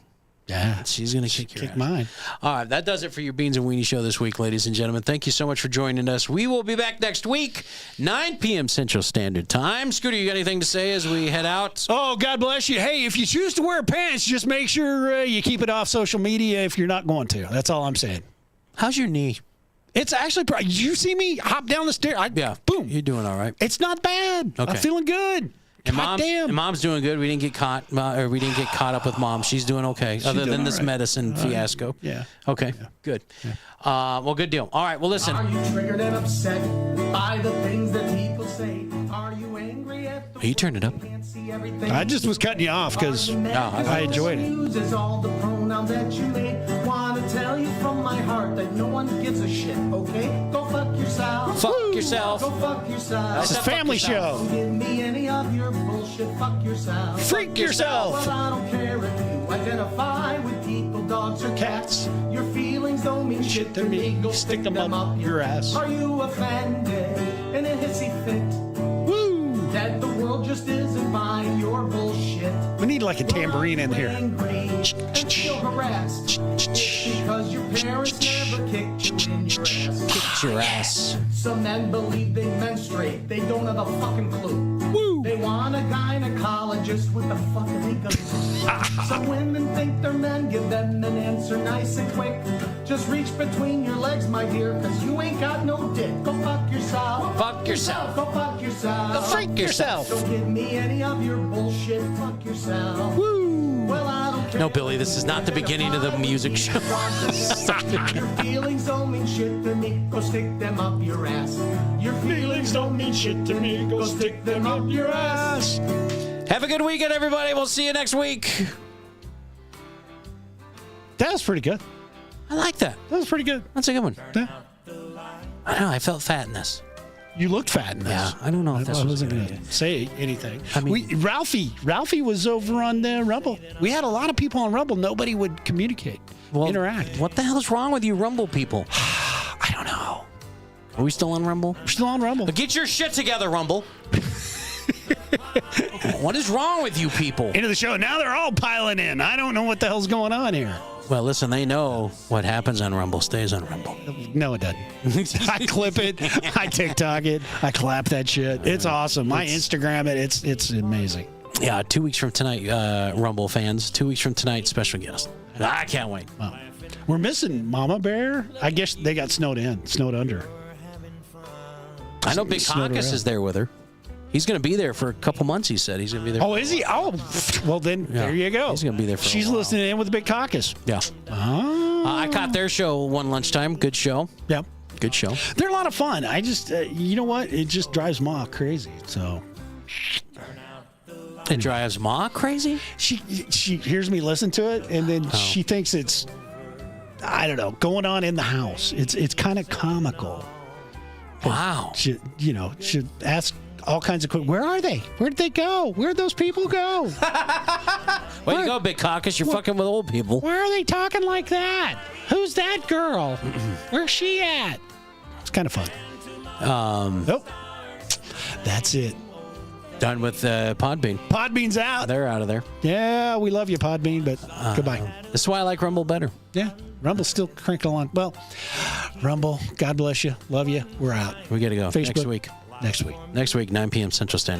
Yeah. She's going to kick your ass. Mine. All right. That does it for your Beans and Weenie show this week, ladies and gentlemen. Thank you so much for joining us. We will be back next week, 9 p.m. Central Standard Time. Scooter, you got anything to say as we head out? Oh, God bless you. Hey, if you choose to wear pants, just make sure you keep it off social media if you're not going to. That's all I'm saying. How's your knee? It's actually, did you see me hop down the stairs? Boom. You're doing all right. It's not bad. Okay. I'm feeling good. And Mom's doing good. We didn't get caught up with Mom. She's doing okay, other than this medicine fiasco. Yeah. Okay. Yeah. Good. Yeah. Well, good deal. All right. Well, listen. Are you triggered and upset by the things that people say? Are you angry at the you turned it up? I just was cutting you off because I enjoyed it. Uses all the pronouns that you made. Want to tell you from my heart that no one gives a shit. Okay, go fuck yourself. Fuck yourself. Go fuck yourself. This is a family show. Don't give me any of your bullshit. Fuck yourself. Freak yourself. Well, I don't care if you identify with people, dogs, or cats. Your feelings don't mean shit to me. Go stick them up your ass. Are you offended in a hissy fit? That the world just isn't buying your bullshit. We need like a tambourine in here. Angry and feel harassed because your parents never kicked you in your ass. Kicked your ass. Some men believe they menstruate. They don't have a fucking clue. Woo. They want a gynecologist with a fucking hiccup. Some women think they're then give them an answer nice and quick. Just reach between your legs, my dear, cause you ain't got no dick. Go fuck yourself. Fuck yourself. Go fuck yourself. Go freak yourself. Don't give me any of your bullshit. Fuck yourself. Woo. Well, I don't care. No, Billy, this is not the beginning of the music show. Your feelings don't mean shit to me. Go stick them up your ass. Your feelings don't mean shit to me. Go stick them up your ass. Have a good weekend, everybody. We'll see you next week. That was pretty good. I like that. That was pretty good. That's a good one. Yeah. I don't know. I felt fat in this. You looked fat in this. Yeah, I don't know if this was wasn't good. going to say anything. I mean- Ralphie was over on Rumble. We had a lot of people on Rumble. Nobody would communicate, interact. What the hell is wrong with you Rumble people? I don't know. Are we still on Rumble? We're still on Rumble. Get your shit together, Rumble. What is wrong with you people? Into the show. Now they're all piling in. I don't know what the hell's going on here. Well, listen, they know what happens on Rumble stays on Rumble. No, it doesn't. I clip it. I TikTok it. I clap that shit. It's awesome. I Instagram it. It's amazing. Yeah, 2 weeks from tonight, Rumble fans. 2 weeks from tonight, special guest. I can't wait. Wow. We're missing Mama Bear. I guess they got snowed under. I know Big Snowed Caucus around. is there with her. He's going to be there for a couple months, he said. He's going to be there. Oh, is he? Oh, well, then there you go. He's going to be there for She's a while. listening in with the Big Caucus. Yeah. Oh. I caught their show one lunchtime. Good show. Yep. Good show. They're a lot of fun. I just, you know what? It just drives Ma crazy. So It drives Ma crazy? she hears me listen to it, and then she thinks it's, I don't know, going on in the house. It's kind of comical. Wow. She ask all kinds of questions. Where are they? Where'd they go? Where'd those people go? Way to go, Big Caucus. You're fucking with old people. Why are they talking like that? Who's that girl? Where's she at? It's kind of fun. Nope. That's it. Done with Podbean. Podbean's out. They're out of there. Yeah, we love you, Podbean, but goodbye. This is why I like Rumble better. Yeah, Rumble's still cranking along. Well, Rumble, God bless you. Love you. We're out. We got to go. Facebook. Next week. Next week. Next week, 9 p.m. Central Standard.